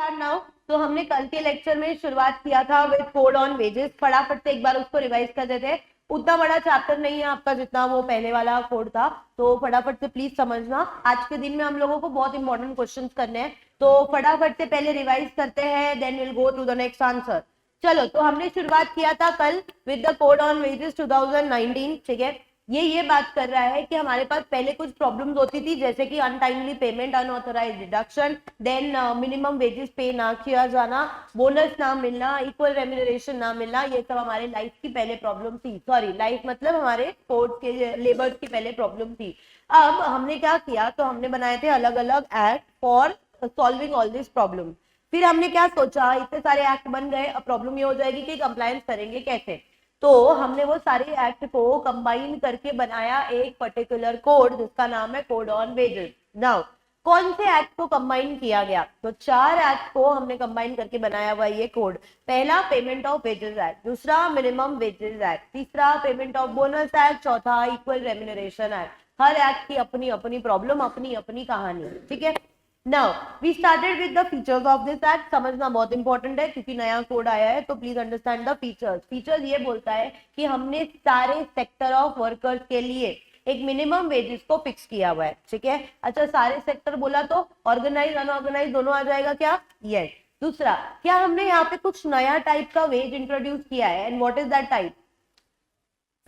Start now. तो हमने कल के लेक्चर में शुरुआत किया था विद कोड ऑन वेजेस। फटाफट से एक बार उसको रिवाइज कर देते हैं। उतना बड़ा चैप्टर नहीं है आपका जितना वो पहले वाला कोड था, तो फटाफट से प्लीज समझना। आज के दिन में हम लोगों को बहुत इंपॉर्टेंट क्वेश्चंस करने हैं, तो फटाफट से पहले रिवाइज करते हैं, then will go to the next answer. चलो, तो हमने शुरुआत किया था कल with the code on wages 2019। ठीक है, ये बात कर रहा है कि हमारे पास पहले कुछ प्रॉब्लम्स होती थी, जैसे कि untimely payment, unauthorised deduction, then minimum wages pay ना किया जाना, बोनस ना मिलना, इक्वल रेम्यूनरेशन ना मिलना। ये सब हमारे लाइफ की पहले प्रॉब्लम थी। सॉरी, लाइफ मतलब हमारे कोर्ट के लेबर्स की पहले प्रॉब्लम थी। अब हमने क्या किया, तो हमने बनाए थे अलग अलग act for solving all this problem. फिर हमने क्या सोचा, इतने सारे एक्ट बन गए, अब प्रॉब्लम ये हो जाएगी कि कंप्लायंस करेंगे कैसे। तो हमने वो सारे एक्ट को कंबाइन करके बनाया एक पर्टिकुलर कोड, जिसका नाम है कोड ऑन वेजेस। नाउ कौन से एक्ट को कंबाइन किया गया, तो 4 एक्ट को हमने कंबाइन करके बनाया हुआ ये कोड। पहला पेमेंट ऑफ वेजेस एक्ट, दूसरा मिनिमम वेजेस एक्ट, तीसरा पेमेंट ऑफ बोनस एक्ट, चौथा इक्वल रेम्यूनरेशन एक्ट। हर एक्ट की अपनी अपनी प्रॉब्लम, अपनी अपनी कहानी। ठीक है, now we started with the features of this act. समझना बहुत इंपॉर्टेंट है क्योंकि नया कोड आया है, तो please understand the features. Features ये बोलता है कि हमने सारे सेक्टर ऑफ वर्कर्स के लिए एक मिनिमम वेजेस को फिक्स किया हुआ है। ठीक है, अच्छा, सारे सेक्टर बोला तो ऑर्गेनाइज अनऑर्गेनाइज दोनों आ जाएगा क्या? यस। दूसरा, क्या हमने यहाँ पे कुछ नया टाइप का वेज इंट्रोड्यूस किया है, and what is that type?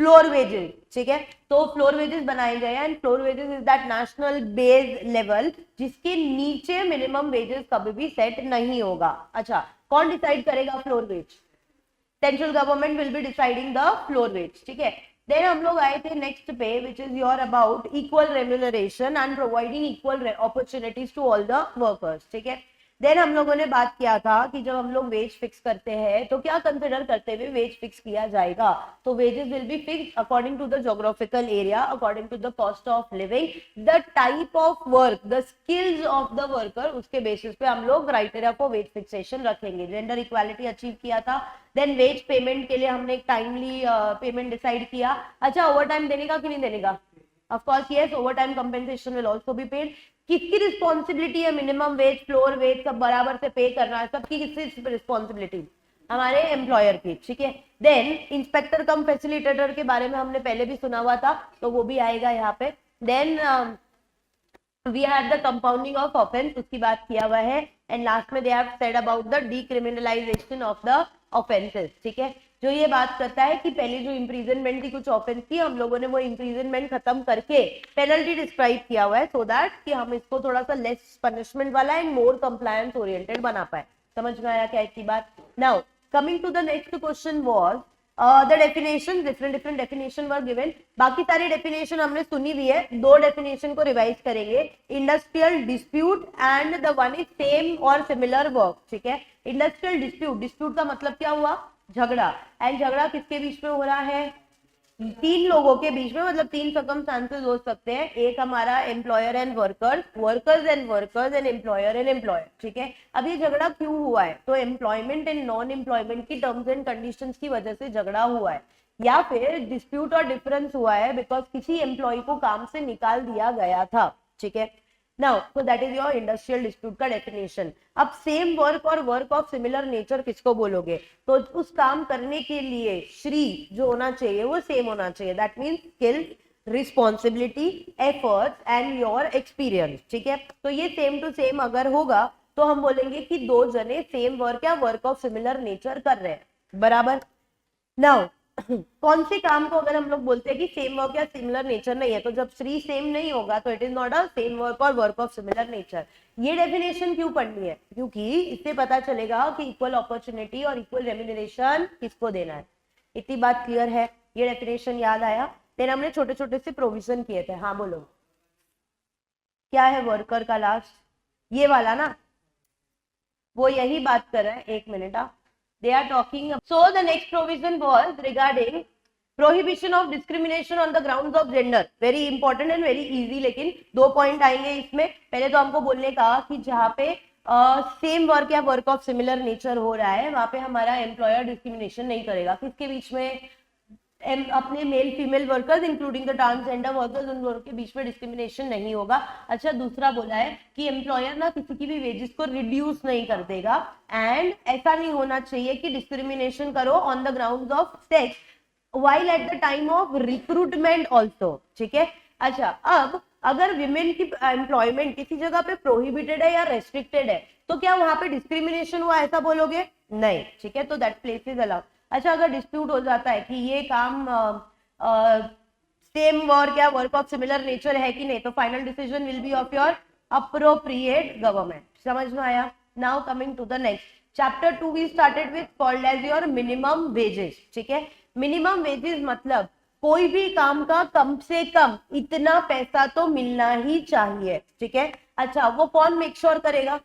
Floor wages. ठीक है, तो फ्लोर वेजेस बनाए गए हैं, and floor wages is that national base level जिसके नीचे मिनिमम वेजेस कभी भी सेट नहीं होगा। अच्छा, कौन डिसाइड करेगा floor wage? Central government will be deciding the floor wage. ठीक है, देन हम लोग आए थे नेक्स्ट पे, which is your about equal remuneration and providing equal opportunities to all the workers. ठीक है, देन हम लोगों ने बात किया था कि जब हम लोग वेज फिक्स करते हैं तो क्या कंसिडर करते हुए वेज फिक्स किया जाएगा, तो wages will be fixed according to the geographical area, according to the cost of living, the type of work, the skills of the worker. उसके बेसिस पे हम लोग क्राइटेरिया फॉर वेज फिक्सेशन रखेंगे। Gender equality achieve किया था। Then veg payment के लिए हमने एक टाइमली पेमेंट डिसाइड किया। अच्छा, ओवर टाइम देने का कि नहीं देने का? Of course yes, over time compensation will also be paid. किसकी रिस्पॉन्सिबिलिटी है मिनिमम वेज, फ्लोर वेज सब बराबर से पे करना है? सबकी किसकी रिस्पॉन्सिबिलिटी? हमारे एम्प्लॉयर की। ठीक है, देन इंस्पेक्टर कम फैसिलिटेटर के बारे में हमने पहले भी सुना हुआ था, तो वो भी आएगा यहाँ पे। Then we have the compounding of offence, उसकी बात किया हुआ है, एंड लास्ट में they have said about the decriminalisation of the offences. ठीक है, जो ये बात करता है कि पहले जो इम्प्रीजनमेंट की कुछ ऑफेंस थी, हम लोगों ने वो इम्प्रीजनमेंट खत्म करके पेनल्टी डिस्क्राइब किया हुआ है, सो दैट कि हम इसको थोड़ा सा लेस पनिशमेंट वाला एंड मोर कंप्लायंस ओरिएंटेड बना पाए। समझ में आया क्या इसकी बात? Now coming to the next question was the definition, different definition were given. बाकी सारी डेफिनेशन हमने सुनी हुई है, 2 डेफिनेशन को रिवाइज करेंगे। Industrial dispute and the one is same और सिमिलर वर्क। ठीक है, इंडस्ट्रियल डिस्प्यूट, डिस्प्यूट का मतलब क्या हुआ? झगड़ा। एंड झगड़ा किसके बीच में हो रहा है? 3 लोगों के बीच में, मतलब 3 सर्कमस्टांसेस हो सकते हैं। एक हमारा employer and workers, workers and workers, and employer and employer. ठीक है, अब ये झगड़ा क्यों हुआ है? तो एम्प्लॉयमेंट एंड नॉन एम्प्लॉयमेंट की टर्म्स एंड कंडीशंस की वजह से झगड़ा हुआ है, या फिर डिस्प्यूट और डिफरेंस हुआ है बिकॉज किसी एम्प्लॉय को काम से निकाल दिया गया था। ठीक है, now so that is your industrial dispute का डेफिनेशन। अब सेम वर्क और वर्क ऑफ सिमिलर नेचर किसको बोलोगे? तो उस काम करने के लिए श्री जो होना चाहिए वो सेम होना चाहिए, that means skill, responsibility, efforts and your experience. ठीक है, तो ये सेम टू सेम अगर होगा तो हम बोलेंगे कि 2 जने सेम वर्क या वर्क ऑफ सिमिलर नेचर कर रहे हैं, बराबर। नाउ कौन से काम को अगर हम लोग बोलते हैं कि सेम वर्क या सिमिलर नेचर नहीं है, तो जब श्री सेम नहीं होगा तो it is not a same work और वर्क ऑफ सिमिलर नेचर। ये डेफिनेशन क्यों पढ़नी है? क्योंकि इससे पता चलेगा कि इक्वल अपॉर्चुनिटी और इक्वल रेम्यूनरेशन किसको देना है। इतनी बात क्लियर है? ये डेफिनेशन याद आया? फिर हमने छोटे छोटे से प्रोविजन किए थे। हाँ बोलो, क्या है वर्कर का लास्ट? ये वाला ना, वो यही बात कर रहा है। 1 minute, they are talking. So the next provision was regarding prohibition of discrimination on the grounds of gender. Very important and very easy, लेकिन 2 पॉइंट आएंगे इसमें। पहले तो हमको बोलने का कि जहाँ पे सेम वर्क या वर्क ऑफ सिमिलर नेचर हो रहा है वहां पे हमारा एम्प्लॉयर डिस्क्रिमिनेशन नहीं करेगा। किसके बीच में? अपने male female workers including the transgender workers, उन दोनों के बीच में डिस्क्रिमिनेशन नहीं होगा। अच्छा, दूसरा बोला है कि एम्प्लॉयर ना किसी की भी वेजेस को रिड्यूस नहीं कर देगा, एंड ऐसा नहीं होना चाहिए कि डिस्क्रिमिनेशन करो on the ground of sex while at the time of recruitment also, ठीक है। अच्छा, अब अगर विमेन की एम्प्लॉयमेंट किसी जगह पे प्रोहिबिटेड है या रेस्ट्रिक्टेड है तो क्या वहां पे डिस्क्रिमिनेशन हुआ ऐसा बोलोगे? नहीं, ठीक है, तो दैट प्लेस इज अलाउड। अच्छा, अगर डिस्प्यूट हो जाता है कि ये काम सेम वर्क या वर्क ऑफ सिमिलर नेचर है कि नहीं, तो final decision will be of your appropriate government. समझ में आया? Now coming to the next chapter 2 we started with called as your minimum wages, ठीक है। मिनिमम वेजेस मतलब कोई भी काम का कम से कम इतना पैसा तो मिलना ही चाहिए, ठीक है। अच्छा, वो कौन मेक श्योर करेगा?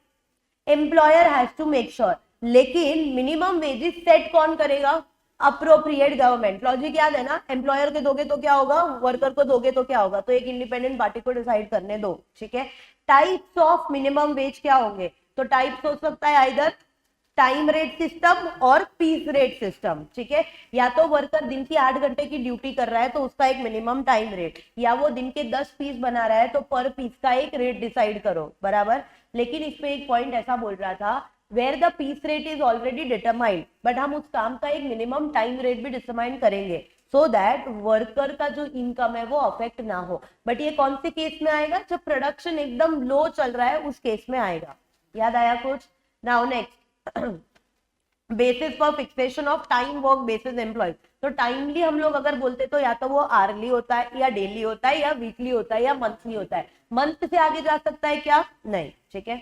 Employer has to make sure, लेकिन मिनिमम वेजेस सेट कौन करेगा? Appropriate government. लॉजिक याद है ना? एम्प्लॉयर के दोगे तो क्या होगा, वर्कर को दोगे तो क्या होगा, तो एक इंडिपेंडेंट पार्टी को डिसाइड करने दो, ठीक है। टाइप्स ऑफ मिनिमम वेज क्या होंगे? तो टाइप्स हो सकता है आइदर टाइम रेट सिस्टम और पीस रेट सिस्टम, ठीक है। या तो वर्कर दिन की 8 घंटे की ड्यूटी कर रहा है तो उसका एक मिनिमम टाइम रेट, या वो दिन के 10 पीस बना रहा है तो पर पीस का एक रेट डिसाइड करो, बराबर। लेकिन इसमें एक पॉइंट ऐसा बोल रहा था where the piece rate is already determined, but हम उस काम का एक मिनिमम टाइम रेट भी डिटरमाइन करेंगे सो दैट वर्कर का जो इनकम है वो अफेक्ट ना हो। बट ये कौन से केस में आएगा? जब प्रोडक्शन एकदम लो चल रहा है उस केस में आएगा। याद आया कुछ? Now next basis for fixation of time work basis employee. तो टाइमली हम लोग अगर बोलते तो या तो वो आर्ली होता है या डेली होता है या वीकली होता है या मंथली होता है। मंथ से आगे जा सकता है क्या? नहीं, ठीक है।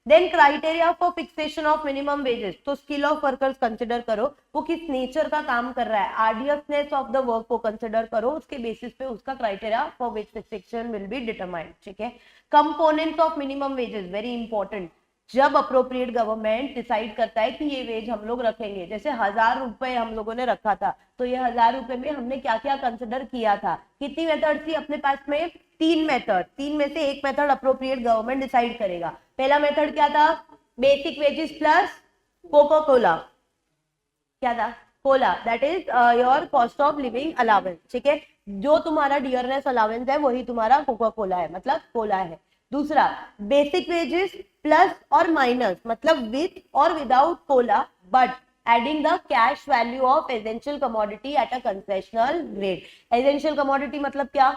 Then criteria for fixation of minimum wages, तो स्किल ऑफ वर्कर्स कंसिडर करो, वो किस नेचर का काम कर रहा है, आर्डियसनेस ऑफ द वर्क को कंसिडर करो, उसके बेसिस पे उसका criteria for wage fixation will be determined, ठीक है। Components of minimum wages very important. जब अप्रोप्रिएट गवर्नमेंट डिसाइड करता है कि ये वेज हम लोग रखेंगे, जैसे 1000 रुपए हम लोगों ने रखा था, तो ये 1000 रुपए में हमने क्या क्या कंसिडर किया था? कितनी मेथड थी अपने पास में? 3 मेथड। 3 में से एक मेथड अप्रोप्रिएट गवर्नमेंट डिसाइड करेगा। पहला मेथड क्या था? Basic wages plus Coca Cola. क्या था? Cola, that is your cost of living allowance, ठीक है। जो तुम्हारा डियरनेस अलाउंस है वही तुम्हारा कोका कोला है, मतलब कोला है। दूसरा, बेसिक वेजेस प्लस और माइनस, मतलब विथ और without COLA, but adding the cash value of essential commodity at a concessional rate. Essential commodity मतलब क्या?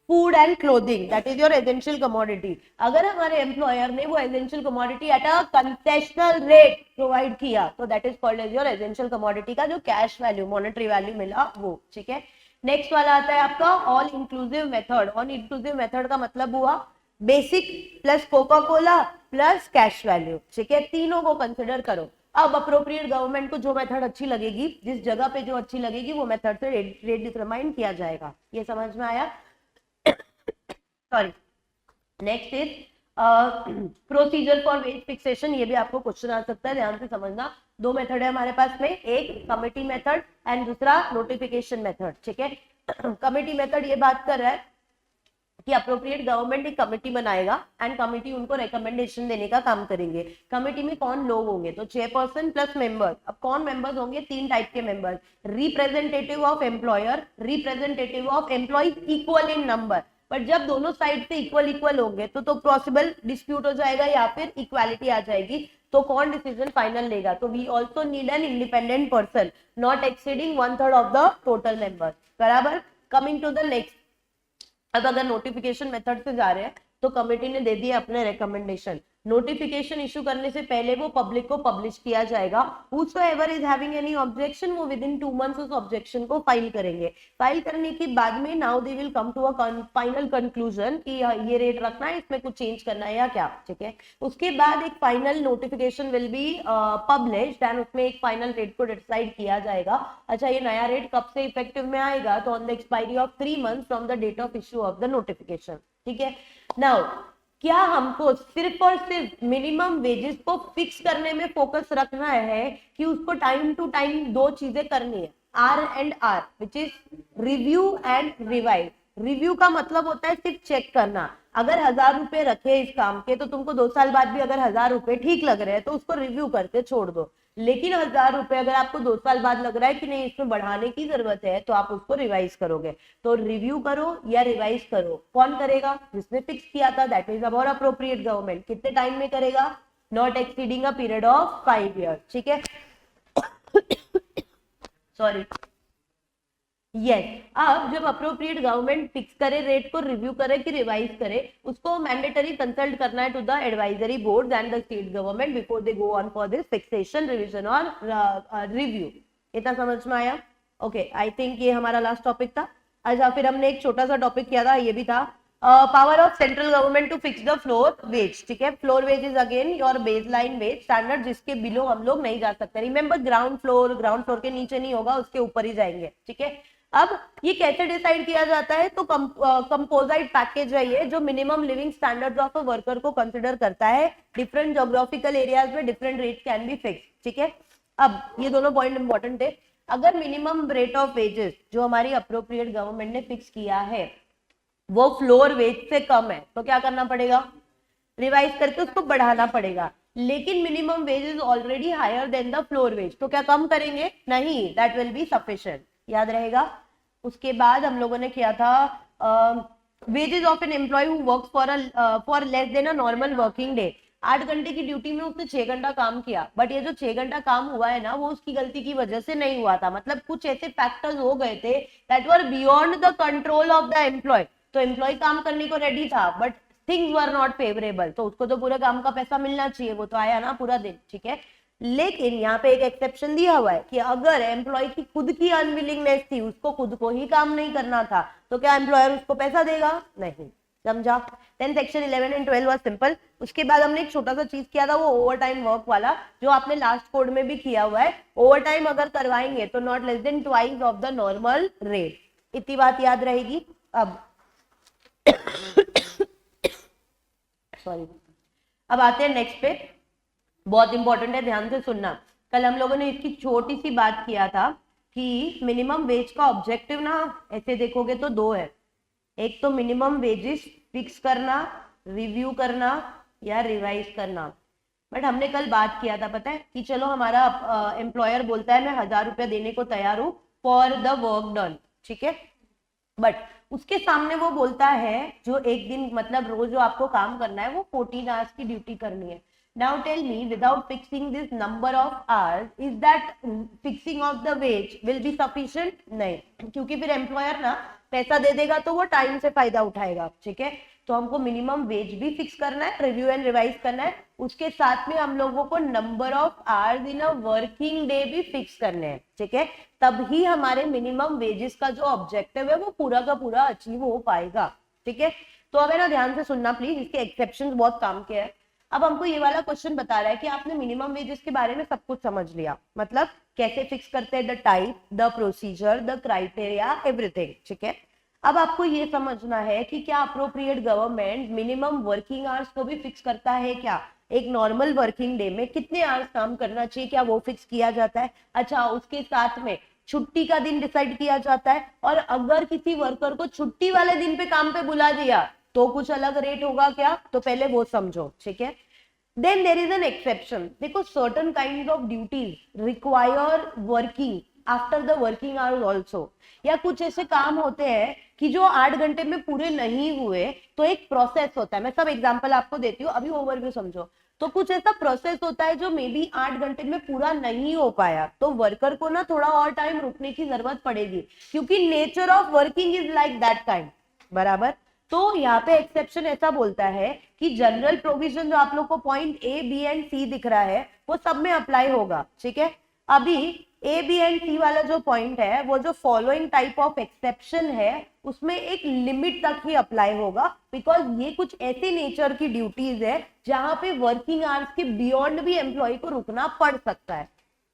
Food and clothing, that is your essential commodity. अगर हमारे एम्प्लॉयर ने वो essential commodity at a concessional rate provide किया तो that is called as your essential commodity का जो कैश वैल्यू, मॉनेटरी वैल्यू मिला वो, ठीक है। नेक्स्ट वाला आता है आपका all inclusive method. All inclusive method का मतलब हुआ basic plus Coca Cola plus cash value, ठीक है। तीनों को कंसिडर करो। अब अप्रोप्रिएट गवर्नमेंट को जो मेथड अच्छी लगेगी, जिस जगह पे जो अच्छी लगेगी वो मेथड से रेट डिटरमाइन किया जाएगा। ये समझ में आया? Sorry. Next is procedure for wage fixation. ये भी आपको क्वेश्चन आ सकता है, ध्यान से समझना। 2 मेथड है हमारे पास में, एक कमिटी मेथड एंड दूसरा नोटिफिकेशन मेथड, ठीक है। कमिटी मेथड ये बात कर रहा है कि अप्रोप्रिएट गवर्नमेंट एक कमेटी बनाएगा एंड कमेटी उनको रिकमेंडेशन देने का काम करेंगे। कमेटी में कौन लोग होंगे? तो चेयरपर्सन प्लस मेंबर्स। अब कौन मेंबर्स होंगे? 3 टाइप के members, representative of employer, representative of employees, equal in number. But जब दोनों साइड से इक्वल होंगे तो पॉसिबल डिस्प्यूट हो जाएगा या फिर इक्वालिटी आ जाएगी, तो कौन डिसीजन फाइनल लेगा? तो we also need an independent person not exceeding 1/3 of the total members, बराबर। कमिंग टू द नेक्स्ट, अब अगर नोटिफिकेशन मेथड से जा रहे हैं तो कमेटी ने दे दिया अपने रिकमेंडेशन। नोटिफिकेशन इशू करने से पहले वो पब्लिक को पब्लिश किया जाएगा। Whosoever is having any objection, वो विद इन 2 months उस ऑब्जेक्शन को फाइल करेंगे। फाइल करने के बाद में now they will come to a final conclusion कि ये रेट रखना है, इसमें कुछ चेंज करना है या क्या, ठीक है। उसके बाद एक final notification will be published and उसमें एक फाइनल रेट को डिसाइड किया जाएगा। अच्छा, ये नया रेट कब से इफेक्टिव में आएगा? तो on the expiry of 3 months from the date of issue of the notification, ठीक है। नाउ क्या हमको सिर्फ और सिर्फ मिनिमम वेजेस को फिक्स करने में फोकस रखना है कि उसको टाइम टू टाइम 2 चीजें करनी है, R&R, which is review and revise. Review का मतलब होता है सिर्फ चेक करना, अगर 1000 रुपए रखे इस काम के तो तुमको 2 साल बाद भी अगर 1000 रुपए ठीक लग रहे हैं तो उसको रिव्यू करके छोड़ दो। लेकिन 1000 रुपए अगर आपको 2 साल बाद लग रहा है कि नहीं इसमें बढ़ाने की जरूरत है तो आप उसको रिवाइज करोगे। तो रिव्यू करो या रिवाइज करो, कौन करेगा? जिसने फिक्स किया था, that means about appropriate government. कितने टाइम में करेगा? Not exceeding a period of 5 year. ठीक है, सॉरी, यस। अब जब अप्रोप्रिएट गवर्नमेंट फिक्स करे रेट को, रिव्यू करे कि रिवाइज करे, उसको मैंडेटरी कंसल्ट करना है to the advisory board and the state government before they go on for this fixation, revision और रिव्यू। इतना समझ में आया? ओके, आई थिंक ये हमारा लास्ट टॉपिक था। अच्छा, फिर हमने एक छोटा सा टॉपिक किया था, ये भी था power of central government to fix the floor wage. ठीक है, floor wage is again your base line wage standard, जिसके बिलो हम लोग नहीं जा सकते। रिमेंबर, ग्राउंड फ्लोर के नीचे नहीं होगा, उसके ऊपर ही जाएंगे। ठीक है, अब ये कैसे डिसाइड किया जाता है? तो कंपोजिट पैकेज है ये, जो minimum living standards of a worker को कंसिडर करता है। डिफरेंट ज्योग्राफिकल एरियाज में different rate can be fix. ठीक है, अब ये दोनों पॉइंट इंपॉर्टेंट है। अगर मिनिमम रेट ऑफ वेजेस जो हमारी अप्रोप्रिएट गवर्नमेंट ने फिक्स किया है वो फ्लोर वेज से कम है तो क्या करना पड़ेगा? रिवाइज करके उसको बढ़ाना पड़ेगा। लेकिन minimum wage is already higher than the floor wage, तो क्या कम करेंगे? नहीं, दैट विल बी सफिशिएंट। याद रहेगा। उसके बाद हम लोगों ने किया था wages of an employee who works for less than a normal working day. 8 घंटे की ड्यूटी में उसने 6 घंटा काम किया, बट ये जो 6 घंटा काम हुआ है ना, वो उसकी गलती की वजह से नहीं हुआ था। मतलब कुछ ऐसे फैक्टर्स हो गए थे that were beyond the control of the employee. तो एम्प्लॉय काम करने को रेडी था but things were not favourable, तो उसको तो पूरे काम का पैसा मिलना चाहिए, वो तो आया ना पूरा दिन। ठीक है, लेकिन यहाँ पे एक एक्सेप्शन दिया हुआ है कि अगर एम्प्लॉय की खुद की अनविलिंगनेस थी, उसको खुद को ही काम नहीं करना था, तो क्या एम्प्लॉयर उसको पैसा देगा? नहीं। समझा? Then section 11 and 12 was simple. उसके बाद हमने एक छोटा सा चीज किया था, वो ओवर टाइम वर्क वाला, जो आपने लास्ट कोड में भी किया हुआ है। ओवर टाइम अगर करवाएंगे तो not less then twice of the normal rate. इतनी बात याद रहेगी। अब सॉरी, अब आते हैं नेक्स्ट पे, बहुत इंपॉर्टेंट है, ध्यान से सुनना। कल हम लोगों ने इसकी छोटी सी बात किया था कि मिनिमम वेज का ऑब्जेक्टिव ना, ऐसे देखोगे तो 2 है। एक तो मिनिमम वेजेस फिक्स करना, रिव्यू करना या रिवाइज करना। बट हमने कल बात किया था, पता है, कि चलो हमारा एम्प्लॉयर बोलता है मैं 1000 रुपया देने को तैयार हूं फॉर द वर्क डन। ठीक है, बट उसके सामने वो बोलता है जो एक दिन, मतलब रोज जो आपको काम करना है वो 14 आवर्स की ड्यूटी करनी है। Now tell me, without fixing this number of hours, is that fixing of the wage will be sufficient? नहीं, क्योंकि फिर एम्प्लॉयर ना पैसा दे देगा तो वो टाइम से फायदा उठाएगा। ठीक है, तो हमको मिनिमम वेज भी फिक्स करना है, रिव्यू एंड रिवाइज करना है, उसके साथ में हम लोगों को number of hours in a working day भी फिक्स करने हैं। ठीक है, तभी हमारे मिनिमम वेजेस का जो ऑब्जेक्टिव है वो पूरा का पूरा अचीव हो पाएगा। ठीक है, तो अब है ना ध्यान से सुनना प्लीज, इसके एक्सेप्शन बहुत काम के हैं। अब हमको ये वाला क्वेश्चन बता रहा है कि आपने मिनिमम वेजेस के बारे में सब कुछ समझ लिया, मतलब कैसे फिक्स करते हैं, the type, the procedure, the criteria, everything. ठीक है, अब आपको ये समझना है कि क्या appropriate government minimum working hours को भी फिक्स करता है क्या? एक नॉर्मल वर्किंग डे में कितने आवर्स काम करना चाहिए, क्या वो फिक्स किया जाता है? अच्छा, उसके साथ में छुट्टी का दिन डिसाइड किया जाता है, और अगर किसी वर्कर को छुट्टी वाले दिन पे काम पे बुला दिया तो कुछ अलग रेट होगा क्या? तो पहले वो समझो। ठीक है, then there is an exception. देखो, certain kind of duties require working after the working hours also, या कुछ ऐसे काम होते हैं कि जो 8 घंटे में पूरे नहीं हुए तो एक प्रोसेस होता है। मैं सब एग्जांपल आपको देती हूँ, अभी ओवरव्यू समझो। तो कुछ ऐसा प्रोसेस होता है जो मे बी 8 घंटे में पूरा नहीं हो पाया, तो वर्कर को ना थोड़ा और टाइम रुकने की जरूरत पड़ेगी, क्योंकि nature of working is like that kind. बराबर, तो यहाँ पे एक्सेप्शन ऐसा बोलता है कि जनरल प्रोविजन जो आप लोग को पॉइंट ए, बी एंड सी दिख रहा है वो सब में अप्लाई होगा। ठीक है, अभी ए, बी एंड सी वाला जो पॉइंट है, वो जो फॉलोइंग टाइप ऑफ एक्सेप्शन है उसमें एक लिमिट तक ही अप्लाई होगा, बिकॉज ये कुछ ऐसे नेचर की ड्यूटीज है जहां पे वर्किंग आवर्स के बियॉन्ड भी एम्प्लॉय को रुकना पड़ सकता है।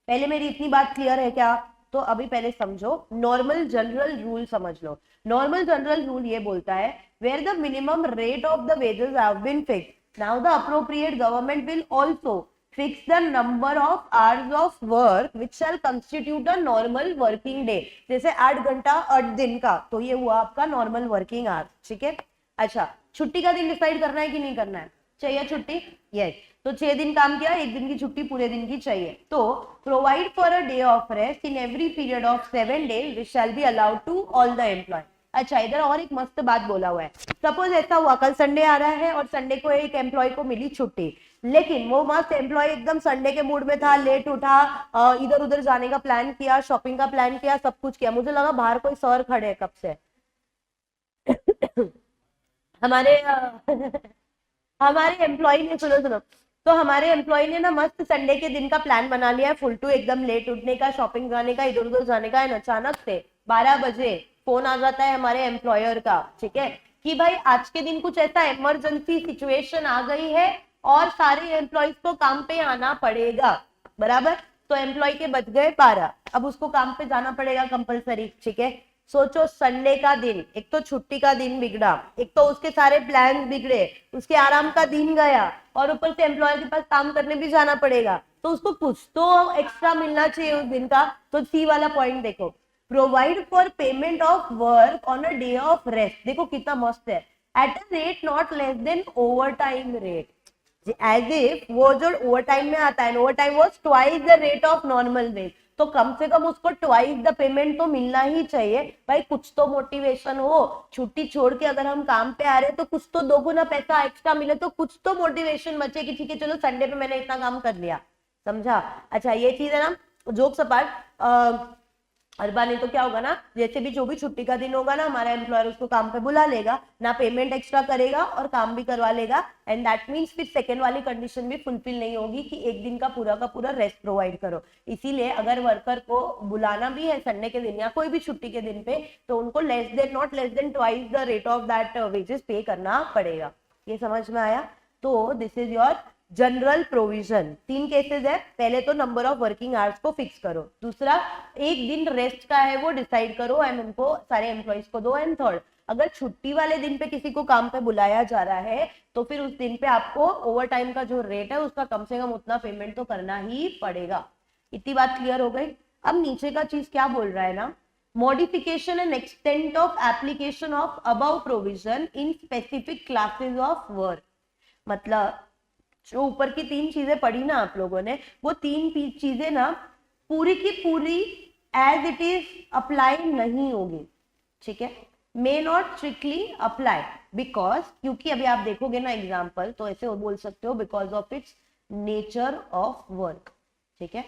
पहले मेरी इतनी बात क्लियर है क्या? तो अभी पहले समझो, नॉर्मल जनरल रूल समझ लो। नॉर्मल जनरल रूल ये बोलता है, where the minimum rate of the wages have been fixed, now the appropriate government will also fix the number of hours of work which shall constitute a normal working day। जैसे 8 घंटा 8 दिन का, तो ये हुआ आपका नॉर्मल वर्किंग आवर्स। ठीक है, अच्छा, छुट्टी का दिन डिसाइड करना है कि नहीं करना है? चाहिए छुट्टी? यस। तो 6 दिन काम किया, 1 दिन की छुट्टी पूरे दिन की चाहिए। तो provide for a day of rest in every period of 7 days which shall be allowed to all the employee. अच्छा, इधर और एक मस्त बात बोला हुआ है। सपोज ऐसा हुआ कल संडे आ रहा है और संडे को एक एम्प्लॉय को मिली छुट्टी, लेकिन वो मस्त एम्प्लॉय एकदम संडे के मूड में था, लेट उठा, इधर उधर जाने का प्लान किया, शॉपिंग का प्लान किया, सब कुछ किया। मुझे लगा बाहर कोई सर खड़े हैं कब से हमारे हमारे एम्प्लॉय ने, सुनो सुनो, तो हमारे एम्प्लॉय ने ना मस्त संडे के दिन का प्लान बना लिया है, फुल टू एकदम लेट उठने का, शॉपिंग जाने का, इधर उधर जाने का। अचानक से 12 बजे फोन आ जाता है हमारे एम्प्लॉयर का, ठीक है, कि भाई आज के दिन कुछ ऐसा इमरजेंसी सिचुएशन आ गई है और सारे एम्प्लॉयज को काम पे आना पड़ेगा, बराबर। तो एम्प्लॉय के बच गए 12, अब उसको काम पे जाना पड़ेगा कंपलसरी, ठीक है। सोचो संडे का दिन, एक तो छुट्टी का दिन बिगड़ा, एक तो उसके सारे प्लान बिगड़े, उसके आराम का दिन गया, और ऊपर से एम्प्लॉयर के पास काम करने भी जाना पड़ेगा, तो उसको कुछ तो एक्स्ट्रा मिलना चाहिए उस दिन का। तो सी वाला पॉइंट देखो, provide for payment of work on a day of rest. देखो कितना मस्त है, at a rate not less than overtime rate, as if वो जो ओवर टाइम में आता है, overtime was twice the rate of normal wage, तो कम से कम उसको ट्वाइस द पेमेंट तो मिलना ही चाहिए भाई। कुछ तो मोटिवेशन हो, छुट्टी छोड़ के अगर हम काम पे आ रहे हैं तो कुछ तो दोगुना पैसा एक्स्ट्रा मिले, तो कुछ तो मोटिवेशन बचे कि ठीक है चलो संडे पे मैंने इतना काम कर लिया, समझा। अच्छा, ये चीज है ना, जोक्स अपार्ट, हर बार नहीं तो क्या होगा ना, जैसे भी जो भी छुट्टी का दिन होगा ना, हमारा एम्प्लॉयर उसको काम पे बुला लेगा ना, पेमेंट एक्स्ट्रा करेगा और काम भी करवा लेगा, एंड दैट मींस फिर सेकंड वाली कंडीशन भी फुलफिल नहीं होगी कि एक दिन का पूरा रेस्ट प्रोवाइड करो। इसीलिए अगर वर्कर को बुलाना भी है संडे के दिन या कोई भी छुट्टी के दिन पे, तो उनको not less then twice the rate of that wages पे करना पड़ेगा। ये समझ में आया? तो this is your general provision. 3 cases है, पहले तो नंबर ऑफ वर्किंग आवर्स को फिक्स करो, दूसरा एक दिन रेस्ट का है वो डिसाइड करो एंड उनको सारे एम्प्लॉइज को दो, एंड थर्ड अगर छुट्टी वाले दिन पे किसी को काम पे बुलाया जा रहा है तो फिर उस दिन पे आपको ओवर टाइम का जो रेट है उसका कम से कम उतना पेमेंट तो करना ही पड़ेगा। इतनी बात क्लियर हो गई? अब नीचे का चीज क्या बोल रहा है ना, modification and extent of application of above provision in specific classes of work. मतलब जो ऊपर की 3 चीजें पढ़ी ना आप लोगों ने, वो 3 चीजें ना पूरी की पूरी एज इट इज अप्लाई नहीं होगी, ठीक है, may not strictly apply, because, क्योंकि अभी आप देखोगे ना एग्जाम्पल, तो ऐसे बोल सकते हो because of its nature of work, ठीक है।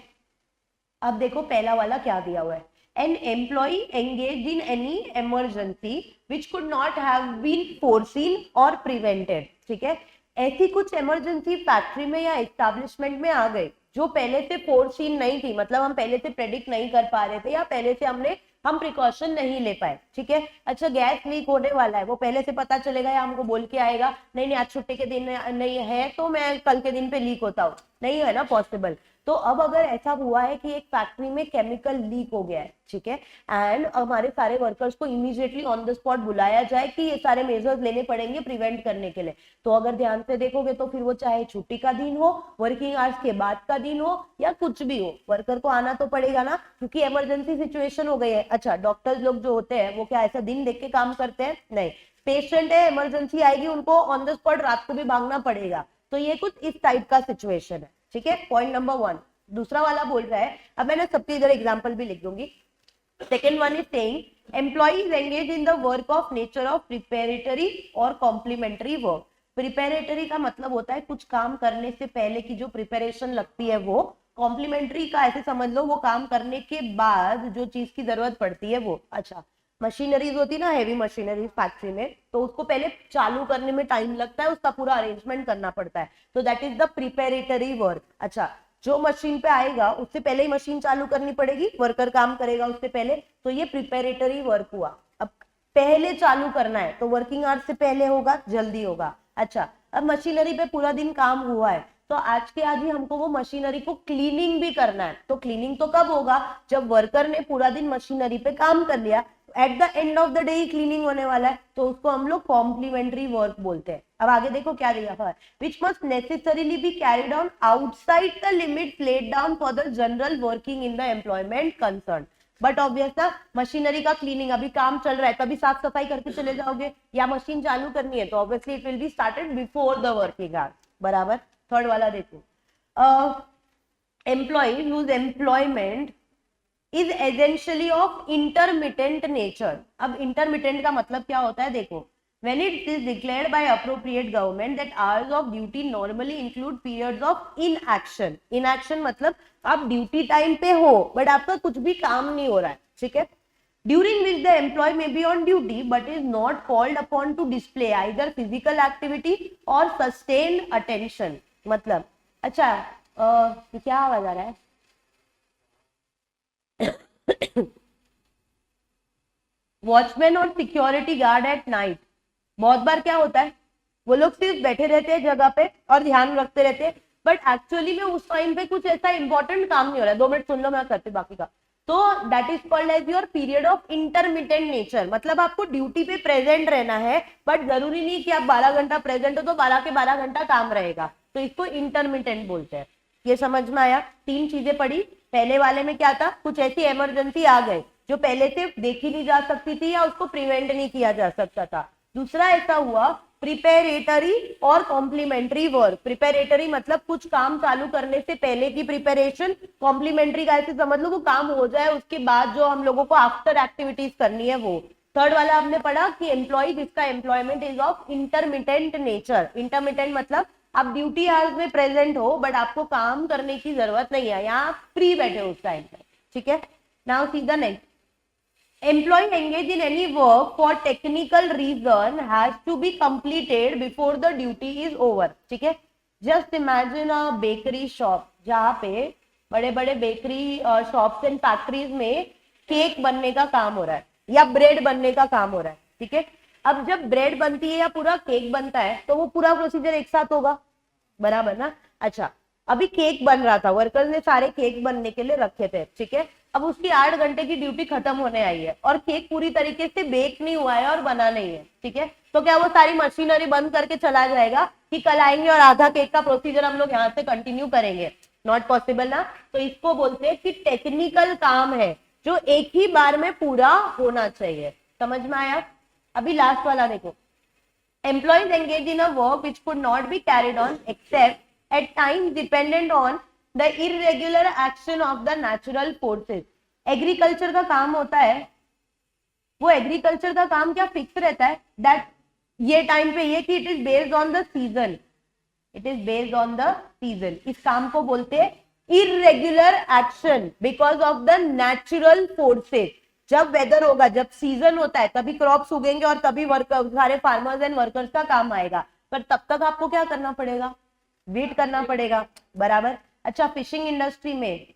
अब देखो पहला वाला क्या दिया हुआ है, an employee engage in any emergency which could not have been foreseen और प्रिवेंटेड, ठीक है। ऐसी कुछ इमरजेंसी फैक्ट्री में या एस्टैब्लिशमेंट में आ गई जो पहले से फोरसीन नहीं थी, मतलब हम पहले से प्रेडिक्ट नहीं कर पा रहे थे या पहले से हम प्रिकॉशन नहीं ले पाए, ठीक है। अच्छा, गैस लीक होने वाला है, वो पहले से पता चलेगा या हमको बोल के आएगा नहीं नहीं आज छुट्टी के दिन नहीं है तो मैं कल के दिन पे लीक होता हूँ, नहीं है ना पॉसिबल। तो अब अगर ऐसा हुआ है कि एक फैक्ट्री में केमिकल लीक हो गया है, ठीक है, एंड हमारे सारे वर्कर्स को इमीडिएटली ऑन द स्पॉट बुलाया जाए कि ये सारे मेजर्स लेने पड़ेंगे प्रिवेंट करने के लिए, तो अगर ध्यान से देखोगे तो फिर वो चाहे छुट्टी का दिन हो, वर्किंग आवर्स के बाद का दिन हो या कुछ भी हो, वर्कर को आना तो पड़ेगा ना, क्योंकि इमरजेंसी सिचुएशन हो गई है। अच्छा, डॉक्टर्स लोग जो होते हैं वो क्या ऐसा दिन देख के काम करते हैं? नहीं, पेशेंट है, इमरजेंसी आएगी, उनको ऑन द स्पॉट रात को भी भागना पड़ेगा, तो ये कुछ इस टाइप का सिचुएशन है, ठीक है, पॉइंट नंबर 1। दूसरा वाला बोल रहा है, अब मैंने सबके इधर एग्जांपल भी लिख दूंगी। Second one is saying employees engage in the work of nature of preparatory और कॉम्प्लीमेंट्री वर्क। प्रिपेरेटरी का मतलब होता है कुछ काम करने से पहले की जो प्रिपरेशन लगती है वो, कॉम्प्लीमेंट्री का ऐसे समझ लो वो काम करने के बाद जो चीज की जरूरत पड़ती है वो। अच्छा, मशीनरीज होती है ना, हैवी मशीनरीज फैक्ट्री में, तो उसको पहले चालू करने में टाइम लगता है, उसका पूरा अरेंजमेंट करना पड़ता है, तो that is the preparatory work. अच्छा, जो मशीन पे आएगा उससे पहले ही मशीन चालू करनी पड़ेगी, वर्कर काम करेगा उससे पहले, तो ये प्रिपेरेटरी वर्क हुआ। अब पहले चालू करना है तो वर्किंग आवर्स से पहले होगा, जल्दी होगा। अच्छा, अब मशीनरी पे पूरा दिन काम हुआ है तो आज के आज ही हमको वो मशीनरी को क्लीनिंग भी करना है, तो क्लीनिंग तो कब होगा? जब वर्कर ने पूरा दिन मशीनरी पे काम कर लिया, at the end of the day he cleaning होने वाला है, तो उसको हम लोग कॉम्प्लीमेंट्री वर्क बोलते हैं। अब आगे देखो क्या दिया हुआ है, which must necessarily be carried on outside the limits laid down for the general working in the employment concern. But obvious ना, मशीनरी का क्लीनिंग, अभी काम चल रहा है, कभी साफ सफाई करके चले जाओगे या मशीन चालू करनी है तो obviously it will be started before the working hours, बराबर। थर्ड वाला देखो, employ whose employment is essentially of intermittent nature। अब intermittent का मतलब क्या होता है, देखो, when it is declared by appropriate government that hours of duty normally include periods of inaction। inaction मतलब आप ड्यूटी टाइम पे हो बट आपका कुछ भी काम नहीं हो रहा है, ठीक है। during which the employee may be on duty but is not called upon to display either physical activity or sustained attention। मतलब अच्छा, क्या आवाज आ रहा है? वॉचमैन और सिक्योरिटी गार्ड एट नाइट, बहुत बार क्या होता है, वो लोग सिर्फ बैठे रहते हैं जगह पे और ध्यान रखते रहते हैं, बट एक्चुअली में उस टाइम पे कुछ ऐसा इंपॉर्टेंट काम नहीं हो रहा है। 2 मिनट सुन लो, मैं करती बाकी का। तो that is called as your period of intermittent nature. मतलब आपको ड्यूटी पे प्रेजेंट रहना है बट जरूरी नहीं कि आप 12 घंटा प्रेजेंट हो तो 12 के 12 घंटा काम रहेगा, तो इसको इंटरमिटेंट बोलते हैं। ये समझ में आया? 3 चीजें पढ़ी। पहले वाले में क्या था, कुछ ऐसी इमरजेंसी आ गई जो पहले से देखी नहीं जा सकती थी या उसको प्रिवेंट नहीं किया जा सकता था। दूसरा ऐसा हुआ प्रिपेरेटरी और कॉम्प्लीमेंट्री वर्क। प्रिपेरेटरी मतलब कुछ काम चालू करने से पहले की प्रिपरेशन, कॉम्प्लीमेंट्री का ऐसे समझ लो वो काम हो जाए उसके बाद जो हम लोगों को आफ्टर एक्टिविटीज करनी है वो। थर्ड वाला हमने पढ़ा कि एम्प्लॉय जिसका employment is of intermittent nature. Intermittent मतलब आप ड्यूटी आवर्स में प्रेजेंट हो बट आपको काम करने की जरूरत नहीं है, यहाँ फ्री बैठे हो उस टाइम पे, ठीक है। Now see the next, employee engaged in any work for technical reason has to be completed before the duty is over। ठीक है, just imagine a bakery shop जहाँ पे बड़े बड़े बेकरी शॉप्स एंड फैक्ट्रीज में केक बनने का काम हो रहा है या ब्रेड बनने का काम हो रहा है, ठीक है। अब जब ब्रेड बनती है या पूरा केक बनता है तो वो पूरा प्रोसीजर एक साथ होगा, बराबर ना। अच्छा, अभी केक बन रहा था, वर्कर्स ने सारे केक बनने के लिए रखे थे, ठीक है। अब उसकी 8 घंटे की ड्यूटी खत्म होने आई है और केक पूरी तरीके से बेक नहीं हुआ है और बना नहीं है, ठीक है। तो क्या वो सारी मशीनरी बंद करके चला जाएगा कि कल आएंगे और आधा केक का प्रोसीजर हम लोग यहाँ से कंटिन्यू करेंगे? नॉट पॉसिबल ना। तो इसको बोलते हैं कि टेक्निकल काम है जो एक ही बार में पूरा होना चाहिए। समझ में आया? अभी लास्ट वाला देखो, employees engaged in a work which could not be carried on except at times dependent on the irregular action of the natural forces। Agriculture का काम होता है, वो एग्रीकल्चर का काम क्या फिक्स रहता है, दैट ये टाइम पे ये कि it is based on the season, it is based on the season. इस काम को बोलते हैं irregular action because of the natural forces. जब वेदर होगा, जब सीजन होता है तभी क्रॉप्स उगेंगे और तभी सारे फार्मर्स एंड वर्कर्स का काम आएगा, पर तब तक आपको क्या करना पड़ेगा, वेट करना पड़ेगा, बराबर। अच्छा, फिशिंग इंडस्ट्री में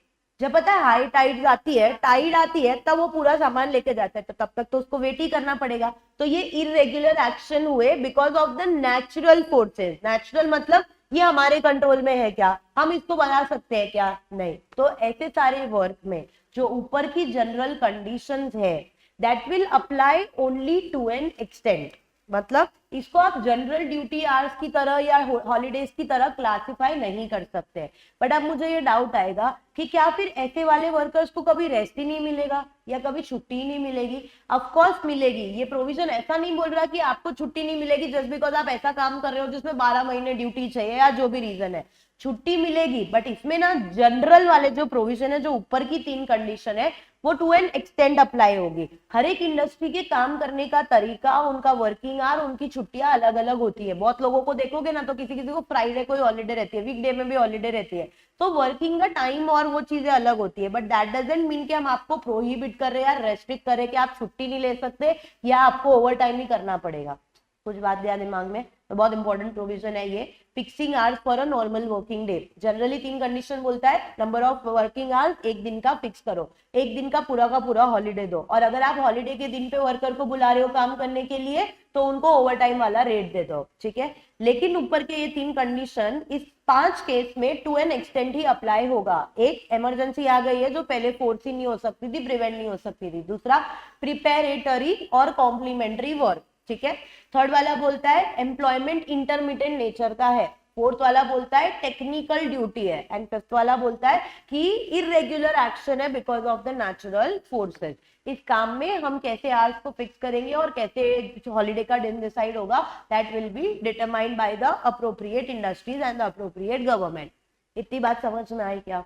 जब पता है हाई टाइड आती है, टाइड आती है तब वो पूरा सामान लेके जाता है, तो तब तक तो उसको वेट ही करना पड़ेगा। तो ये इरेग्युलर एक्शन हुए because of the natural forces. Natural मतलब ये हमारे कंट्रोल में है क्या, हम इसको बना सकते हैं क्या, नहीं। तो ऐसे सारे वर्क में जो ऊपर की जनरल कंडीशंस है that will apply only to an extent. मतलब इसको आप जनरल ड्यूटी आवर्स की तरह या हॉलीडेज की तरह क्लासिफाई नहीं कर सकते। बट अब मुझे ये डाउट आएगा कि क्या फिर ऐसे वाले वर्कर्स को कभी रेस्ट ही नहीं मिलेगा या कभी छुट्टी ही नहीं मिलेगी? ऑफ कोर्स मिलेगी। ये प्रोविजन ऐसा नहीं बोल रहा कि आपको छुट्टी नहीं मिलेगी जस्ट बिकॉज आप ऐसा काम कर रहे हो जिसमें 12 महीने ड्यूटी चाहिए या जो भी रीजन है, छुट्टी मिलेगी। बट इसमें ना जनरल वाले जो प्रोविजन है, जो ऊपर की 3 कंडीशन है, वो टू एन एक्सटेंड अप्लाई होगी। हर एक इंडस्ट्री के काम करने का तरीका, उनका वर्किंग आवर, उनकी छुट्टियां अलग अलग होती है। बहुत लोगों को देखोगे ना तो किसी किसी को फ्राइडे को हॉलीडे रहती है, वीकडे में भी हॉलीडे रहती है, तो वर्किंग का टाइम और वो चीजें अलग होती है। बट दैट डजंट मीन कि हम आपको प्रोहिबिट कर रहे हैं या रेस्ट्रिक्ट कर रहे हैं कि आप छुट्टी नहीं ले सकते या आपको ओवर टाइम ही करना पड़ेगा। कुछ बात दिया दिमाग में, तो बहुत इंपॉर्टेंट प्रोविजन है ये। Fixing hours for a normal working day, generally 3 condition बोलता है, नंबर ऑफ वर्किंग आवर्स 1 दिन का फिक्स करो, 1 दिन का पूरा हॉलीडे दो, और अगर आप हॉलीडे के दिन पे वर्कर को बुला रहे हो काम करने के लिए तो उनको ओवर टाइम वाला रेट दे दो, ठीक है। लेकिन ऊपर के ये 3 कंडीशन इस 5 केस में टू एन एक्सटेंट ही अप्लाई होगा। एक, इमरजेंसी आ गई है जो पहले फोर्स ही नहीं हो सकती थी, प्रिवेंट नहीं हो सकती थी। दूसरा, प्रिपेरेटरी और कॉम्प्लीमेंट्री वर्क, ठीक है। थर्ड वाला बोलता है एम्प्लॉयमेंट इंटरमिटेंट नेचर का है, फोर्थ वाला बोलता है टेक्निकल ड्यूटी है, एंड फिफ्थ वाला बोलता है कि इरेग्युलर एक्शन है because of the natural forces. इस काम में हम कैसे आवर्स को फिक्स करेंगे और कैसे हॉलीडे का दिन डिसाइड होगा, that will be determined by the appropriate industries and the appropriate government. इतनी बात समझ में आई क्या?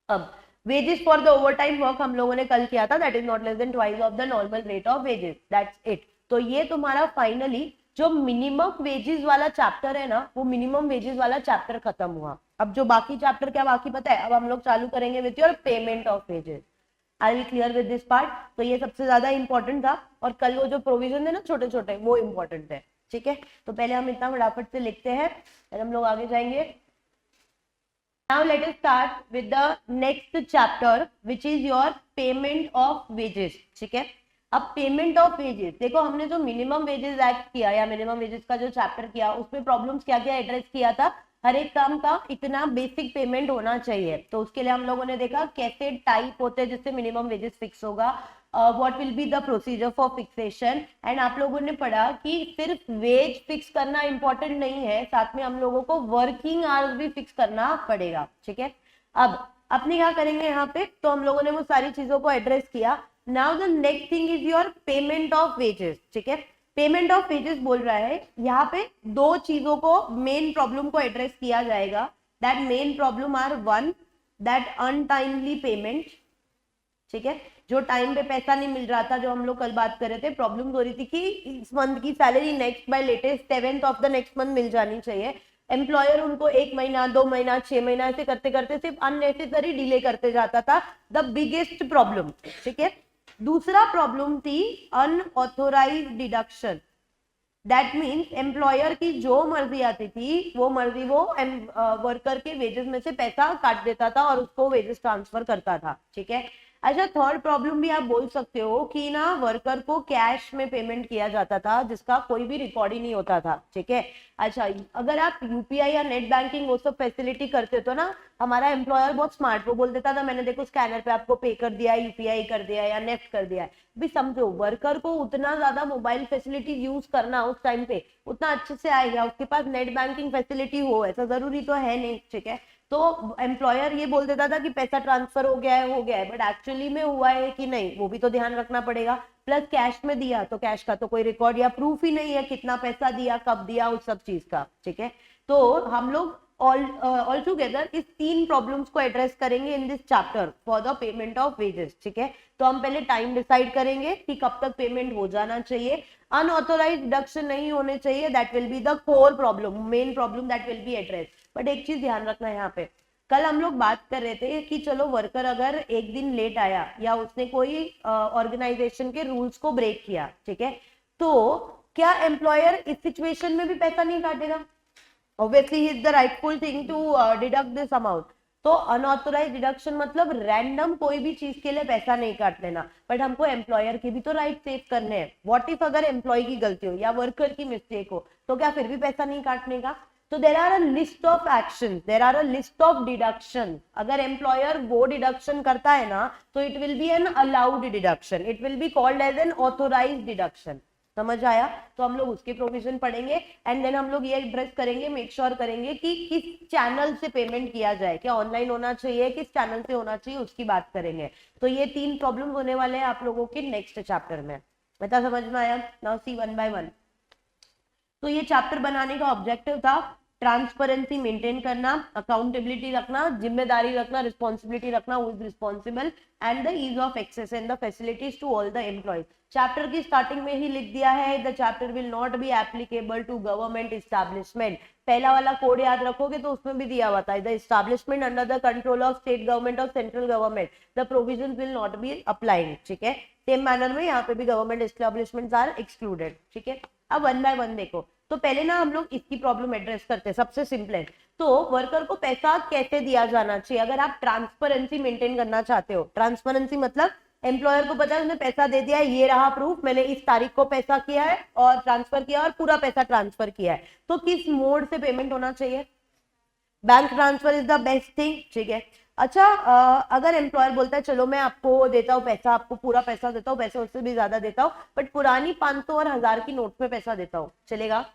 अब wages for the overtime work हम लोगों ने कल किया था, that is not less then twice of the normal rate of wages, that's it. तो ये तुम्हारा फाइनली जो मिनिमम वेजेस वाला चैप्टर है ना, वो मिनिमम वेजेस वाला चैप्टर खत्म हुआ। अब जो बाकी चैप्टर क्या बाकी पता है, अब हम लोग चालू करेंगे with your payment of wages. I will clear with this part. तो ये सबसे ज्यादा इंपॉर्टेंट था, और कल वो जो प्रोविजन है ना छोटे छोटे, वो इंपॉर्टेंट है, ठीक है। तो पहले हम इतना फटाफट से लिखते हैं, फिर हम लोग आगे जाएंगे। Now let us start with the next chapter, which is your payment of wages, ठीक है। अब पेमेंट ऑफ वेजेस देखो, हमने जो मिनिमम वेजेस एक्ट किया या मिनिमम वेजेस का जो चैप्टर किया, उसमें प्रॉब्लम्स क्या क्या एड्रेस किया था। हर एक काम का इतना बेसिक पेमेंट होना चाहिए, तो उसके लिए हम लोगों ने देखा कैसे टाइप होते हैं जिससे मिनिमम वेजेस फिक्स होगा, what will be the procedure for fixation. And आप लोगों ने पढ़ा कि सिर्फ वेज फिक्स करना इंपॉर्टेंट नहीं है, साथ में हम लोगों को वर्किंग आवर्स भी फिक्स करना पड़ेगा, ठीक है। अब अपने क्या करेंगे यहाँ पे, तो हम लोगों ने वो सारी चीजों को एड्रेस किया। Now the next thing is your payment of wages, ठीक है। पेमेंट ऑफ वेजेस बोल रहा है यहाँ पे दो चीजों को, मेन प्रॉब्लम को एड्रेस किया जाएगा। That main problem are one, that untimely payment, ठीक है। जो टाइम पे पैसा नहीं मिल रहा था, जो हम लोग कल बात कर रहे थे, प्रॉब्लम हो रही थी कि इस मंथ की salary next by latest 7th of the next month मिल जानी चाहिए। एम्प्लॉयर उनको 1 महीना 2 महीना 6 महीना ऐसे करते करते सिर्फ अननेसेसरी डिले करते जाता था, द बिगेस्ट प्रॉब्लम, ठीक है। दूसरा प्रॉब्लम थी unauthorised deduction. That means employer की जो मर्जी आती थी, वो मर्जी वो वर्कर के वेजेस में से पैसा काट देता था और उसको वेजेस ट्रांसफर करता था, ठीक है। अच्छा, थर्ड प्रॉब्लम भी आप बोल सकते हो कि ना वर्कर को कैश में पेमेंट किया जाता था जिसका कोई भी रिकॉर्ड ही नहीं होता था, ठीक है। अच्छा, अगर आप यूपीआई या नेट बैंकिंग वो सब फैसिलिटी करते तो ना, हमारा एम्प्लॉयर बहुत स्मार्ट, वो बोल देता था मैंने देखो स्कैनर पे आपको पे कर दिया, यूपीआई कर दिया या नेफ्ट कर दिया है। भी समझो, वर्कर को उतना ज्यादा मोबाइल फैसिलिटी यूज करना उस टाइम पे उतना अच्छे से आएगा, उसके पास नेट बैंकिंग फैसिलिटी हो, ऐसा जरूरी तो है नहीं, ठीक है। तो एम्प्लॉयर ये बोल देता था कि पैसा ट्रांसफर हो गया है, बट एक्चुअली में हुआ है कि नहीं, वो भी तो ध्यान रखना पड़ेगा। प्लस कैश में दिया तो कैश का तो कोई रिकॉर्ड या प्रूफ ही नहीं है, कितना पैसा दिया, कब दिया, उस सब चीज का, ठीक है। तो हम लोग ऑल टुगेदर इस तीन प्रॉब्लम्स को एड्रेस करेंगे in this chapter for the payment of wages, ठीक है। तो हम पहले टाइम डिसाइड करेंगे कि कब तक पेमेंट हो जाना चाहिए, अनऑथोराइज्ड डिडक्शन नहीं होने चाहिए, that will be the core problem, main problem that will be address. But एक चीज ध्यान रखना है यहाँ पे, कल हम लोग बात कर रहे थे कि चलो वर्कर अगर एक दिन लेट आया या उसने कोई ऑर्गेनाइजेशन के रूल्स को ब्रेक किया, ठीक है, तो क्या एम्प्लॉयर इस सिचुएशन में भी पैसा नहीं काटेगा? Obviously he is the rightful thing to deduct this amount। तो अनऑथोराइज्ड डिडक्शन मतलब रैंडम कोई भी चीज के लिए पैसा नहीं काट लेना, बट हमको एम्प्लॉयर के भी तो राइट सेव करने हैं। व्हाट इफ अगर एम्प्लॉय की गलती हो या वर्कर की मिस्टेक हो, तो क्या फिर भी पैसा नहीं काटने का? तो there are a list of action, there are a list of deduction. अगर एम्प्लॉयर वो डिडक्शन करता है ना, तो it will be an allowed deduction, it will be called as an authorised deduction. समझ आया? तो हम लोग उसके प्रोविजन पढ़ेंगे, एंड देन हम लोग ये एड्रेस करेंगे, मेक श्योर करेंगे कि किस चैनल से पेमेंट किया जाए, क्या ऑनलाइन होना चाहिए, किस चैनल से होना चाहिए, उसकी बात करेंगे। तो ये तीन प्रॉब्लम होने वाले हैं आप लोगों के नेक्स्ट चैप्टर में। बता समझ में आया? Now see one by one. तो ये चैप्टर बनाने का ऑब्जेक्टिव था ट्रांसपेरेंसी मेंटेन करना, अकाउंटेबिलिटी रखना, जिम्मेदारी रखना, रिस्पॉन्सिबिलिटी रखना, who is responsible, and the ease of access and the facilities to all the employees. Chapter की स्टार्टिंग में ही लिख दिया है, the chapter will not be applicable to government establishment. पहला वाला कोड याद रखोगे तो उसमें भी दिया हुआ था, the establishment under the control of state government और central government, the provisions will not be applying, ठीक है। सेम मैनर में यहाँ पे भी गवर्नमेंट एस्टैब्लिशमेंट्स आर एक्सक्लूडेड, ठीक है। अब वन बाय वन देखो, तो पहले ना हम लोग इसकी प्रॉब्लम एड्रेस करते हैं। सबसे सिंपल है, तो वर्कर को पैसा कैसे दिया जाना चाहिए अगर आप ट्रांसपेरेंसी मेंटेन करना चाहते हो। ट्रांसपेरेंसी मतलब एम्प्लॉयर को पता है उसने पैसा दे दिया है, ये रहा प्रूफ, मैंने इस तारीख को पैसा किया है और ट्रांसफर किया और पूरा पैसा ट्रांसफर किया है। तो किस मोड से पेमेंट होना चाहिए? Bank transfer is the best thing, ठीक है। अच्छा, अगर एम्प्लॉयर बोलता है चलो मैं आपको देता हूँ पैसा, आपको पूरा पैसा देता हूँ, पैसे उससे भी ज्यादा देता हूँ, बट पुरानी 500 और 1000 की नोट में पैसा देता हूँ, चलेगा?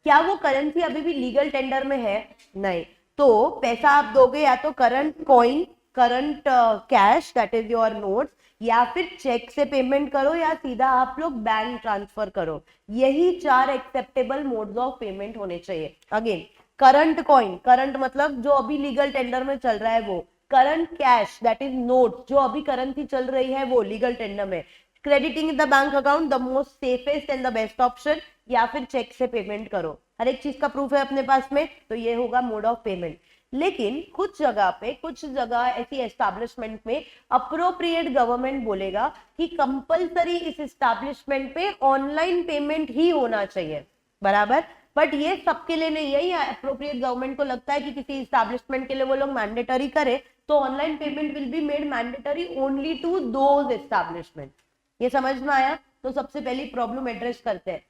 क्या वो करेंसी अभी भी लीगल टेंडर में है? नहीं। तो पैसा आप दोगे या तो current coin, current cash that is your notes, या फिर चेक से पेमेंट करो, या सीधा आप लोग बैंक ट्रांसफर करो। यही 4 एक्सेप्टेबल मोड्स ऑफ पेमेंट होने चाहिए। अगेन, करंट कॉइन, करंट मतलब जो अभी लीगल टेंडर में चल रहा है वो, current cash that is note, जो अभी करेंसी चल रही है वो लीगल टेंडर में, crediting the bank account the most safest and the best option, या फिर चेक से पेमेंट करो। हर एक चीज का प्रूफ है अपने पास में, तो ये होगा मोड ऑफ पेमेंट। लेकिन कुछ जगह ऐसी एस्टैब्लिशमेंट में अप्रोप्रिएट गवर्नमेंट बोलेगा कि कंपलसरी इस एस्टैब्लिशमेंट पे ऑनलाइन पेमेंट ही होना चाहिए, बराबर। बट ये सबके लिए नहीं है, या अप्रोप्रिएट गवर्नमेंट को लगता है कि किसी एस्टैब्लिशमेंट के लिए वो लोग मैंडेटरी करे, तो online payment will be made mandatory only to those establishment. ये समझ में आया? तो सबसे पहली प्रॉब्लम एड्रेस करते हैं।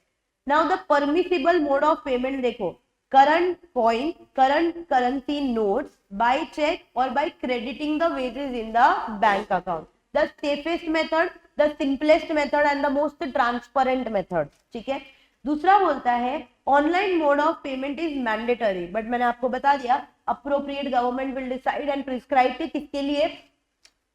Now the permissible mode of payment देखो, current coin, current currency notes, by cheque और by crediting the wages in the bank account, the safest method, the simplest method and the most transparent method. ठीक है। दूसरा बोलता है online mode of payment is mandatory, but मैंने आपको बता दिया appropriate government will decide and prescribe कि किसके लिए,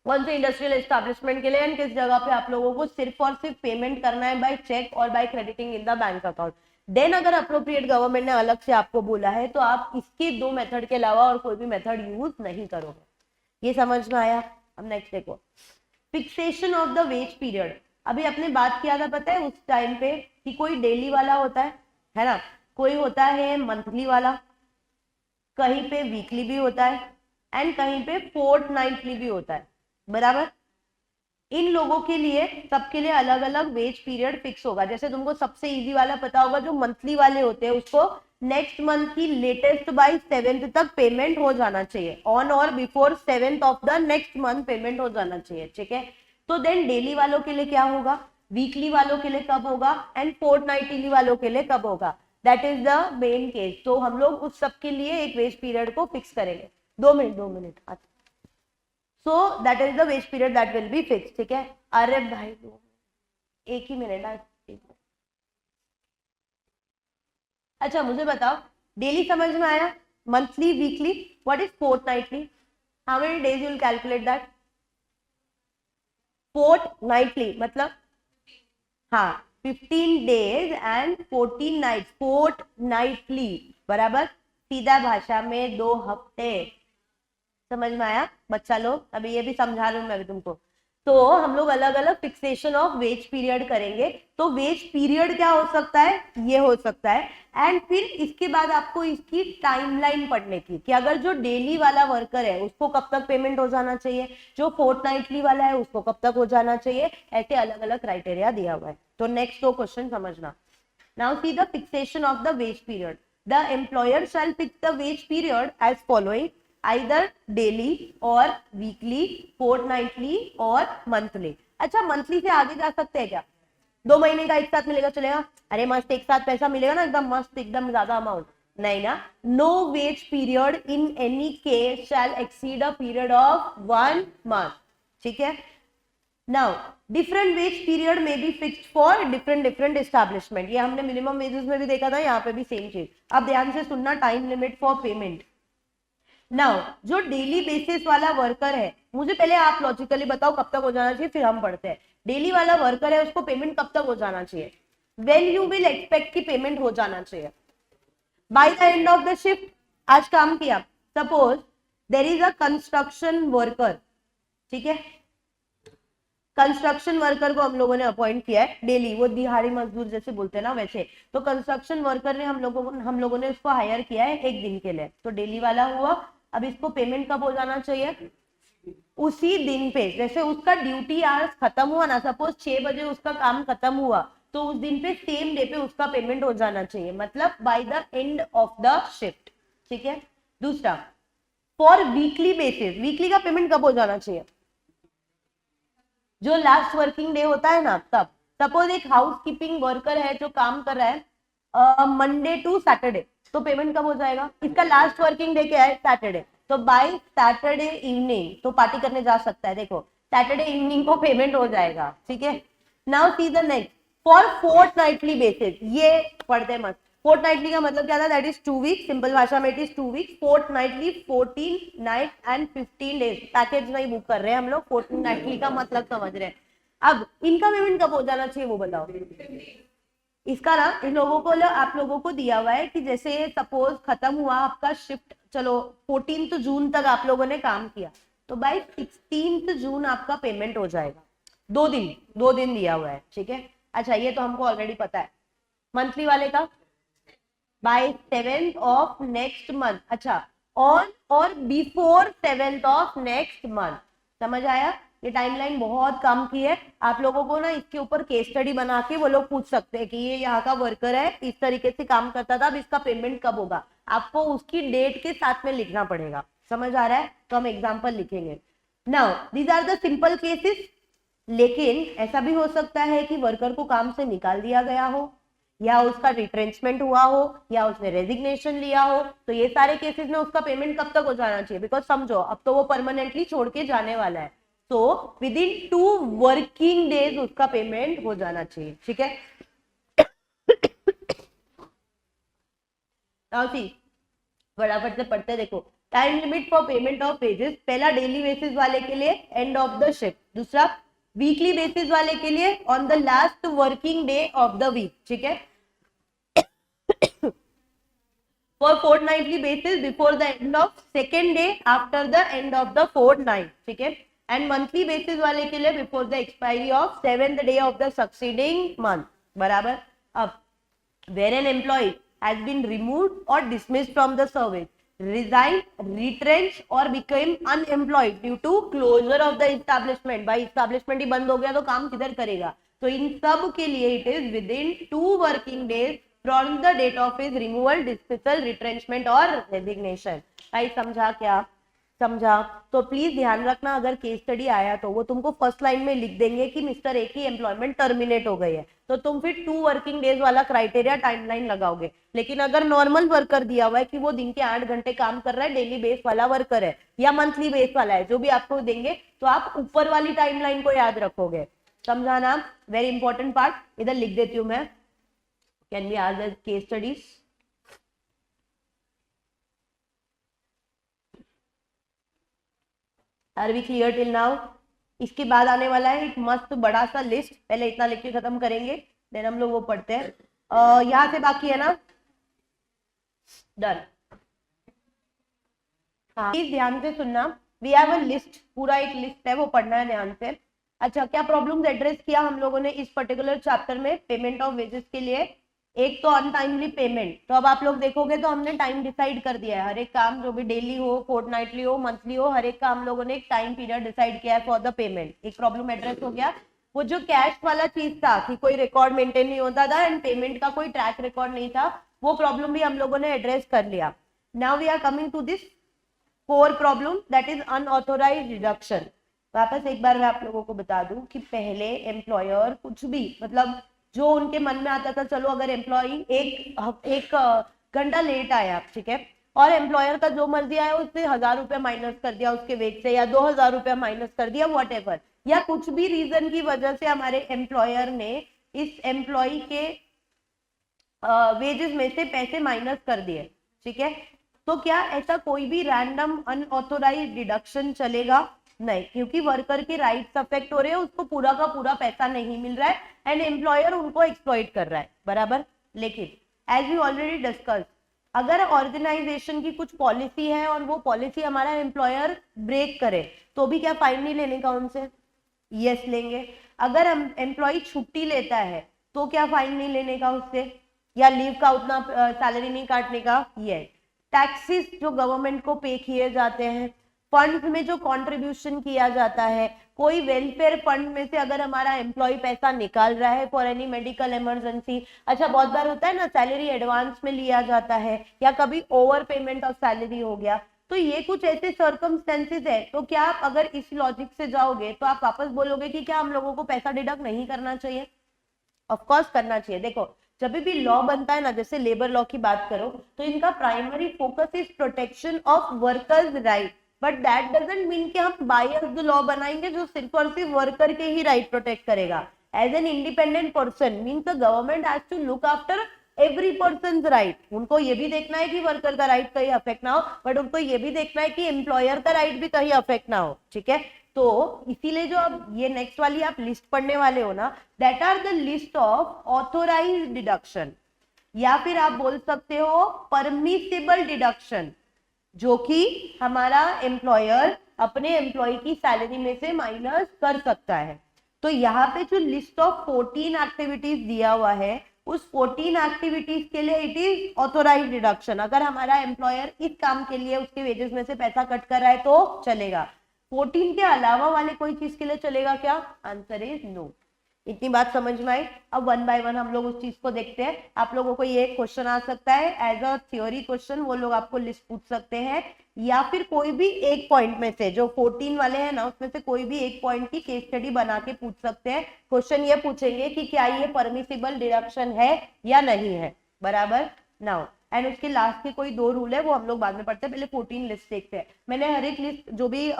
कौन से इंडस्ट्रियल एस्टैब्लिशमेंट के लिए एंड किस जगह पे आप लोगों को सिर्फ और सिर्फ पेमेंट करना है बाय चेक और by crediting in the bank account. Then अगर अप्रोप्रिएट गवर्नमेंट ने अलग से आपको बोला है तो आप इसके 2 मेथड के अलावा और कोई भी मेथड यूज नहीं करोगे। ये समझ में आया? अब नेक्स्ट देखो, fixation of the wage period. अभी अपने बात किया था, पता है उस टाइम पे कि कोई डेली वाला होता है ना, कोई होता है मंथली वाला, कहीं पे वीकली भी होता है एंड कहीं पे फोर्टनाइटली भी होता है, बराबर। इन लोगों के लिए सबके लिए अलग अलग वेज पीरियड फिक्स होगा। जैसे तुमको सबसे इजी वाला पता होगा, जो मंथली वाले होते हैं उसको नेक्स्ट मंथ की लेटेस्ट बाय 7th तक पेमेंट हो जाना चाहिए, ऑन और before 7th of the next month payment हो जाना चाहिए। ठीक है। तो देन डेली वालों के लिए क्या होगा, वीकली वालों के लिए कब होगा एंड फोर्टनाइटली वालों के लिए कब होगा, that is the main case. तो हम लोग उस सब के लिए एक वेज पीरियड को फिक्स करेंगे। 2 minute. So that is the wage period that will be fix. ठीक है। अरे भाई 1 ही मिनट आज। अच्छा मुझे बताओ, डेली समझ में आया, monthly, weekly, what is fortnightly? How many days you will calculate that? Fortnightly मतलब हाँ 15 डेज एंड 14 नाइट्स, फोर्टनाइटली बराबर, सीधा भाषा में 2 हफ्ते। समझ में आया बच्चा लोग? अभी ये भी समझा रही हूँ मैं अभी तुमको। तो हम लोग अलग अलग फिक्सेशन ऑफ वेज पीरियड करेंगे। तो वेज पीरियड क्या हो सकता है, ये हो सकता है। एंड फिर इसके बाद आपको इसकी टाइमलाइन पढ़ने की, कि अगर जो डेली वाला वर्कर है उसको कब तक पेमेंट हो जाना चाहिए, जो फोर्टनाइटली वाला है उसको कब तक हो जाना चाहिए, ऐसे अलग अलग क्राइटेरिया दिया हुआ है। तो नेक्स्ट 2 क्वेश्चन समझना। Now see the fixation of the wage period. The employer shall fix the wage period as following, either daily और वीकली, फोर्टनाइटली और मंथली। अच्छा मंथली से आगे जा सकते हैं क्या? 2 महीने का एक साथ मिलेगा, चलेगा? अरे मस्त एक साथ पैसा मिलेगा ना, एकदम मस्त, एकदम ज्यादा अमाउंट नहीं ना। No wage period in any case shall exceed a period of 1 month। ठीक है। नाउ डिफरेंट वेज पीरियड में be fixed for different establishment. ये हमने मिनिमम वेजेस में भी देखा था, यहाँ पे भी सेम चीज। अब ध्यान से सुनना, time limit for payment. Now जो डेली बेसिस वाला वर्कर है, मुझे पहले आप लॉजिकली बताओ कब तक हो जाना चाहिए, फिर हम पढ़ते हैं। डेली वाला वर्कर है उसको पेमेंट कब तक हो जाना चाहिए? व्हेन यू विल एक्सपेक्ट की पेमेंट हो जाना चाहिए? By the end of the shift. आज काम किया, suppose there is a construction worker, ठीक है, कंस्ट्रक्शन वर्कर को हम लोगों ने अपॉइंट किया है डेली, वो दिहाड़ी मजदूर जैसे बोलते हैं ना वैसे। तो कंस्ट्रक्शन वर्कर ने हम लोगों ने उसको हायर किया है 1 दिन के लिए, तो डेली वाला हुआ। अब इसको पेमेंट कब हो जाना चाहिए? उसी दिन पे, जैसे उसका ड्यूटी आवर्स खत्म हुआ ना, सपोज 6 बजे उसका काम खत्म हुआ, तो उस दिन पे सेम डे पे उसका पेमेंट हो जाना चाहिए, मतलब bye the end of the shift. ठीक है। दूसरा, फॉर वीकली बेसिस, वीकली का पेमेंट कब हो जाना चाहिए? जो लास्ट वर्किंग डे होता है ना तब। सपोज एक हाउस कीपिंग वर्कर है जो काम कर रहा है मंडे टू सैटरडे, तो पेमेंट कब हो जाएगा? इसका लास्ट वर्किंग डे क्या है? सैटरडे। तो बाय सैटरडे इवनिंग तो पार्टी करने जा सकता है, देखो सैटरडे इवनिंग को पेमेंट हो जाएगा। ठीक है। Now see the next, for fortnightly basis, ये पढ़ते मत। फोर्टनाइटली का मतलब क्या था, दैट इज 2 वीक, सिंपल भाषा में it is 2 week. Fortnightly 14 night and 15 days, package नहीं बुक कर रहे हैं हम लोग, फोर्टनाइटली का मतलब समझ रहे हैं। अब इनका पेमेंट कब हो जाना चाहिए वो बताओ। इसका ना इन लोगों को, आप लोगों को दिया हुआ है कि जैसे सपोज खत्म हुआ आपका शिफ्ट, चलो 14 जून तक आप लोगों ने काम किया, तो बाय 16 जून आपका पेमेंट हो जाएगा। 2 दिन दिया हुआ है, ठीक है। अच्छा ये तो हमको ऑलरेडी पता है। मंथली वाले का by 7th of next month, अच्छा ऑन और before 7th of next month, समझ आया। ये टाइमलाइन बहुत कम की है, आप लोगों को ना इसके ऊपर केस स्टडी बना के वो लोग पूछ सकते हैं कि ये यहाँ का वर्कर है, इस तरीके से काम करता था, अब इसका पेमेंट कब होगा, आपको उसकी डेट के साथ में लिखना पड़ेगा, समझ आ रहा है। तो हम एग्जाम्पल लिखेंगे। Now these are the simple cases, लेकिन ऐसा भी हो सकता है कि वर्कर को काम से निकाल दिया गया हो, या उसका रिट्रेंचमेंट हुआ हो, या उसने रेजिग्नेशन लिया हो, तो ये सारे केसेस में उसका पेमेंट कब तक हो जाना चाहिए, बिकॉज समझो अब तो वो परमानेंटली छोड़ के जाने वाला है, तो विद इन 2 वर्किंग डेज उसका पेमेंट हो जाना चाहिए, ठीक है। फटाफट से पढ़ते देखो। Time limit for payment of wages, पहला डेली बेसिस वाले के लिए एंड ऑफ द शिफ्ट, दूसरा वीकली बेसिस वाले के लिए on the last working day of the week, ठीक है। For fortnightly basis before the end of second day after the end of the fortnight, ठीक है। एंड मंथली बेसिस वाले के लिए before the expiry of 7th day of the succeeding month, बराबर। अब where an employee has been removed or dismissed from the service, resigned, retrenched or became unemployed due to closure of the establishment, भाई establishment ही बंद हो गया तो काम किधर करेगा, तो इन सब के लिए it is within 2 working days from the date of his removal, dismissal, retrenchment और resignation। भाई समझा क्या, समझा। तो प्लीज ध्यान रखना, अगर केस स्टडी आया तो वो तुमको फर्स्ट लाइन में लिख देंगे कि मिस्टर ए की एम्प्लॉयमेंट टर्मिनेट हो गई है, तो तुम फिर 2 वर्किंग डेज वाला क्राइटेरिया टाइमलाइन लगाओगे। लेकिन अगर नॉर्मल वर्कर दिया हुआ है कि वो दिन के 8 घंटे काम कर रहा है, डेली बेस वाला वर्कर है या मंथली बेस वाला है, जो भी आपको देंगे, तो आप ऊपर वाली टाइमलाइन को याद रखोगे, समझाना। वेरी इंपॉर्टेंट पार्ट, इधर लिख देती हूँ मैं, can be asked as case studies. Are we clear till now. इसके बाद आने वाला है एक मस्त बड़ा सा लिस्ट, पहले इतना लिख के खत्म करेंगे, देन हम लोग वो पढ़ते हैं। यहाँ से बाकी है ना, डन। हाँ प्लीज ध्यान से सुनना, वी हैव अ लिस्ट, पूरा एक लिस्ट है, वो पढ़ना है ध्यान से। अच्छा क्या प्रॉब्लम्स एड्रेस किया हम लोगों ने इस पर्टिकुलर चैप्टर में पेमेंट ऑफ वेजेस के लिए। एक तो अनटाइमली पेमेंट, तो अब आप लोग देखोगे तो हमने टाइम डिसाइड कर दिया है, हर एक काम जो भी डेली हो, फोर्टनाइटली हो, मंथली हो, हर एक का हम लोगों ने एक टाइम पीरियड डिसाइड किया है फॉर द पेमेंट। एक प्रॉब्लम एड्रेस हो गया। वो जो कैश वाला चीज था कि कोई रिकॉर्ड मेंटेन नहीं होता था एंड पेमेंट का कोई ट्रैक रिकॉर्ड नहीं था, वो प्रॉब्लम भी हम लोगों ने एड्रेस कर लिया। Now we are coming to this core problem, that is unauthorised deduction. वापस एक बार मैं आप लोगों को बता दूं कि पहले एम्प्लॉयर कुछ भी, मतलब जो उनके मन में आता था, चलो अगर एम्प्लॉय एक घंटा लेट आया, ठीक है, और एम्प्लॉयर का जो मर्जी आया, उससे 1000 रुपया माइनस कर दिया उसके वेज से, या 2000 रुपया माइनस कर दिया, व्हाटएवर, या कुछ भी रीजन की वजह से हमारे एम्प्लॉयर ने इस एम्प्लॉय के वेजेस में से पैसे माइनस कर दिए, ठीक है, तो क्या ऐसा कोई भी रैंडम अनऑथोराइज्ड डिडक्शन चलेगा? नहीं, क्योंकि वर्कर के राइट्स अफेक्ट हो रहे हैं, उसको पूरा का पूरा पैसा नहीं मिल रहा है एंड एम्प्लॉयर उनको एक्सप्लॉइट कर रहा है, बराबर। लेकिन एज वी ऑलरेडी डिस्कस, अगर ऑर्गेनाइजेशन की कुछ पॉलिसी है और वो पॉलिसी हमारा एम्प्लॉयर ब्रेक करे, तो भी क्या फाइन नहीं लेने का उनसे? यस लेंगे। अगर एम्प्लॉय छुट्टी लेता है तो क्या फाइन नहीं लेने का उससे, या लीव का उतना सैलरी नहीं काटने का? ये टैक्सेस जो गवर्नमेंट को पे किए जाते हैं, फंड में जो कंट्रीब्यूशन किया जाता है, कोई वेलफेयर फंड में से अगर हमारा एम्प्लॉय पैसा निकाल रहा है फॉर एनी मेडिकल इमरजेंसी, अच्छा बहुत बार होता है ना सैलरी एडवांस में लिया जाता है, या कभी ओवर पेमेंट ऑफ सैलरी हो गया, तो ये कुछ ऐसे सर्कमस्टेंसेस है, तो क्या आप अगर इस लॉजिक से जाओगे तो आप वापस बोलोगे कि क्या हम लोगों को पैसा डिडक्ट नहीं करना चाहिए? ऑफकोर्स करना चाहिए। देखो जब भी लॉ बनता है ना, जैसे लेबर लॉ की बात करो, तो इनका primary focus is protection of workers right, but that doesn't mean कि हम बायस्ड लॉ बनाएंगे जो सिर्फ और सिर्फ वर्कर के ही राइट प्रोटेक्ट करेगा। As an independent person means the government has to look after every person right. उनको ये भी देखना है कि वर्कर का राइट कहीं अफेक्ट ना हो, बट उनको ये भी देखना है कि एम्प्लॉयर का राइट भी कहीं अफेक्ट ना हो, ठीक है। तो इसीलिए जो अब ये नेक्स्ट वाली आप लिस्ट पढ़ने वाले हो ना, that are the list of authorised deduction, या फिर आप बोल सकते हो परमिसिबल डिडक्शन, जो कि हमारा एम्प्लॉयर अपने एम्प्लॉय की सैलरी में से माइनस कर सकता है। तो यहाँ पे जो लिस्ट ऑफ 14 एक्टिविटीज दिया हुआ है, उस 14 एक्टिविटीज के लिए इट इज ऑथोराइज्ड डिडक्शन। अगर हमारा एम्प्लॉयर इस काम के लिए उसके वेजेस में से पैसा कट कर रहा है तो चलेगा। 14 के अलावा वाले कोई चीज के लिए चलेगा क्या? Answer is no. इतनी बात समझ में आई? अब वन बाय वन हम लोग उस चीज को देखते हैं। आप लोगों को ये क्वेश्चन आ सकता है एज अ थ्योरी क्वेश्चन, वो लोग आपको लिस्ट पूछ सकते हैं, या फिर कोई भी एक पॉइंट में से, जो 14 वाले हैं ना उसमें से कोई भी एक पॉइंट की केस स्टडी बना के पूछ सकते हैं। क्वेश्चन ये पूछेंगे कि क्या ये परमिसिबल डिडक्शन है या नहीं है, बराबर। नाउ एंड उसके लास्ट के कोई 2 रूल है, वो हम लोग बाद में पढ़ते हैं, पहले 14 लिस्ट देखते हैं। मैंने हर एक लिस्ट जो भी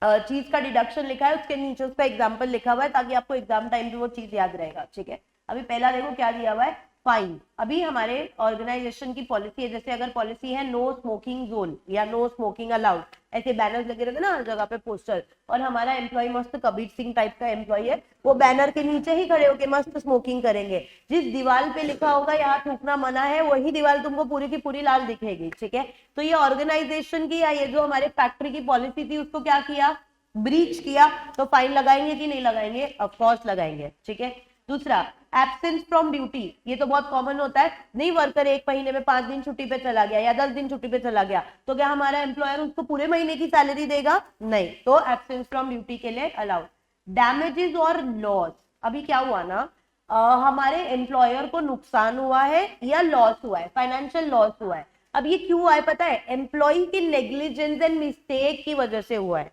चीज का डिडक्शन लिखा है उसके नीचे उसका एग्जाम्पल लिखा हुआ है, ताकि आपको एग्जाम टाइम पे वो चीज याद रहेगा, ठीक है। अभी पहला देखो क्या दिया हुआ है, फाइन। अभी हमारे ऑर्गेनाइजेशन की पॉलिसी है, जैसे अगर पॉलिसी है नो स्मोकिंग जोन या नो स्मोकिंग अलाउड, ऐसे बैनर्स लगे रहते ना हर जगह पे, पोस्टर, और हमारा एम्प्लॉय मस्त कबीर सिंह टाइप का एम्प्लॉय है, वो बैनर के नीचे ही खड़े होके मस्त स्मोकिंग करेंगे। जिस दीवार पे लिखा होगा यहाँ थूकना मना है, वही दीवार तुमको पूरी की पूरी लाल दिखेगी, ठीक है। तो ये ऑर्गेनाइजेशन की या ये जो हमारे फैक्ट्री की पॉलिसी थी उसको क्या किया, ब्रीच किया, तो फाइन लगाएंगे कि नहीं लगाएंगे? ऑफ कोर्स लगाएंगे, ठीक है। दूसरा, एब्सेंस फ्रॉम ड्यूटी, ये तो बहुत कॉमन होता है, नहीं वर्कर 1 महीने में 5 दिन छुट्टी पे चला गया या 10 दिन छुट्टी पे चला गया, तो क्या हमारा एम्प्लॉयर उसको पूरे महीने की सैलरी देगा? नहीं, तो एब्सेंस फ्रॉम ड्यूटी के लिए अलाउड। डैमेजेस और लॉस, अभी क्या हुआ ना, हमारे एम्प्लॉयर को नुकसान हुआ है या लॉस हुआ है, फाइनेंशियल लॉस हुआ है। अब ये क्यों हुआ है पता है? एम्प्लॉय की नेग्लिजेंस एंड मिस्टेक की वजह से हुआ है।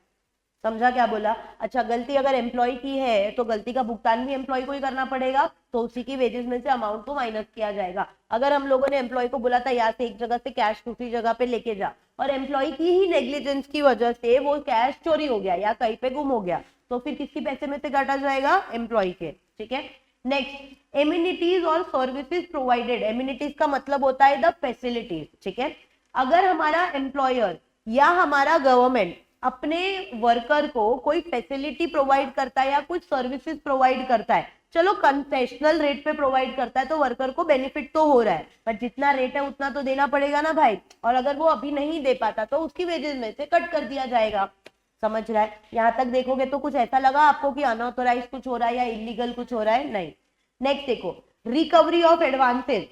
समझा क्या बोला? अच्छा, गलती अगर एम्प्लॉय की है तो गलती का भुगतान भी एम्प्लॉय को ही करना पड़ेगा, तो उसी की वेजेस में से अमाउंट को माइनस किया जाएगा। अगर हम लोगों ने एम्प्लॉय को बोला था यहाँ से एक जगह से कैश दूसरी जगह पे लेके जा, और एम्प्लॉय की ही नेग्लिजेंस की वजह से वो कैश चोरी हो गया या कहीं पे गुम हो गया, तो फिर किसकी पैसे में से काटा जाएगा? एम्प्लॉय के, ठीक है। नेक्स्ट, एमिनिटीज और सर्विसेज प्रोवाइडेड। एमिनिटीज का मतलब होता है द फैसिलिटीज, ठीक है। अगर हमारा एम्प्लॉयर या हमारा गवर्नमेंट अपने वर्कर को कोई फैसिलिटी प्रोवाइड करता है या कुछ सर्विसेज प्रोवाइड करता है, चलो कंसेशनल रेट पे प्रोवाइड करता है तो वर्कर को बेनिफिट तो हो रहा है, पर जितना रेट है उतना तो देना पड़ेगा ना भाई, और अगर वो अभी नहीं दे पाता तो उसकी वेजेस में से कट कर दिया जाएगा। समझ रहा है? यहाँ तक देखोगे तो कुछ ऐसा लगा आपको कि अनऑथोराइज कुछ हो रहा है या इलीगल कुछ हो रहा है? नहीं। नेक्स्ट देखो, रिकवरी ऑफ एडवांसेस।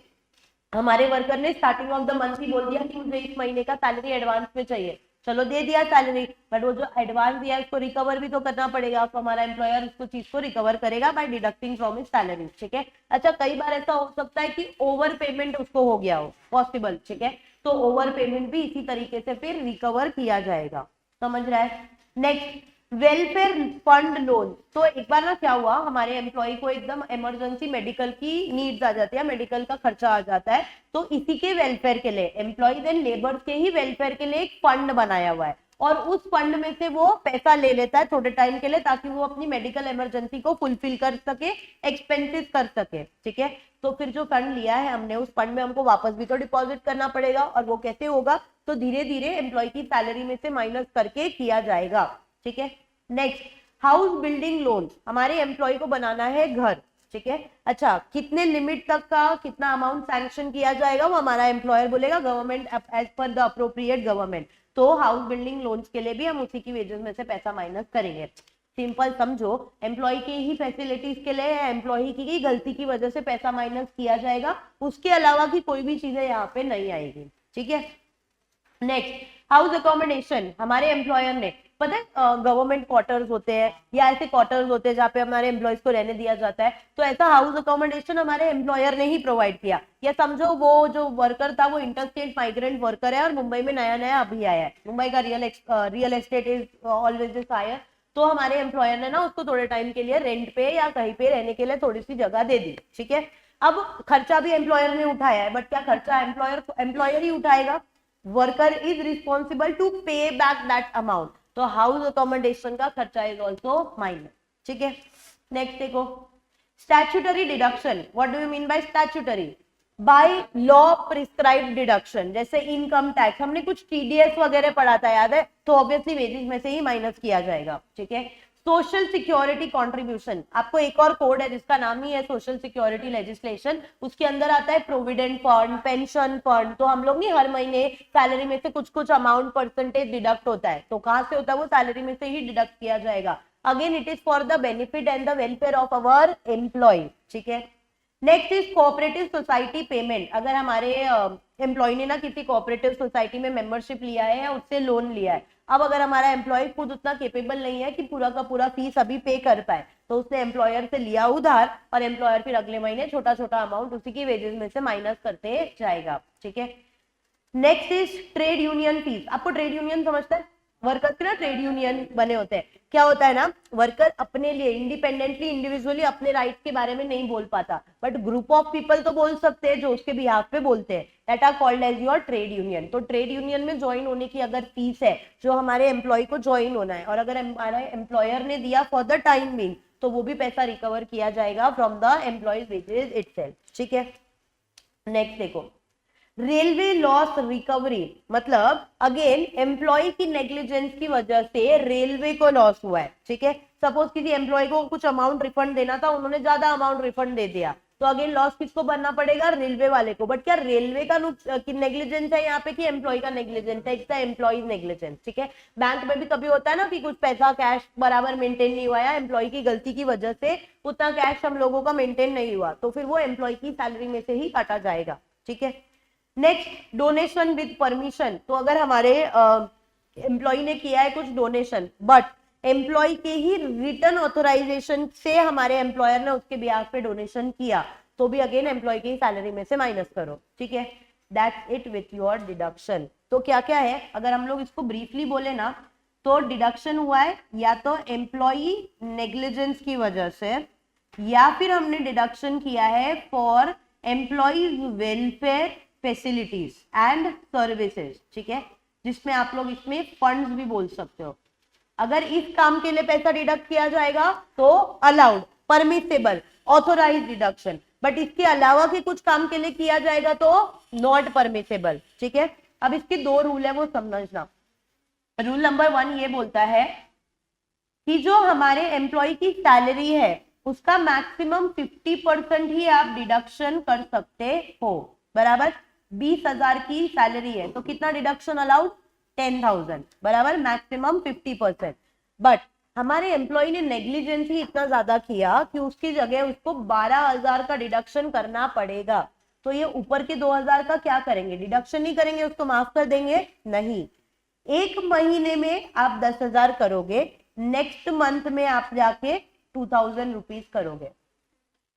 हमारे वर्कर ने स्टार्टिंग ऑफ द मंथ ही बोल दिया कि मुझे इस महीने का सैलरी एडवांस में चाहिए, चलो दे दिया सैलरी, बट वो जो एडवांस दिया है उसको रिकवर भी तो करना पड़ेगा, तो हमारा एम्प्लॉयर उसको चीज को रिकवर करेगा by deducting from his salary, ठीक है। अच्छा, कई बार ऐसा हो सकता है कि ओवर पेमेंट उसको हो गया हो, पॉसिबल, ठीक है, तो ओवर पेमेंट भी इसी तरीके से फिर रिकवर किया जाएगा। समझ रहा है? Next, welfare fund loan. तो एक बार ना क्या हुआ, हमारे एम्प्लॉय को एकदम इमरजेंसी मेडिकल की नीड्स आ जाती है, मेडिकल का खर्चा आ जाता है, तो इसी के वेलफेयर के लिए एम्प्लॉयज एंड लेबर्स के ही वेलफेयर के लिए एक फंड बनाया हुआ है, और उस फंड में से वो पैसा ले लेता है थोड़े टाइम के लिए, ताकि वो अपनी मेडिकल इमरजेंसी को फुलफिल कर सके, एक्सपेंसेस कर सके, ठीक है। तो फिर जो फंड लिया है हमने, उस फंड में हमको वापस भी तो डिपॉजिट करना पड़ेगा, और वो कैसे होगा? तो धीरे धीरे एम्प्लॉय की सैलरी में से माइनस करके किया जाएगा, ठीक है। Next, house building loan. हमारे एम्प्लॉय को बनाना है घर, ठीक है। अच्छा, कितने लिमिट तक का कितना अमाउंट सैंक्शन किया जाएगा वो हमारा एम्प्लॉयर बोलेगा, government as per the appropriate government. तो हाउस बिल्डिंग लोन्स के लिए भी हम उसी की वेजेस में से पैसा माइनस करेंगे। सिंपल समझो, एम्प्लॉय की ही फैसिलिटीज के लिए एम्प्लॉय की गलती की वजह से पैसा माइनस किया जाएगा, उसके अलावा की कोई भी चीजें यहाँ पे नहीं आएगी, ठीक है। Next, house accommodation. हमारे एम्प्लॉयर ने, पता है गवर्नमेंट क्वार्टर्स होते हैं या ऐसे क्वार्टर्स होते हैं जहाँ पे हमारे एम्प्लॉयज को रहने दिया जाता है, तो ऐसा हाउस अकोमोडेशन हमारे एम्प्लॉयर ने ही प्रोवाइड किया। या समझो वो जो वर्कर था वो इंटरस्टेट माइग्रेंट वर्कर है और मुंबई में नया नया अभी आया है, मुंबई का real estate is always higher, तो हमारे एम्प्लॉयर ने ना उसको थोड़े टाइम के लिए रेंट पे या कहीं पे रहने के लिए थोड़ी सी जगह दे दी, ठीक है। अब खर्चा भी एम्प्लॉयर ने उठाया है, बट क्या खर्चा एम्प्लॉयर ही उठाएगा? वर्कर इज रिस्पॉन्सिबल टू पे बैक दैट अमाउंट, तो हाउस अकोमोडेशन का खर्चा इज ऑल्सो माइनस, ठीक है। नेक्स्ट देखो, statutory deduction. What do you mean by statutory? By law prescribe deduction, जैसे इनकम टैक्स, हमने कुछ टीडीएस वगैरह पढ़ा था याद है, तो ऑब्वियसली वेजेस में से ही माइनस किया जाएगा, ठीक है। सोशल सिक्योरिटी कंट्रीब्यूशन, आपको एक और कोड है जिसका नाम ही है सोशल सिक्योरिटी लेजिस्लेशन, उसके अंदर आता है प्रोविडेंट फंड, पेंशन फंड, तो हम लोग नहीं हर महीने सैलरी में से कुछ कुछ अमाउंट परसेंटेज डिडक्ट होता है, तो कहां से होता है वो सैलरी में से ही डिडक्ट किया जाएगा। Again it is for the benefit and the welfare of our employee, ठीक है। Next is cooperative society payment, अगर हमारे एम्प्लॉय ने ना किसी कोऑपरेटिव सोसाइटी में मेंबरशिप लिया है या उससे लोन लिया है, अब अगर हमारा एम्प्लॉय खुद उतना केपेबल नहीं है कि पूरा का पूरा फीस अभी पे कर पाए, तो उसने एम्प्लॉयर से लिया उधार और एम्प्लॉयर फिर अगले महीने छोटा छोटा अमाउंट उसी की वेजेस में से माइनस करते जाएगा, ठीक है। Next is trade union fees, आपको ट्रेड यूनियन समझता है, वर्कर के ना ट्रेड यूनियन बने होते हैं, क्या होता है ना, वर्कर अपने लिए इंडिपेंडेंटली इंडिविजुअली अपने राइट के बारे में नहीं बोल पाता, बट ग्रुप ऑफ पीपल तो बोल सकते हैं जो उसके बिहाफ पे बोलते हैं, that are called as your trade union. तो ट्रेड यूनियन में ज्वाइन होने की अगर फीस है जो हमारे एम्प्लॉय को ज्वाइन होना है और अगर हमारे एम्प्लॉयर ने दिया फॉर द टाइम बीइंग, तो वो भी पैसा रिकवर किया जाएगा from the employees wages itself, ठीक है। नेक्स्ट देखो, रेलवे लॉस रिकवरी, मतलब अगेन एम्प्लॉय की नेग्लिजेंस की वजह से रेलवे को लॉस हुआ है, ठीक है। सपोज किसी एम्प्लॉय को कुछ अमाउंट रिफंड देना था, उन्होंने ज्यादा अमाउंट रिफंड दे दिया, तो अगेन लॉस किसको भरना पड़ेगा, रेलवे वाले को। बट क्या रेलवे का नेग्लिजेंस है यहाँ पे कि एम्प्लॉय का नेग्लिजेंस है, इट्स द एम्प्लॉय नेग्लिजेंस, ठीक है। बैंक में भी कभी होता है ना कि कुछ पैसा कैश बराबर मेंटेन नहीं हुआ है, एम्प्लॉय की गलती की वजह से उतना कैश हम लोगों का मेंटेन नहीं हुआ, तो फिर वो एम्प्लॉय की सैलरी में से ही काटा जाएगा, ठीक है। नेक्स्ट डोनेशन विद परमिशन, तो अगर हमारे एम्प्लॉय ने किया है कुछ डोनेशन बट एम्प्लॉय के ही रिटर्न ऑथराइजेशन से हमारे एम्प्लॉयर ने उसके बिहाफ पे डोनेशन किया, तो भी अगेन एम्प्लॉय की सैलरी में से माइनस करो, ठीक है। That's it with your deduction. तो क्या क्या है, अगर हम लोग इसको ब्रीफली बोले ना, तो डिडक्शन हुआ है या तो एम्प्लॉय नेग्लिजेंस की वजह से, या फिर हमने डिडक्शन किया है for employees welfare facilities and services, ठीक है, जिसमें आप लोग इसमें फंड्स भी बोल सकते हो। अगर इस काम के लिए पैसा डिडक्ट किया जाएगा तो allowed, permissible, authorise deduction, but इसके अलावा के कुछ काम के लिए किया जाएगा तो नॉट परमिसेबल, ठीक है। अब इसके दो रूल है वो समझना। रूल नंबर 1 ये बोलता है कि जो हमारे एम्प्लॉय की सैलरी है उसका मैक्सिमम 50% ही आप डिडक्शन कर सकते हो, बराबर। 20,000 की सैलरी है तो कितना डिडक्शन अलाउड, 10,000, बराबर, मैक्सिमम 50%। बट हमारे एम्प्लॉय ने नेग्लिजेंस ही इतना ज्यादा किया कि उसकी जगह उसको 12,000 का डिडक्शन करना पड़ेगा, तो ये ऊपर के 2,000 का क्या करेंगे, डिडक्शन नहीं करेंगे, उसको माफ कर देंगे, नहीं। एक महीने में आप 10,000 करोगे, नेक्स्ट मंथ में आप जाके 2,000 रुपीज करोगे,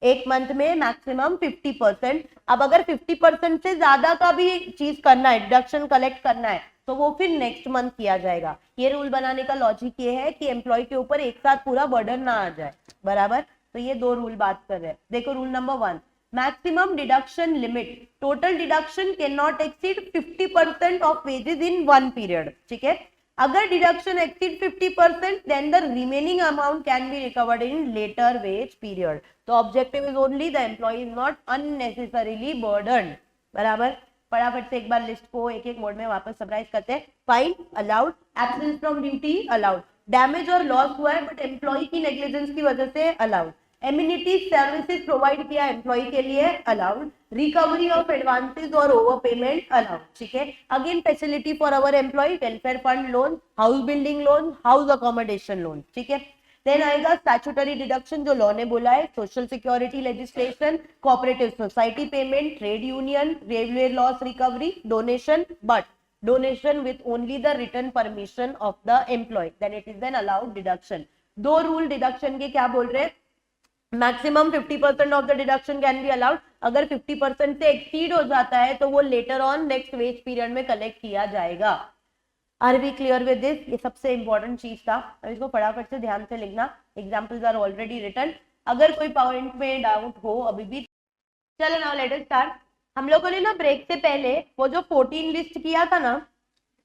एक मंथ में मैक्सिमम 50%। अब अगर 50% से ज्यादा का भी चीज करना है, डिडक्शन कलेक्ट करना है, तो वो फिर नेक्स्ट मंथ किया जाएगा। ये रूल बनाने का लॉजिक ये है कि एम्प्लॉय के ऊपर एक साथ पूरा बर्डन ना आ जाए, बराबर। तो ये दो रूल बात कर रहे हैं। देखो rule number 1, maximum deduction limit, total deduction can not exceed 50% of wages in 1 period, ठीक है। अगर deduction exceed 50% then the remaining amount can be recovered in later wage period. तो objective is only the employee is not unnecessarily burden, बराबर। फटाफट से एक बार list को एक एक मोड में वापस समराइज करते हैं। Fine allowed, absence from duty allowed, damage और लॉस हुआ है बट एम्प्लॉय की नेग्लिजेंस की वजह से अलाउड, एम्यूनिटीज सर्विसेज प्रोवाइड किया एम्प्लॉय के लिए अलाउड, रिकवरी ऑफ एडवांसेस और ओवर पेमेंट अलाउड, ठीक है। Again facility for our employee, welfare fund loan, house building loan, house accommodation loan, ठीक है। देन आएगा स्टैट्यूटरी डिडक्शन जो लॉ ने बोला है, social security legislation, cooperative society payment, trade union, railway loss recovery, donation, but donation with only the written permission of the employee, then it is an allowed deduction. दो rule deduction के क्या बोल रहे हैं, maximum 50% of the deduction can be allowed, अगर 50% से exceed हो जाता है तो वो later on next wage period में कलेक्ट किया जाएगा। Are we clear with this, ये सबसे इंपॉर्टेंट चीज था, अब इसको फटाफट से ध्यान से लिखना, एग्जांपल्स आर ऑलरेडी रिटन, अगर कोई पॉइंट में डाउट हो अभी भी। चलो नाउ लेट अस स्टार्ट। हम लोगों ने ना ब्रेक से पहले वो जो 14 लिस्ट किया था ना,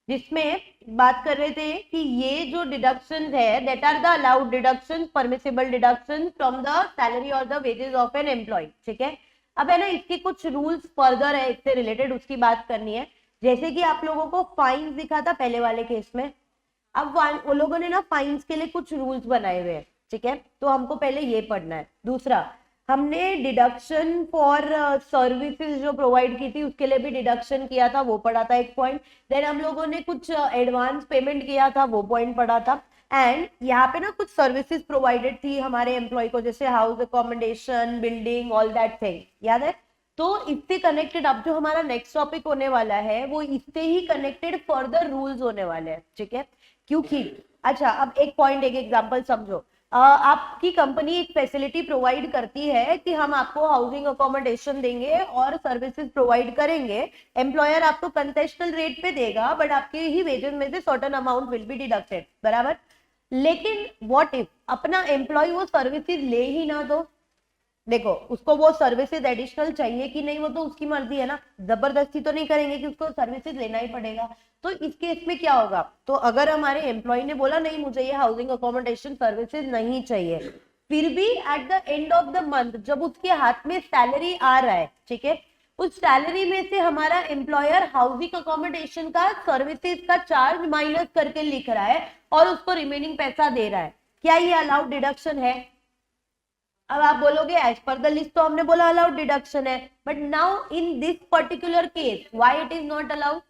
जिसमें बात कर रहे थे कि ये जो डिडक्शन है that are the allowed deduction, permissible deduction from the salary और the wages of an employee, ठीक है। अब है ना इसके कुछ रूल्स फर्दर है इससे रिलेटेड, उसकी बात करनी है। जैसे कि आप लोगों को फाइन दिखा था पहले वाले केस में, अब वो लोगों ने ना फाइन्स के लिए कुछ रूल्स बनाए हुए हैं, ठीक है, तो हमको पहले ये पढ़ना है। दूसरा, हमने डिडक्शन फॉर सर्विसेज जो प्रोवाइड की थी उसके लिए भी डिडक्शन किया था, वो पढ़ा था एक पॉइंट। देन हम लोगों ने कुछ एडवांस पेमेंट किया था, वो पॉइंट पढ़ा था। एंड यहाँ पे ना कुछ सर्विसेज प्रोवाइडेड थी हमारे एम्प्लॉय को, जैसे house accommodation, building, all that thing, याद है। तो इससे कनेक्टेड अब जो हमारा नेक्स्ट टॉपिक होने वाला है वो इससे ही कनेक्टेड फर्दर रूल्स होने वाले हैं, ठीक है। क्योंकि अच्छा, अब एक पॉइंट, एक एग्जांपल समझो। आपकी कंपनी एक फैसिलिटी प्रोवाइड करती है कि हम आपको हाउसिंग अकोमोडेशन देंगे और सर्विसेज प्रोवाइड करेंगे, एम्प्लॉयर आपको कंसेशनल रेट पे देगा, बट आपके ही वेजेस में से certain amount will be deducted, बराबर। लेकिन व्हाट इफ अपना एम्प्लॉय वो सर्विसेज ले ही ना दो, देखो उसको वो सर्विसेज एडिशनल चाहिए कि नहीं वो तो उसकी मर्जी है ना, जबरदस्ती तो नहीं करेंगे कि उसको सर्विसेज लेना ही पड़ेगा। तो इस केस में क्या होगा, तो अगर हमारे एम्प्लॉय ने बोला नहीं मुझे ये हाउसिंग अकोमोडेशन सर्विसेज नहीं चाहिए, फिर भी at the end of the month जब उसके हाथ में सैलरी आ रहा है, ठीक है, उस सैलरी में से हमारा एम्प्लॉयर हाउसिंग अकोमोडेशन का सर्विसेज का चार्ज माइनस करके लिख रहा है और उसको रिमेनिंग पैसा दे रहा है, क्या ये अलाउड डिडक्शन है? अब आप बोलोगे एज पर द लिस्ट तो हमने बोला अलाउड डिडक्शन है, but now in this particular case why it is not allowed?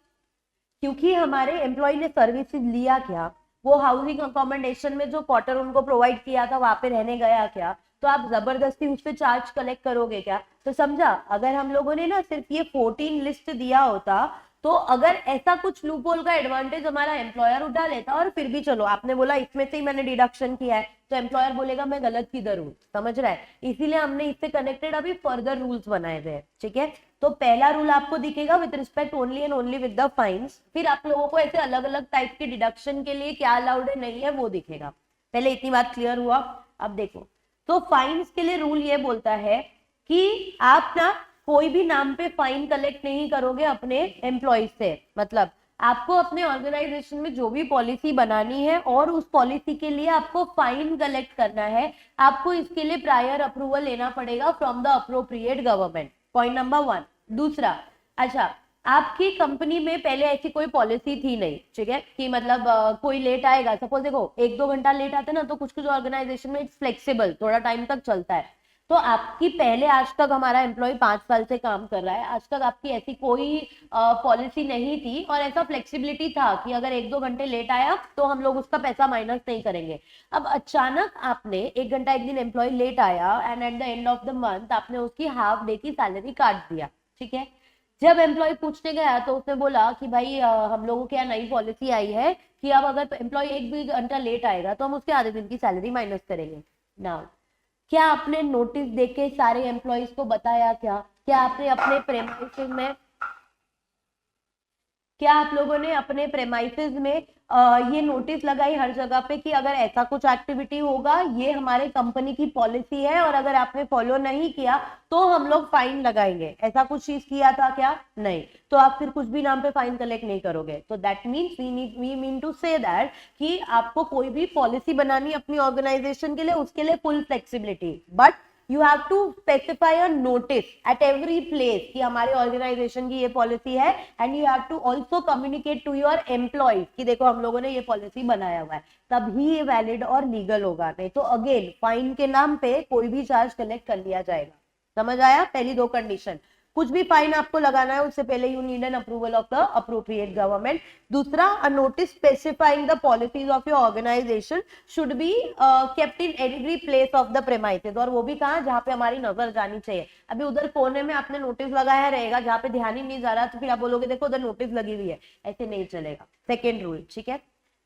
क्योंकि हमारे एम्प्लॉय ने सर्विसेज लिया क्या, वो हाउसिंग अकोमोडेशन में जो क्वार्टर उनको प्रोवाइड किया था वहां पे रहने गया क्या, तो आप जबरदस्ती उससे चार्ज कलेक्ट करोगे क्या? तो समझा, अगर हम लोगों ने ना सिर्फ ये 14 लिस्ट दिया होता तो अगर ऐसा कुछ लूपहोल का एडवांटेज हमारा एम्प्लॉयर उठा लेता और फिर भी चलो आपने बोला इसमें से ही मैंने डिडक्शन किया है, तो एम्प्लॉयर बोलेगा मैं गलत किधर हूं, समझ रहा है, इसीलिए हमने इससे कनेक्टेड अभी फर्दर रूल्स बनाए हुए हैं, ठीक है। तो पहला रूल आपको दिखेगा with respect only and only with the fines, फिर आप लोगों को ऐसे अलग अलग टाइप के डिडक्शन के लिए क्या अलाउड है नहीं है वो दिखेगा। पहले इतनी बात क्लियर हुआ। अब देखो, तो फाइन्स के लिए रूल ये बोलता है कि आप ना कोई भी नाम पे फाइन कलेक्ट नहीं करोगे अपने एम्प्लॉय से, मतलब आपको अपने ऑर्गेनाइजेशन में जो भी पॉलिसी बनानी है और उस पॉलिसी के लिए आपको फाइन कलेक्ट करना है, आपको इसके लिए प्रायर अप्रूवल लेना पड़ेगा from the appropriate government, point number 1। दूसरा, अच्छा आपकी कंपनी में पहले ऐसी कोई पॉलिसी थी नहीं, ठीक है, कि मतलब कोई लेट आएगा, सपोज देखो 1-2 घंटा लेट आते ना तो कुछ कुछ ऑर्गेनाइजेशन में इट्स फ्लेक्सिबल, थोड़ा टाइम तक चलता है। तो आपकी पहले आज तक हमारा एम्प्लॉय 5 साल से काम कर रहा है, आज तक आपकी ऐसी कोई पॉलिसी नहीं थी और ऐसा फ्लेक्सिबिलिटी था कि अगर 1-2 घंटे लेट आया तो हम लोग उसका पैसा माइनस नहीं करेंगे। अब अचानक आपने 1 घंटा एक दिन एम्प्लॉय लेट आया and at the end of the month आपने उसकी हाफ डे की सैलरी काट दिया, ठीक है। जब एम्प्लॉय पूछने गया तो उसने बोला कि भाई हम लोगों की नई पॉलिसी आई है कि अब अगर एम्प्लॉय 1 भी घंटा लेट आएगा तो हम उसके आधे दिन की सैलरी माइनस करेंगे। नाउ क्या आपने नोटिस देके सारे एम्प्लॉयज को बताया क्या आपने अपने प्रेमाइसेस में, क्या आप लोगों ने अपने प्रेमाइसेस में ये नोटिस लगाई हर जगह पे कि अगर ऐसा कुछ एक्टिविटी होगा ये हमारे कंपनी की पॉलिसी है और अगर आपने फॉलो नहीं किया तो हम लोग फाइन लगाएंगे, ऐसा कुछ चीज किया था क्या? नहीं, तो आप फिर कुछ भी नाम पे फाइन कलेक्ट नहीं करोगे। तो that means we mean to say that कि आपको कोई भी पॉलिसी बनानी अपनी ऑर्गेनाइजेशन के लिए, उसके लिए full flexibility, but you have to specify a notice at every place कि हमारे ऑर्गेनाइजेशन की ये पॉलिसी है and you have to also communicate to your employees कि देखो हम लोगों ने ये पॉलिसी बनाया हुआ है, तभी ये वैलिड और लीगल होगा, नहीं तो अगेन फाइन के नाम पे कोई भी चार्ज कलेक्ट कर लिया जाएगा। समझ आया? पहली 2 कंडीशन, कुछ भी फाइन आपको लगाना है उससे पहले you need an approval of the appropriate government. दूसरा, a notice specifying the policies of your organisation should be kept in every place of the premises, और वो भी कहाँ, जहाँ पे हमारी नजर जानी चाहिए। अभी उधर कोने में आपने नोटिस लगाया रहेगा जहाँ पे ध्यान ही नहीं जा रहा तो फिर आप बोलोगे देखो उधर नोटिस लगी हुई है, ऐसे नहीं चलेगा। सेकेंड रूल, ठीक है।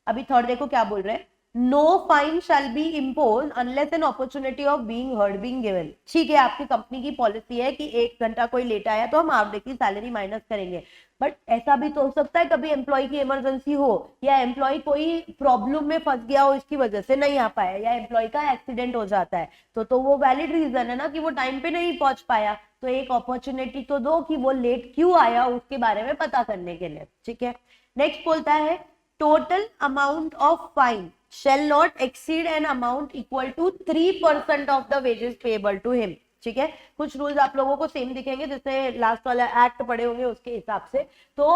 अभी थर्ड देखो क्या बोल रहे हैं, no fine shall be impose unless an opportunity of being heard being given. ठीक है, आपकी कंपनी की पॉलिसी है कि 1 घंटा कोई लेट आया तो हम हाफ डे की सैलरी माइनस करेंगे, बट ऐसा भी तो हो सकता है कभी एम्प्लॉय की इमरजेंसी हो या एम्प्लॉय कोई प्रॉब्लम में फंस गया हो, इसकी वजह से नहीं आ पाया, या एम्प्लॉय का एक्सीडेंट हो जाता है तो वो वैलिड रीजन है ना कि वो टाइम पे नहीं पहुंच पाया, तो एक अपॉर्चुनिटी तो दो कि वो लेट क्यों आया उसके बारे में पता करने के लिए, ठीक है। नेक्स्ट बोलता है total amount of fine shall not exceed an amount equal to 3% of the wages payable to him। ठीक है, कुछ रूल्स आप लोगों को सेम दिखेंगे जैसे लास्ट वाला एक्ट पढ़े होंगे उसके हिसाब से। तो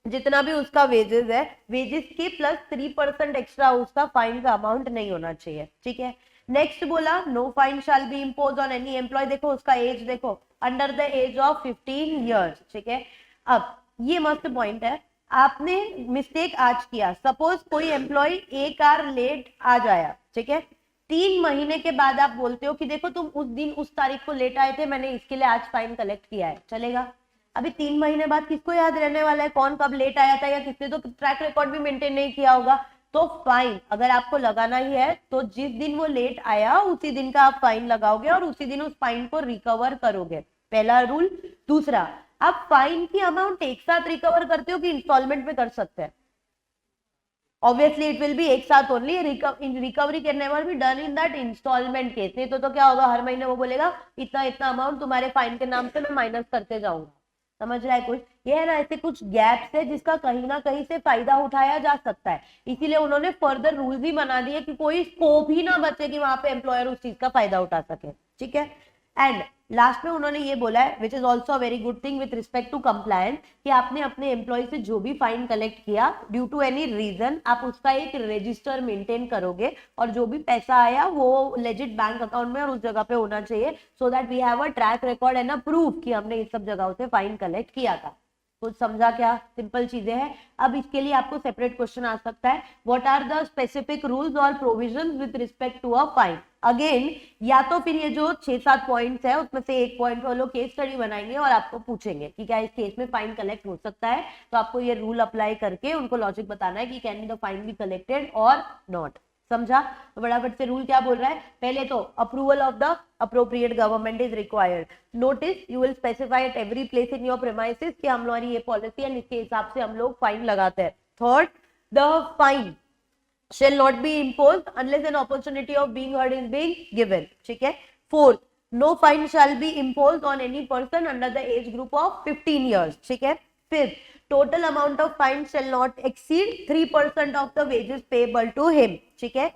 जितना भी उसका वेजेस है, वेजेस के प्लस 3% एक्स्ट्रा उसका फाइन का अमाउंट नहीं होना चाहिए, ठीक है। नेक्स्ट बोला no fine shall be impose on any employee, देखो उसका एज देखो under the age of 15 years, ठीक है। अब ये मस्त पॉइंट है, आपने मिस्टेक आज किया, सपोज कोई एम्प्लॉय एक आवर लेट आ जाया, ठीक है, 3 महीने के बाद आप बोलते हो कि देखो तुम उस दिन उस तारीख को लेट आए थे, मैंने इसके लिए आज फाइन कलेक्ट किया है, चलेगा? अभी 3 महीने बाद किसको याद रहने वाला है कौन कब लेट आया था, या किसने तो ट्रैक रिकॉर्ड भी मेंटेन नहीं किया होगा। तो फाइन अगर आपको लगाना ही है तो जिस दिन वो लेट आया उसी दिन का आप फाइन लगाओगे और उसी दिन उस फाइन को रिकवर करोगे, पहला रूल। दूसरा, आप फाइन की अमाउंट एक साथ रिकवर करते हो कि इंस्टॉलमेंट में कर सकते हैं? ऑब्वियसली इट विल बी एक साथ only, recovery can never be done in that instalment case. नहीं तो क्या होगा, हर महीने वो बोलेगा इतना इतना अमाउंट तुम्हारे फाइन के नाम से मैं माइनस करते जाऊंगा। समझ रहा है कुछ? ये है ना, ऐसे कुछ गैप्स है जिसका कहीं ना कहीं से फायदा उठाया जा सकता है, इसीलिए उन्होंने फर्दर रूल्स भी बना दिए कि कोई स्कोप ही ना बचे कि वहां पे एम्प्लॉयर उस चीज का फायदा उठा सके, ठीक है। एंड लास्ट में उन्होंने ये बोला है which is also very good thing with respect to compliance, कि आपने अपने एम्प्लॉय से जो भी फाइन कलेक्ट किया ड्यू टू एनी रीजन, आप उसका एक रजिस्टर मेंटेन करोगे और जो भी पैसा आया वो लेजिट बैंक अकाउंट में और उस जगह पे होना चाहिए, so that we have a track record and a proof कि हमने इस सब जगहों से फाइन कलेक्ट किया था। कुछ समझा क्या? सिंपल चीजें हैं। अब इसके लिए आपको सेपरेट क्वेश्चन आ सकता है, what are the specific rules और provisions with respect to a fine. Again या तो फिर ये जो 6-7 पॉइंट्स है उसमें से एक पॉइंट वो लोग केस स्टडी बनाएंगे और आपको पूछेंगे कि क्या इस केस में फाइन कलेक्ट हो सकता है, तो आपको ये रूल अप्लाई करके उनको लॉजिक बताना है कि can the fine be collected और नॉट। समझा? तो फटाफट से रूल क्या बोल रहा है, पहले तो approval of the appropriate government is required. Notice you will specify at every place in your premises कि हमारी ये पॉलिसी है, इसके हिसाब से हम लोग फाइन लगाते हैं। Third, the fine shall not be imposed unless an opportunity of being heard is being given, ठीक है। Fourth, no fine shall be imposed on any person under the age group of 15 years, ठीक है। Fifth, total amount of fine shall not exceed 3% of the wages payable to him, ठीक है।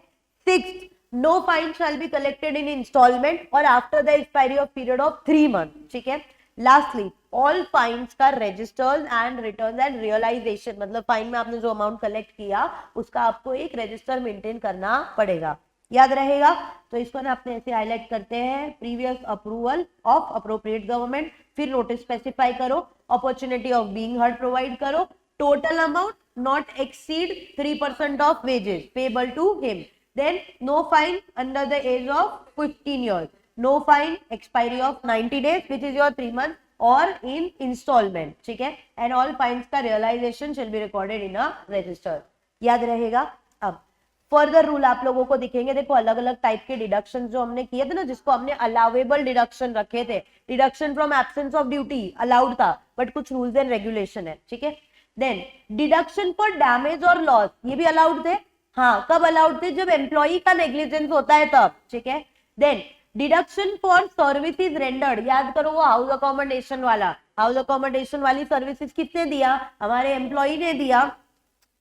Sixth, no fine shall be collected in installment or after the expiry of period of 3 months, ठीक है। Lastly, all fines का registers and returns and realisation, मतलब fine में आपने जो amount collect किया उसका आपको एक रजिस्टर मेंटेन करना पड़ेगा, याद रहेगा। तो इसको ना अपने ऐसे हाईलाइट करते हैं, previous approval of appropriate government, फिर नोटिस स्पेसिफाई करो, opportunity of being heard provide करो, total amount not exceed 3% of wages payable to him, then no fine under the age of 15 years, no fine expiry of 90 days which is your 3 months और in instalment, ठीक है। And all fines का realisation shall be recorded in a register, याद रहेगा। अब further rule आप लोगों को दिखेंगे, देखो अलग अलग टाइप के डिडक्शन जो हमने किए थे ना, जिसको हमने अलाउेबल डिडक्शन रखे थे, deduction from absence of duty allowed था, बट कुछ रूल्स एंड रेगुलेशन है, ठीक है। देन डिडक्शन फॉर डैमेज और लॉस, ये भी अलाउड थे। हाँ, कब अलाउड थे? जब एम्प्लॉई का नेग्लिजेंस होता है तब, ठीक है। Then deduction for services rendered, याद करो वो हाउस अकोमोडेशन वाला, हाउस अकोमोडेशन वाली सर्विसेज किसने दिया? हमारे एम्प्लॉय ने दिया,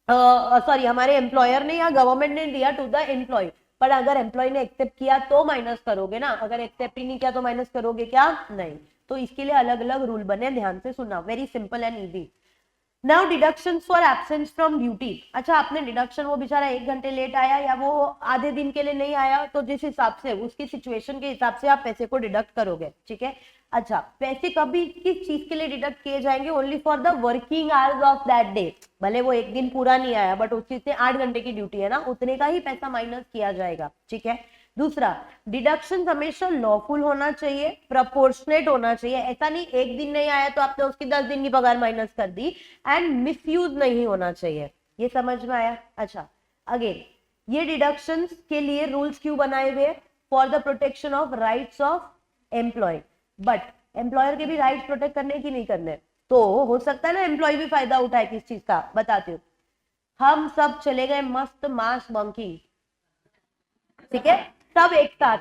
सॉरी हमारे एम्प्लॉयर ने या गवर्नमेंट ने दिया टू द एम्प्लॉय, पर अगर एम्प्लॉय ने एक्सेप्ट किया तो माइनस करोगे ना, अगर एक्सेप्ट ही नहीं किया तो माइनस करोगे क्या? नहीं। तो इसके लिए अलग अलग रूल बने, ध्यान से सुनना, very simple and easy. Now deduction for absence from duty, अच्छा आपने डिडक्शन, वो बेचारा 1 घंटे लेट आया या वो आधे दिन के लिए नहीं आया, तो जिस हिसाब से उसकी सिचुएशन के हिसाब से आप पैसे को डिडक्ट करोगे, ठीक है। अच्छा, पैसे कभी किस चीज के लिए डिडक्ट किए जाएंगे? Only for the working hours of that day, भले वो 1 दिन पूरा नहीं आया बट उस चीज से 8 घंटे की ड्यूटी है ना, उतने का ही पैसा माइनस किया जाएगा, ठीक है। दूसरा, डिडक्शन हमेशा लॉफुल होना चाहिए, प्रपोर्शनेट होना चाहिए, ऐसा नहीं 1 दिन नहीं आया तो आपने उसकी 10 दिन की पगार माइनस कर दी, एंड मिसयूज नहीं होना चाहिए, ये समझ में आया। अच्छा, अगेन ये डिडक्शंस के लिए रूल्स क्यों बनाए हुए? For the protection of rights of employee, but employer के भी राइट्स प्रोटेक्ट करने की नहीं करने, तो हो सकता है ना एम्प्लॉय भी फायदा उठाए किस चीज का, बताती हूँ। हम सब चले गए मस्त मास बंकी, ठीक है, सब एक साथ,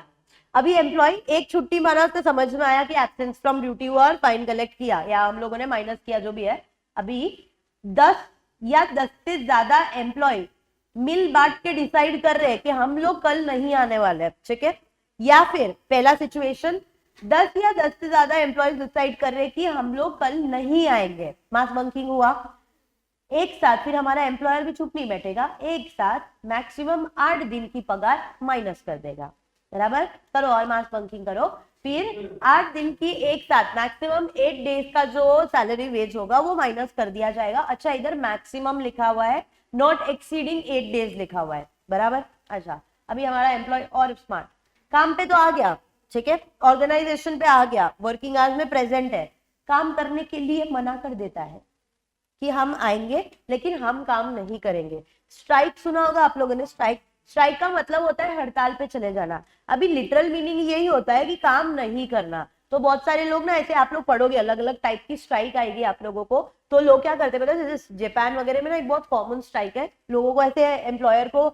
अभी एम्प्लॉय एक छुट्टी मारा तो समझ में आया कि एब्सेंस फ्रॉम ड्यूटी हुआ और फाइन कलेक्ट किया या हम लोगों ने माइनस किया, जो भी है। अभी 10 या 10 से ज्यादा एम्प्लॉय मिल बांट के डिसाइड कर रहे हैं कि हम लोग कल नहीं आने वाले, ठीक है। या फिर पहला सिचुएशन 10 या 10 से ज्यादा एम्प्लॉयज डिसाइड कर रहे कि हम लोग कल नहीं आएंगे, मास बंकिंग हुआ एक साथ, फिर हमारा एम्प्लॉयर भी चुप नहीं बैठेगा, एक साथ मैक्सिमम 8 दिन की पगार माइनस कर देगा, बराबर, करो और मास बंकिंग करो, फिर 8 दिन की एक साथ मैक्सिमम 8 डेज का जो सैलरी वेज होगा वो माइनस कर दिया जाएगा। अच्छा इधर मैक्सिमम लिखा हुआ है, नॉट एक्सीडिंग 8 डेज लिखा हुआ है, बराबर। अच्छा अभी हमारा एम्प्लॉय और स्मार्ट, काम पे तो आ गया, ठीक है, ऑर्गेनाइजेशन पे आ गया, वर्किंग आवर्स में प्रेजेंट है, काम करने के लिए मना कर देता है कि हम आएंगे लेकिन हम काम नहीं करेंगे। स्ट्राइक सुना होगा आप लोगों ने, स्ट्राइक, स्ट्राइक का मतलब होता है हड़ताल पे चले जाना। अभी लिटरल मीनिंग यही होता है कि काम नहीं करना। तो बहुत सारे लोग ना ऐसे, आप लोग पढ़ोगे अलग अलग टाइप की स्ट्राइक आएगी आप लोगों को, तो लोग क्या करते हैं पता है, जैसे जापान वगैरह में ना एक बहुत कॉमन स्ट्राइक है, लोगों को ऐसे एम्प्लॉयर को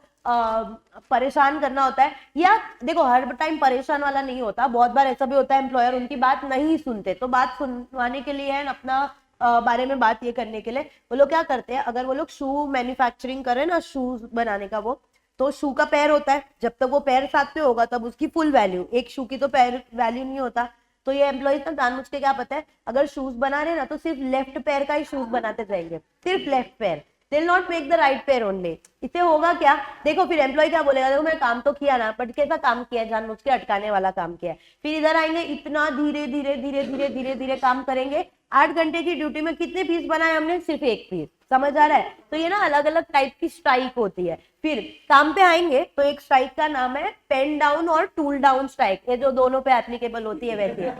परेशान करना होता है, या देखो हर टाइम परेशान वाला नहीं होता, बहुत बार ऐसा भी होता है एम्प्लॉयर उनकी बात नहीं सुनते, तो बात सुनवाने के लिए है अपना बारे में बात ये करने के लिए वो लोग क्या करते हैं, अगर वो लोग शू मैन्युफैक्चरिंग करें ना, शूज बनाने का, वो तो शू का पैर होता है, जब तक वो पैर साथ पे होगा तब उसकी फुल वैल्यू, एक शू की तो पैर वैल्यू नहीं होता। तो ये एम्प्लॉइज ना जानबूझ के क्या पता है, अगर शूज बना रहे ना तो सिर्फ लेफ्ट पैर का ही शूज बनाते जाएंगे, सिर्फ लेफ्ट पैर, they not make the right पैर ओनली। इससे होगा क्या, देखो फिर एम्प्लॉय क्या बोलेगा, देखो मैं काम तो किया ना, बट कैसा काम किया, जानबूझ के अटकाने वाला काम किया है। फिर इधर आएंगे, इतना धीरे धीरे धीरे धीरे धीरे धीरे काम करेंगे, 8 घंटे की ड्यूटी में कितने पीस बनाए हमने, सिर्फ 1 पीस, समझ आ रहा है। तो ये ना अलग अलग टाइप की स्ट्राइक होती है। फिर काम पे आएंगे तो एक स्ट्राइक का नाम है पेन डाउन और टूल डाउन स्ट्राइक, ये जो दोनों पे एप्लीकेबल होती है वैसे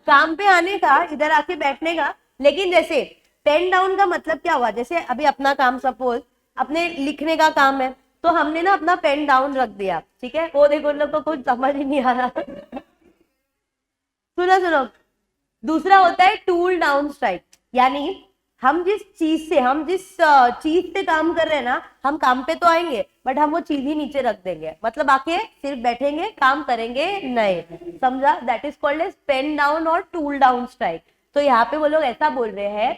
काम पे आने का, इधर आके बैठने का। लेकिन जैसे पेन डाउन का मतलब क्या हुआ, जैसे अभी अपना काम सपोज अपने लिखने का काम है, तो हमने ना अपना पेन डाउन रख दिया, ठीक है, वो देखो लोग को कुछ समझ ही नहीं आ रहा सुनो सुनो, दूसरा होता है टूल डाउन स्ट्राइक, यानी हम जिस चीज से काम कर रहे हैं ना, हम काम पे तो आएंगे बट हम वो चीज ही नीचे रख देंगे, मतलब आके सिर्फ बैठेंगे, काम करेंगे नहीं, समझा, that is called as pen down और टूल डाउन स्ट्राइक। तो यहाँ पे वो लोग ऐसा बोल रहे हैं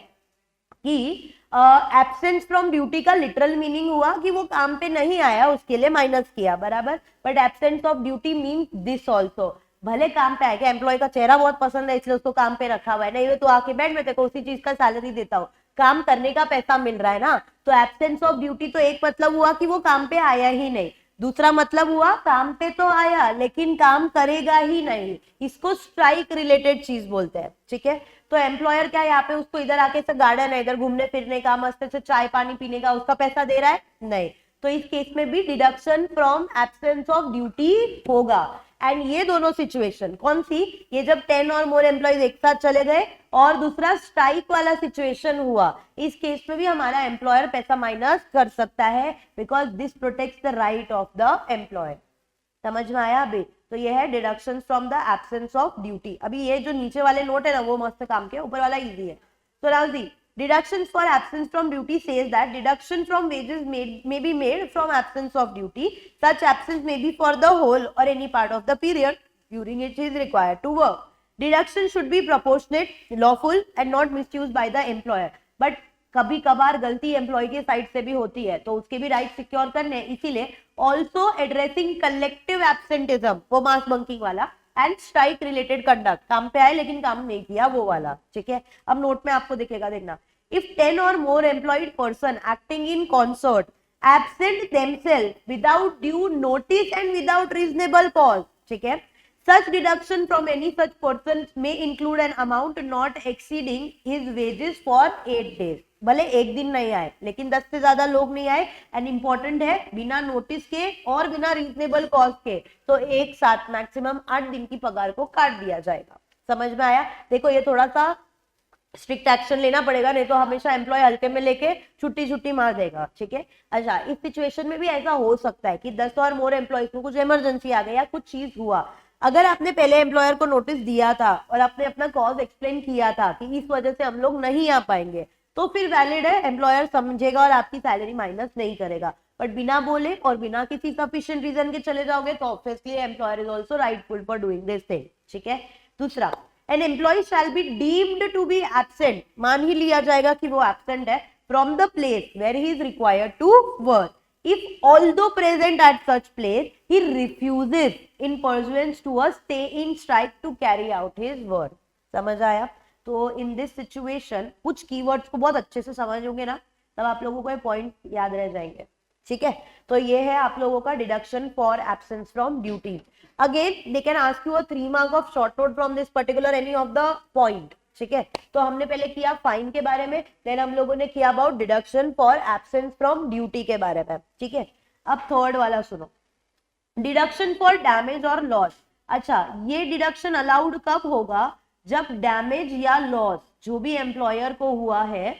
कि एब्सेंस फ्रॉम ड्यूटी का लिटरल मीनिंग हुआ कि वो काम पे नहीं आया, उसके लिए माइनस किया, बराबर, but absence of duty mean this also, भले काम पे आएगा, एम्प्लॉय का चेहरा बहुत पसंद है इसलिए उसको काम पे रखा हुआ है, नहीं तो आके बैठ, मैं तेरे को उसी चीज का सैलरी देता हूँ, काम करने का पैसा मिल रहा है ना। तो एब्सेंस ऑफ ड्यूटी तो एक मतलब हुआ कि वो काम पे आया ही नहीं, दूसरा मतलब हुआ काम पे तो आया लेकिन काम करेगा ही नहीं, इसको स्ट्राइक रिलेटेड चीज बोलते हैं, ठीक है। तो एम्प्लॉयर क्या यहाँ पे उसको इधर आके से गार्डन है, इधर घूमने फिरने का, मस्त से चाय पानी पीने का, उसका पैसा दे रहा है नहीं, तो इस केस में भी deduction from absence of duty होगा। एंड ये दोनों सिचुएशन कौन सी, ये जब 10 और मोर एम्प्लॉइज एक साथ चले गए, और दूसरा स्ट्राइक वाला सिचुएशन हुआ, इस केस में भी हमारा एम्प्लॉयर पैसा माइनस कर सकता है, because this protects the right of the employer. समझ में आया अभी, तो ये है deduction from the absence of duty. अभी ये जो नीचे वाले नोट है ना वो मस्त काम के, ऊपर वाला इजी है। So now see, deductions for absence from duty says that deduction from wages may be made from absence of duty. Such absence may be for the whole or any part of the period during which he is required to work. Deduction should be proportionate, lawful and not misused by the employer. But कभी कभार गलती employ के side से भी होती है, तो उसके भी राइट सिक्योर करने, इसीलिए ऑल्सो एड्रेसिंग कलेक्टिव एब्सेंटिज्म, वो मास बंकिंग वाला, एंड स्ट्राइक रिलेटेड कंडक्ट, काम पे आए लेकिन काम नहीं किया वो वाला, ठीक है। अब नोट में आपको दिखेगा, देखना, इफ 10 और more employed person acting in concert absent themself without due notice and without reasonable cause, ठीक है, such deduction from any such person may include an amount not exceeding his wages for 8 days. भले एक दिन नहीं आए लेकिन 10 से ज्यादा लोग नहीं आए, एंड इंपॉर्टेंट है बिना नोटिस के और बिना रीजनेबल कॉज के, तो एक साथ मैक्सिमम 8 दिन की पगार को काट दिया जाएगा। समझ में आया। देखो ये थोड़ा सा स्ट्रिक्ट एक्शन लेना पड़ेगा, नहीं तो हमेशा एम्प्लॉय हल्के में लेके छुट्टी मार देगा, ठीक है। अच्छा, इस सिचुएशन में भी ऐसा हो सकता है कि 10 और मोर एम्प्लॉयज को कुछ इमरजेंसी आ गई या कुछ चीज हुआ, अगर आपने पहले एम्प्लॉयर को नोटिस दिया था और आपने अपना कॉज एक्सप्लेन किया था कि इस वजह से हम लोग नहीं आ पाएंगे, तो फिर वैलिड है, एम्प्लॉयर समझेगा और आपकी सैलरी माइनस नहीं करेगा। बट बिना बोले और बिना किसी सफिशिएंट रीजन के चले जाओगे तो obviously employer is also rightful for doing this thing, ठीक है। दूसरा, an employee shall be deemed to be absent, मान ही लिया जाएगा कि वो एब्सेंट है, from the place where he is required to work If although present at such place, he refuses in pursuance to a stay in strike to carry out his work. समझ आया? तो in this situation कुछ keywords को बहुत अच्छे से समझोगे ना, तब आप लोगों को ये पॉइंट याद रह जाएंगे. ठीक है, तो ये है आप लोगों का deduction for absence from duty. Again they can ask you a 3 mark of short note from this particular any of the point. ठीक है, तो हमने पहले किया फाइन के बारे में, देन हम लोगों ने किया about deduction for absence from duty के बारे में. ठीक है, अब थर्ड वाला सुनो, डिडक्शन फॉर डैमेज और लॉस. अच्छा, ये डिडक्शन अलाउड कब होगा? जब डैमेज या लॉस जो भी एम्प्लॉयर को हुआ है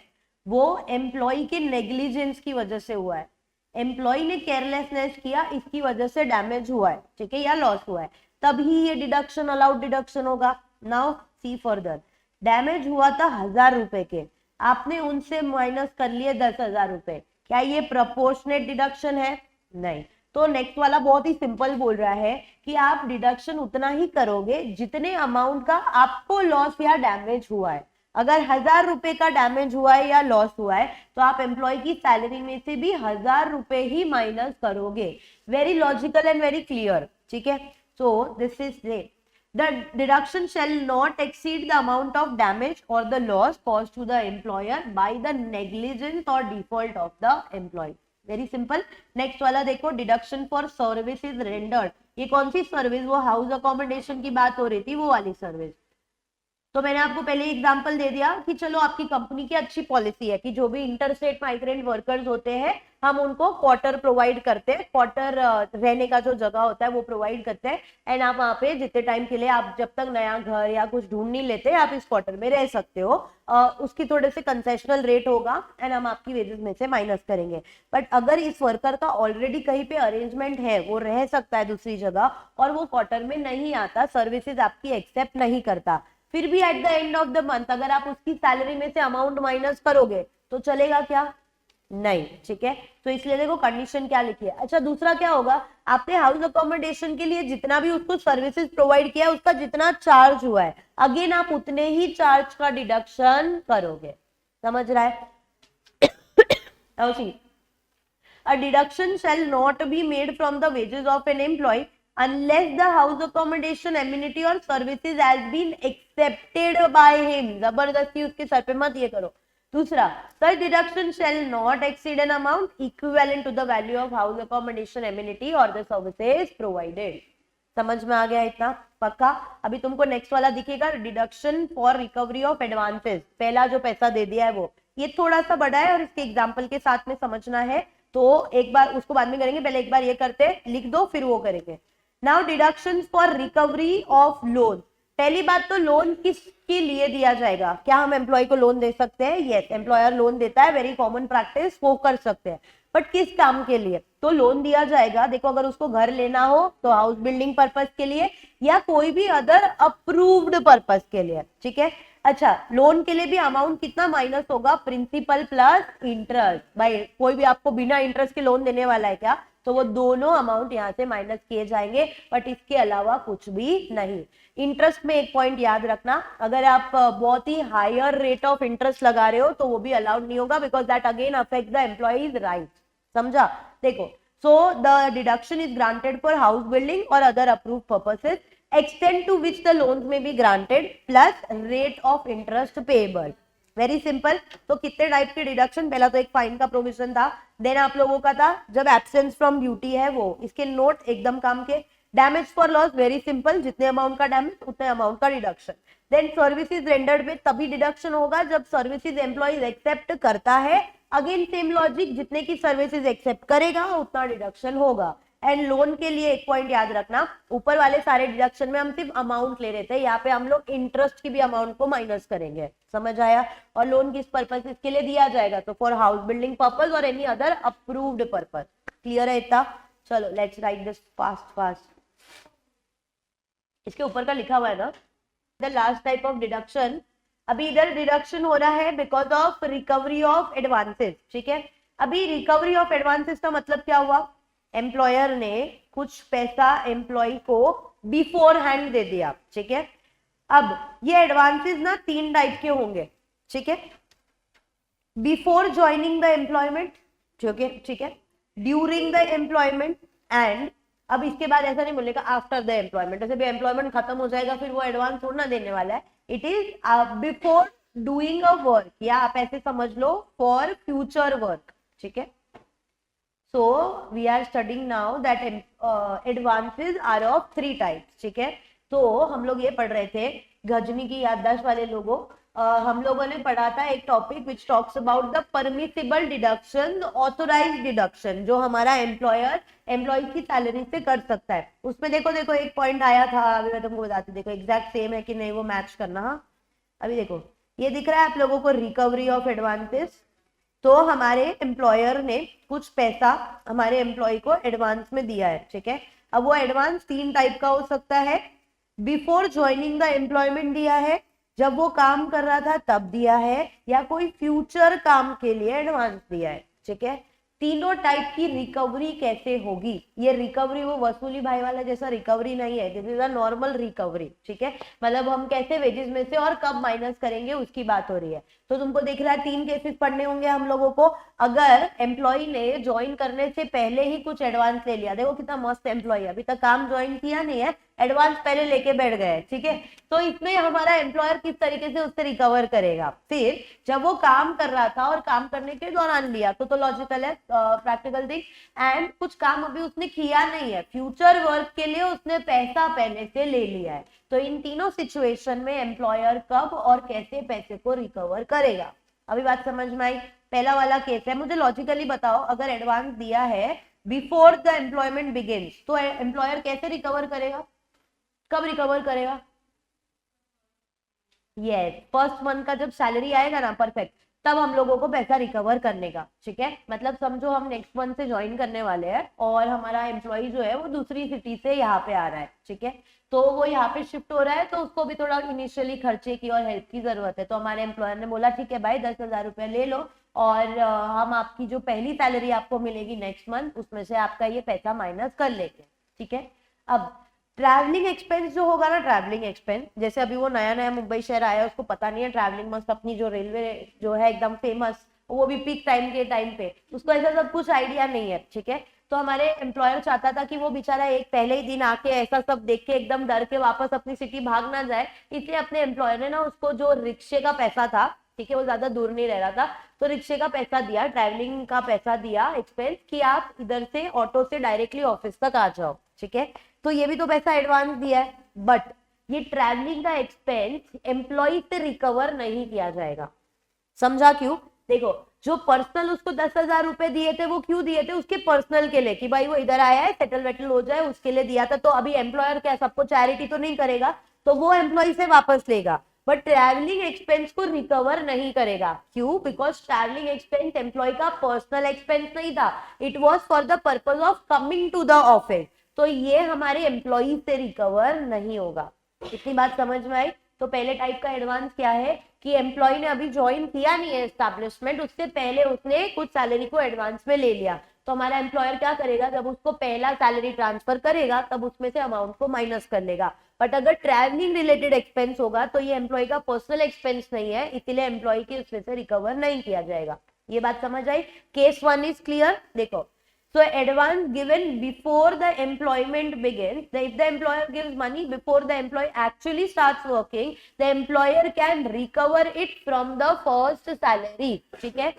वो एम्प्लॉय के नेग्लिजेंस की वजह से हुआ है, एम्प्लॉय ने केयरलेसनेस किया, इसकी वजह से डैमेज हुआ है. ठीक है, या लॉस हुआ है, तभी ये डिडक्शन अलाउड डिडक्शन होगा. नाउ सी फर्दर, डैमेज हुआ था 1000 रुपए के, आपने उनसे माइनस कर लिए 10,000 रुपए, क्या ये प्रोपोर्शनेट डिडक्शन है? नहीं. तो नेक्स्ट वाला बहुत ही सिंपल बोल रहा है कि आप डिडक्शन उतना ही करोगे जितने अमाउंट का आपको लॉस या डैमेज हुआ है. अगर 1000 रुपए का डैमेज हुआ है या लॉस हुआ है तो आप एम्प्लॉय की सैलरी में से भी 1000 रुपए ही माइनस करोगे. Very logical and very clear. ठीक है, so this is it. The deduction shall not exceed the amount of damage or the loss caused to the employer by the negligence or default of the employee. Very simple. Next वाला देखो, deduction for services rendered. ये कौन सी service? वो house accommodation की बात हो रही थी, वो वाली सर्विस. तो मैंने आपको पहले एग्जांपल दे दिया कि चलो आपकी कंपनी की अच्छी पॉलिसी है कि जो भी इंटरस्टेट माइग्रेंट वर्कर्स होते हैं हम उनको क्वार्टर प्रोवाइड करते हैं, क्वार्टर रहने का जो जगह होता है वो प्रोवाइड करते हैं. एंड आप वहाँ पे जितने टाइम के लिए, आप जब तक नया घर या कुछ ढूंढ नहीं लेते, आप इस क्वार्टर में रह सकते हो. उसकी थोड़े से कंसेशनल रेट होगा एंड हम आपकी वेजेस में से माइनस करेंगे. बट अगर इस वर्कर का ऑलरेडी कहीं पे अरेंजमेंट है, वो रह सकता है दूसरी जगह और वो क्वार्टर में नहीं आता, सर्विसेज आपकी एक्सेप्ट नहीं करता, फिर भी at the end of the month अगर आप उसकी सैलरी में से अमाउंट माइनस करोगे तो चलेगा क्या? नहीं. ठीक है, तो इसलिए देखो कंडीशन क्या लिखी है. अच्छा, दूसरा क्या होगा, आपने हाउस अकोमोडेशन के लिए जितना भी उसको सर्विसेज प्रोवाइड किया उसका जितना चार्ज हुआ है, अगेन आप उतने ही चार्ज का डिडक्शन करोगे. समझ रहा है? A deduction shall not be made from the wages of an employee unless the house accommodation amenity or services has been accepted by him. जबरदस्ती उसके सर पे मत ये करो. दूसरा, such deduction shall not exceed an amount equivalent to the value of house accommodation amenity or the services provided. समझ में आ गया इतना? पक्का? अभी तुमको नेक्स्ट वाला दिखेगा, deduction for recovery of advances. पहला जो पैसा दे दिया है वो, ये थोड़ा सा बड़ा है और इसके एग्जाम्पल के साथ में समझना है, तो एक बार उसको बाद में करेंगे, पहले एक बार ये करते, लिख दो फिर वो करेंगे. Now deduction for recovery of loan. पहली बात तो लोन किसके लिए दिया जाएगा? क्या हम एम्प्लॉय को लोन दे सकते हैं? यस, एम्प्लॉयर लोन देता है, वेरी कॉमन प्रैक्टिस, वो कर सकते हैं. बट किस काम के लिए? तो लोन दिया जाएगा, देखो अगर उसको घर लेना हो तो हाउस बिल्डिंग पर्पस के लिए या कोई भी अदर अप्रूव्ड पर्पस के लिए. ठीक है, अच्छा, लोन के लिए भी अमाउंट कितना माइनस होगा? Principal plus interest. भाई कोई भी आपको बिना इंटरेस्ट के लोन देने वाला है क्या? तो वो दोनों अमाउंट यहाँ से माइनस किए जाएंगे, बट इसके अलावा कुछ भी नहीं. इंटरेस्ट में एक पॉइंट याद रखना, अगर आप बहुत ही हायर रेट ऑफ इंटरेस्ट लगा रहे हो तो वो भी अलाउड नहीं होगा, because that again affect the employees right. समझा? देखो, so the deduction is granted for house building और other approved purposes extent to which the loans may be granted plus rate of interest payable. Very simple. तो कितने type के deduction? पहला तो एक fine का प्रोविजन था, देन आप लोगों का था जब एब्सेंस फ्रॉम ड्यूटी है वो, इसके नोट एकदम काम के. Damage for loss, very simple, जितने अमाउंट का डैमेज उतने अमाउंट का डिडक्शन. देन सर्विसेज रेंडर्ड में तभी डिडक्शन होगा जब सर्विसेज एम्प्लॉइज एक्सेप्ट करता है, अगेन सेम लॉजिक, जितने की सर्विसेज एक्सेप्ट करेगा उतना डिडक्शन होगा. एंड लोन के लिए एक पॉइंट याद रखना, ऊपर वाले सारे डिडक्शन में हम सिर्फ अमाउंट ले रहे थे, यहाँ पे हम लोग इंटरेस्ट की भी अमाउंट को माइनस करेंगे. समझ आया? और लोन किस पर्पस के लिए दिया जाएगा? तो फॉर हाउस बिल्डिंग पर्पस और any other approved purpose. Clear है इतना? चलो let's write this fast fast. इसके ऊपर का लिखा हुआ है ना, the last type of deduction. अभी इधर डिडक्शन हो रहा है because of recovery of advances. ठीक है, अभी रिकवरी ऑफ एडवांसेस का मतलब क्या हुआ? एम्प्लॉयर ने कुछ पैसा एम्प्लॉय को बिफोर हैंड दे दिया. ठीक है, अब ये एडवांसेस ना 3 टाइप के होंगे. ठीक है, बिफोर ज्वाइनिंग द एम्प्लॉयमेंट. ठीक है, ड्यूरिंग द एम्प्लॉयमेंट एंड, अब इसके बाद ऐसा नहीं बोलेगा आफ्टर द एम्प्लॉयमेंट, जैसे भी एम्प्लॉयमेंट खत्म हो जाएगा फिर वो एडवांस थोड़ा ना देने वाला है। It is before doing a work, या आप ऐसे समझ लो फॉर फ्यूचर वर्क, ठीक है। So we are studying now that advances are of 3 types, ठीक है। तो हम लोग ये पढ़ रहे थे, गजनी की याददाश्त वाले लोगों, हम लोगों ने पढ़ा था एक topic which talks about the permissible deduction, authorised deduction, जो हमारा एम्प्लॉयर एम्प्लॉय की सैलरी से कर सकता है। उसमें देखो देखो एक पॉइंट आया था, अभी मैं तुमको बताती, देखो एग्जैक्ट सेम है कि नहीं वो मैच करना। हाँ अभी देखो ये दिख रहा है आप लोगों को, रिकवरी ऑफ एडवांसेस। तो हमारे एम्प्लॉयर ने कुछ पैसा हमारे एम्प्लॉय को एडवांस में दिया है, ठीक है। अब वो एडवांस 3 टाइप का हो सकता है, बिफोर ज्वाइनिंग द एम्प्लॉयमेंट दिया है, जब वो काम कर रहा था तब दिया है, या कोई फ्यूचर काम के लिए एडवांस दिया है, ठीक है। तीनों टाइप की रिकवरी कैसे होगी, ये रिकवरी वो वसूली भाई वाला जैसा रिकवरी नहीं है, this is a normal recovery, ठीक है। मतलब हम कैसे वेजेस में से और कब माइनस करेंगे उसकी बात हो रही है। तो तुमको दिख रहा है 3 केसेस पढ़ने होंगे हम लोगों को। अगर एम्प्लॉय ने ज्वाइन करने से पहले ही कुछ एडवांस ले लिया, देखो कितना मस्त एम्प्लॉय, अभी तक काम ज्वाइन किया नहीं है, एडवांस पहले लेके बैठ गए, ठीक है। तो इसमें हमारा एम्प्लॉयर किस तरीके से उससे रिकवर करेगा, फिर जब वो काम कर रहा था और काम करने के दौरान लिया तो लॉजिकल है, प्रैक्टिकल थिंग। एंड कुछ काम अभी उसने किया नहीं है, फ्यूचर वर्क के लिए उसने पैसा पहले से ले लिया है। तो इन तीनों सिचुएशन में एम्प्लॉयर कब और कैसे पैसे को रिकवर करेगा, अभी बात समझ में आई। पहला वाला केस है, मुझे लॉजिकली बताओ, अगर एडवांस दिया है बिफोर द एम्प्लॉयमेंट बिगिंस, तो एम्प्लॉयर कैसे रिकवर करेगा, कब रिकवर करेगा? यस, फर्स्ट मंथ का जब सैलरी आएगा ना, परफेक्ट, तब हम लोगों को पैसा रिकवर करने का, ठीक है। मतलब समझो हम नेक्स्ट मंथ से ज्वाइन करने वाले हैं और हमारा एम्प्लॉय जो है वो दूसरी सिटी से यहाँ पे आ रहा है, ठीक है। तो वो यहाँ पे शिफ्ट हो रहा है, तो उसको भी थोड़ा इनिशियली खर्चे की और हेल्प की जरूरत है। तो हमारे एम्प्लॉयर ने बोला ठीक है भाई 10,000 रुपये ले लो, और हम आपकी जो पहली सैलरी आपको मिलेगी नेक्स्ट मंथ, उसमें से आपका ये पैसा माइनस कर लेंगे, ठीक है। अब ट्रैवलिंग एक्सपेंस जो होगा ना, ट्रैवलिंग एक्सपेंस, जैसे अभी वो नया नया मुंबई शहर आया, उसको पता नहीं है ट्रैवलिंग मस्त, अपनी जो रेलवे जो है एकदम फेमस, वो भी पीक टाइम के टाइम पे, उसको ऐसा सब कुछ आइडिया नहीं है, ठीक है। तो हमारे एम्प्लॉयर चाहता था कि वो बेचारा एक पहले ही दिन आके ऐसा सब देख के एकदम डर के वापस अपनी सिटी भाग ना जाए, इसलिए अपने एम्प्लॉयर ने ना उसको जो रिक्शे का पैसा था, ठीक है, वो ज्यादा दूर नहीं रह रहा था, तो रिक्शे का पैसा दिया, ट्रैवलिंग का पैसा दिया एक्सपेंस, कि आप इधर से ऑटो से डायरेक्टली ऑफिस तक आ जाओ, ठीक है। तो ये भी तो पैसा एडवांस दिया है, बट ये ट्रैवलिंग का एक्सपेंस एम्प्लॉय से रिकवर नहीं किया जाएगा। समझा क्यों? देखो, जो पर्सनल उसको 10,000 रुपए दिए थे, वो क्यों दिए थे? उसके पर्सनल के लिए, कि भाई वो इधर आया है सेटल वेटल हो जाए, उसके लिए दिया था। तो अभी एम्प्लॉयर क्या सबको चैरिटी तो नहीं करेगा, तो वो एम्प्लॉय से वापस लेगा, बट ट्रैवलिंग एक्सपेंस को रिकवर नहीं करेगा। क्यों? बिकॉज ट्रैवलिंग एक्सपेंस एम्प्लॉय का पर्सनल एक्सपेंस नहीं था, it was for the purpose of coming to the office. तो ये हमारे एम्प्लॉय से रिकवर नहीं होगा। इतनी बात समझ में आई? तो पहले टाइप का एडवांस क्या है कि एम्प्लॉय ने अभी ज्वाइन किया नहीं है एस्टैब्लिशमेंट, उससे पहले उसने कुछ सैलरी को एडवांस में ले लिया। तो हमारा एम्प्लॉयर क्या करेगा, जब उसको पहला सैलरी ट्रांसफर करेगा तब उसमें से अमाउंट को माइनस कर लेगा। बट अगर ट्रैवलिंग रिलेटेड एक्सपेंस होगा तो ये एम्प्लॉय का पर्सनल एक्सपेंस नहीं है, इसीलिए एम्प्लॉय की उसमें से रिकवर नहीं किया जाएगा। ये बात समझ आई? Case 1 is clear. देखो, so advance given before the employment begins, if the employer gives money before the employee actually starts working, the employer can recover it from the first salary, ठीक है।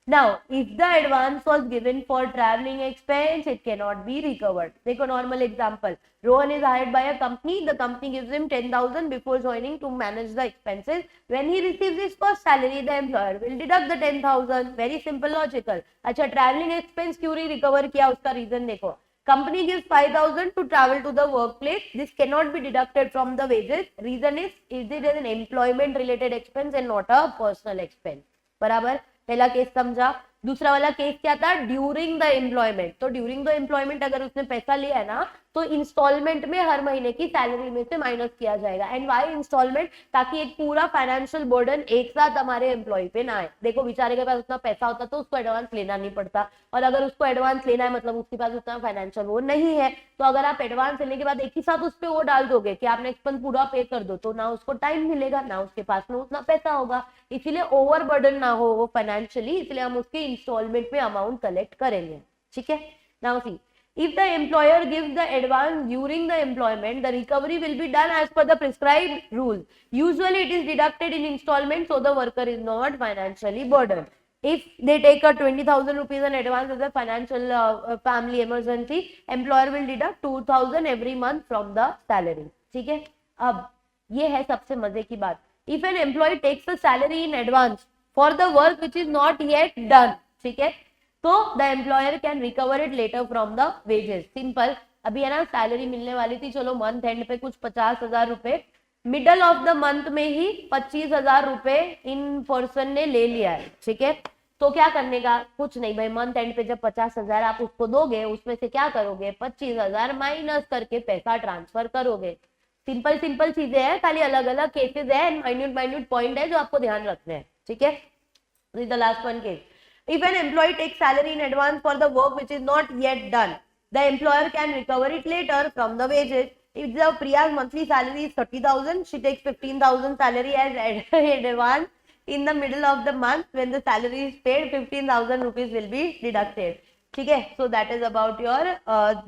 Now if the advance was given for traveling expense, it cannot be recovered. देखो normal example, Rohan is hired by a company, the company gives him 10,000 before joining to manage the expenses. When he receives his first salary, the employer will deduct the 10,000. Very simple logical. अच्छा, traveling expense क्यों नहीं recover किया, उसका reason देखो, company gives 5,000 to travel to the workplace. This cannot be deducted from the wages. Reason is it is an employment related expense and not a personal expense. बराबर? पहला case समझा। दूसरा वाला केस क्या था? During the employment. तो during the employment अगर उसने पैसा लिया है ना, तो इंस्टॉलमेंट में हर महीने की सैलरी में से माइनस किया जाएगा। And why instalment? ताकि एक पूरा फाइनेंशियल बर्डन एक साथ हमारे एम्प्लॉय पे ना आए। देखो, बेचारे के पास उतना पैसा होता तो उसको एडवांस लेना नहीं पड़ता, और अगर उसको एडवांस लेना है मतलब उसके पास उतना फाइनेंशियल वो नहीं है। तो अगर आप एडवांस लेने के बाद एक ही साथ उस पर वो डाल दोगे कि आप नेक्स्ट मंथ पूरा पे कर दो, तो ना उसको टाइम मिलेगा, ना उसके पास में उतना पैसा होगा। इसीलिए ओवर बर्डन ना हो वो फाइनेंशियली, इसलिए हम उसके इंस्टॉलमेंट में अमाउंट कलेक्ट करेंगे, ठीक है. Now see, if the employer gives the advance during the employment, the recovery will be done as per the prescribed rule. Usually it is deducted in installment, so the worker is not financially burdened. If they take a 20,000 rupees in advance as a financial family emergency, employer will deduct 2,000 every month from the salary. ठीक है. अब ये है सबसे मजे की बात. If an employee takes the salary in advance for the work which is not yet done, ठीक है, तो the employer can recover it later from the wages. Simple. अभी है ना सैलरी मिलने वाली थी, चलो मंथ एंड पे कुछ 50,000 रुपए, मिडल ऑफ द मंथ में ही 25,000 रुपए इन पर्सन ने ले लिया है. ठीक है. तो क्या करने का, कुछ नहीं भाई, मंथ एंड पे जब 50,000 आप उसको दोगे, उसमें से क्या करोगे, 25,000 माइनस करके पैसा ट्रांसफर करोगे. सिंपल सिंपल चीजें हैं, खाली अलग अलग केसेस है एंड माइन्यूट माइन्यूट पॉइंट है जो आपको ध्यान रखने हैं. ठीक है. The last one case. If an employee takes salary in advance for the work which is not yet done, the employer can recover it later from the wages. If the Priya's monthly salary is 30,000, she takes 15,000 salary as advance in the middle of the month. When the salary is paid, 15,000 rupees will be deducted. ठीक है. So that is about your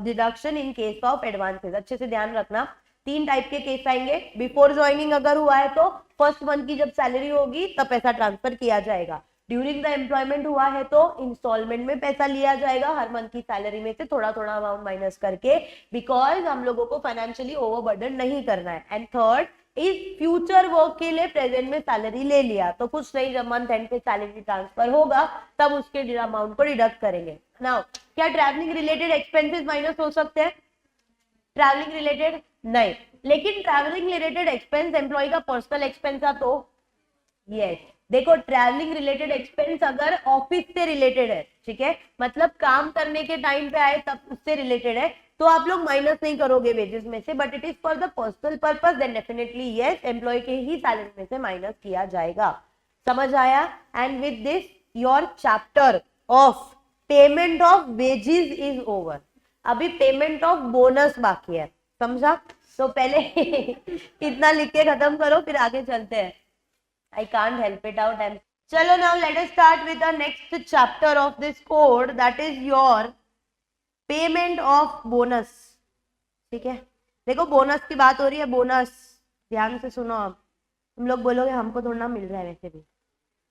deduction in case of advances. अच्छे से ध्यान रखना. 3 type के case आएंगे. Before joining अगर हुआ है तो फर्स्ट मंथ की जब सैलरी होगी तब पैसा ट्रांसफर किया जाएगा. ड्यूरिंग द एम्प्लॉयमेंट हुआ है तो इंस्टॉलमेंट में पैसा लिया जाएगा, हर मंथ की सैलरी में से थोड़ा थोड़ा अमाउंट माइनस करके, बिकॉज हम लोगों को फाइनेंशियली ओवरबर्डन नहीं करना है. एंड थर्ड, इस फ्यूचर वर्क के लिए प्रेजेंट में सैलरी ले लिया तो कुछ नहीं, जब मंथ एंड पे सैलरी ट्रांसफर होगा तब उसके अमाउंट को डिडक्ट करेंगे. नाउ क्या ट्रैवलिंग रिलेटेड एक्सपेंसेस माइनस हो सकते हैं? ट्रैवलिंग रिलेटेड नहीं, लेकिन ट्रैवलिंग रिलेटेड एक्सपेंस एम्प्लॉय का पर्सनल एक्सपेंस था तो यस. देखो ट्रैवलिंग रिलेटेड एक्सपेंस अगर ऑफिस से रिलेटेड है, ठीक है, मतलब काम करने के टाइम पे आए तब उससे रिलेटेड है, तो आप लोग माइनस नहीं करोगे वेजेस में से, but it is for the personal purpose, then definitely yes, employee के ही सैलरी में से माइनस किया जाएगा. समझ आया? And with this your chapter of payment of wages is over. अभी पेमेंट ऑफ बोनस बाकी है. समझा? तो पहले इतना लिख के खत्म करो, फिर आगे चलते हैं. I can't help it out. चलो now let us start with the next chapter of this code, that is your payment of bonus. ठीक है. देखो बोनस की बात हो रही है. बोनस ध्यान से सुनो. अब तुम लोग बोलोगे हमको थोड़ा ना मिल रहा है, वैसे भी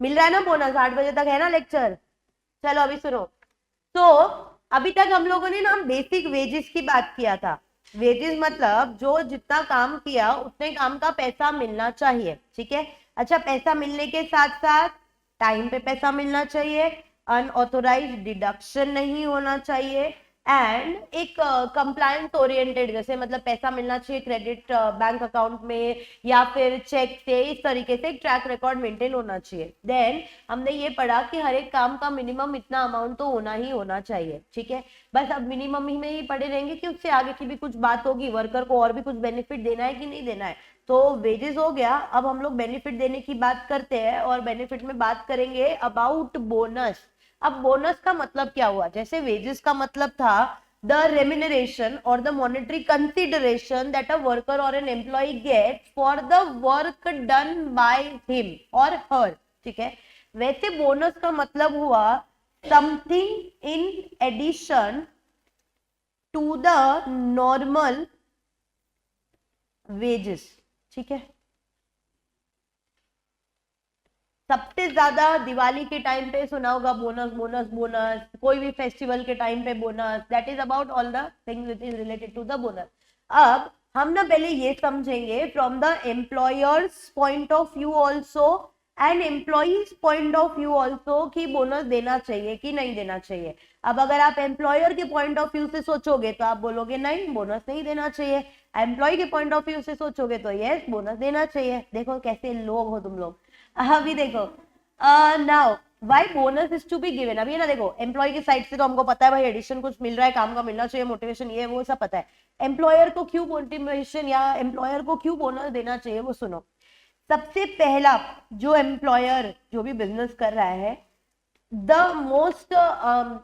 मिल रहा है ना बोनस. 8 बजे तक है ना लेक्चर. चलो अभी सुनो. तो अभी तक हम लोगों ने ना बेसिक वेजेस की बात किया था. वेजेस मतलब जो जितना काम किया उतने काम का पैसा मिलना चाहिए. ठीक है. अच्छा, पैसा मिलने के साथ साथ टाइम पे पैसा मिलना चाहिए, अनऑथोराइज्ड डिडक्शन नहीं होना चाहिए, एंड एक कंप्लायंस ओरिएंटेड, जैसे मतलब पैसा मिलना चाहिए क्रेडिट बैंक अकाउंट में या फिर चेक से, इस तरीके से एक ट्रैक रिकॉर्ड मेंटेन होना चाहिए. देन हमने ये पढ़ा कि हर एक काम का मिनिमम इतना अमाउंट तो होना ही होना चाहिए. ठीक है. बस अब मिनिमम ही में ही पढ़े रहेंगे कि उससे आगे की भी कुछ बात होगी, वर्कर को और भी कुछ बेनिफिट देना है कि नहीं देना है. तो वेजेस हो गया. अब हम लोग बेनिफिट देने की बात करते हैं और बेनिफिट में बात करेंगे अबाउट बोनस. अब बोनस का मतलब क्या हुआ? जैसे वेजेस का मतलब था द रेम्यूनरेशन और the monetary consideration that a worker और an employee gets for the work done by him और हर. ठीक है. वैसे बोनस का मतलब हुआ something in addition to the normal wages. ठीक है. सबसे ज्यादा दिवाली के टाइम पे सुना होगा बोनस बोनस बोनस, कोई भी फेस्टिवल के टाइम पे bonus. That is about all the things which is related to the bonus. अब हम ना पहले ये समझेंगे from the employers point of view also and employees point of view also कि बोनस देना चाहिए कि नहीं देना चाहिए. अब अगर आप एम्प्लॉयर के पॉइंट ऑफ व्यू से सोचोगे तो आप बोलोगे नहीं, बोनस नहीं देना चाहिए. एम्प्लॉय के पॉइंट ऑफ व्यू से सोचोगे तो यस, बोनस देना चाहिए. देखो कैसे लोग हो तुम लोग. अभी देखो now why bonus is to be given. अभी ना देखो, एम्प्लॉय की साइड से तो हमको पता है भाई एडिशन कुछ मिल रहा है, काम का मिलना चाहिए, मोटिवेशन ये वो सब पता है. एम्प्लॉयर को क्यों मोटिवेशन या एम्प्लॉयर को क्यों बोनस देना चाहिए वो सुनो. सबसे पहला, जो एम्प्लॉयर जो भी बिजनेस कर रहा है, the most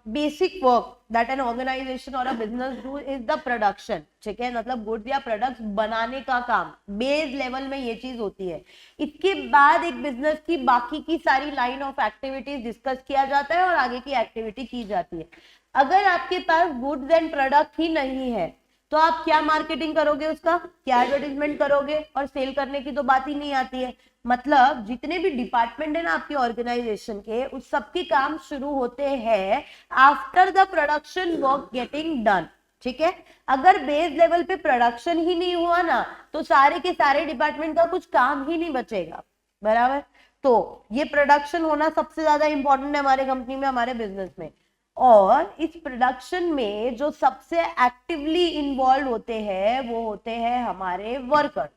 basic work that an organization or a business do is the production. ठीक है. मतलब गुड्स या प्रोडक्ट्स बनाने का काम बेस लेवल में ये चीज होती है. इसके बाद एक बिजनेस की बाकी की सारी लाइन ऑफ एक्टिविटीज डिस्कस किया जाता है और आगे की एक्टिविटी की जाती है. अगर आपके पास गुड्स एंड प्रोडक्ट ही नहीं है तो आप क्या मार्केटिंग करोगे, उसका क्या एडवर्टीजमेंट करोगे, और सेल करने की तो बात ही नहीं आती है। मतलब जितने भी डिपार्टमेंट है ना आपके ऑर्गेनाइजेशन के, उस सबके काम शुरू होते हैं after the production work getting done. ठीक है, अगर बेस लेवल पे प्रोडक्शन ही नहीं हुआ ना तो सारे के सारे डिपार्टमेंट का कुछ काम ही नहीं बचेगा, बराबर। तो ये प्रोडक्शन होना सबसे ज्यादा इंपॉर्टेंट है हमारे कंपनी में, हमारे बिजनेस में। और इस प्रोडक्शन में जो सबसे एक्टिवली इन्वॉल्व होते हैं वो होते हैं हमारे वर्कर,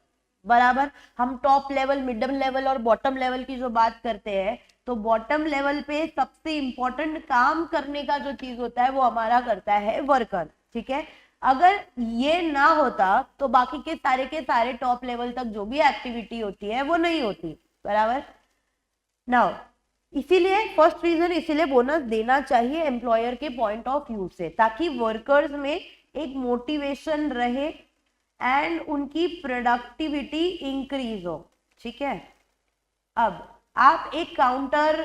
बराबर। हम टॉप लेवल, मिडल लेवल और बॉटम लेवल की जो बात करते हैं, तो बॉटम लेवल पे सबसे इंपॉर्टेंट काम करने का जो चीज होता है वो हमारा करता है वर्कर। ठीक है, अगर ये ना होता तो बाकी के सारे टॉप लेवल तक जो भी एक्टिविटी होती है वो नहीं होती, बराबर। नाउ इसीलिए फर्स्ट रीजन, इसीलिए बोनस देना चाहिए एम्प्लॉयर के पॉइंट ऑफ व्यू से, ताकि वर्कर्स में एक मोटिवेशन रहे एंड उनकी प्रोडक्टिविटी इंक्रीज हो। ठीक है, अब आप एक काउंटर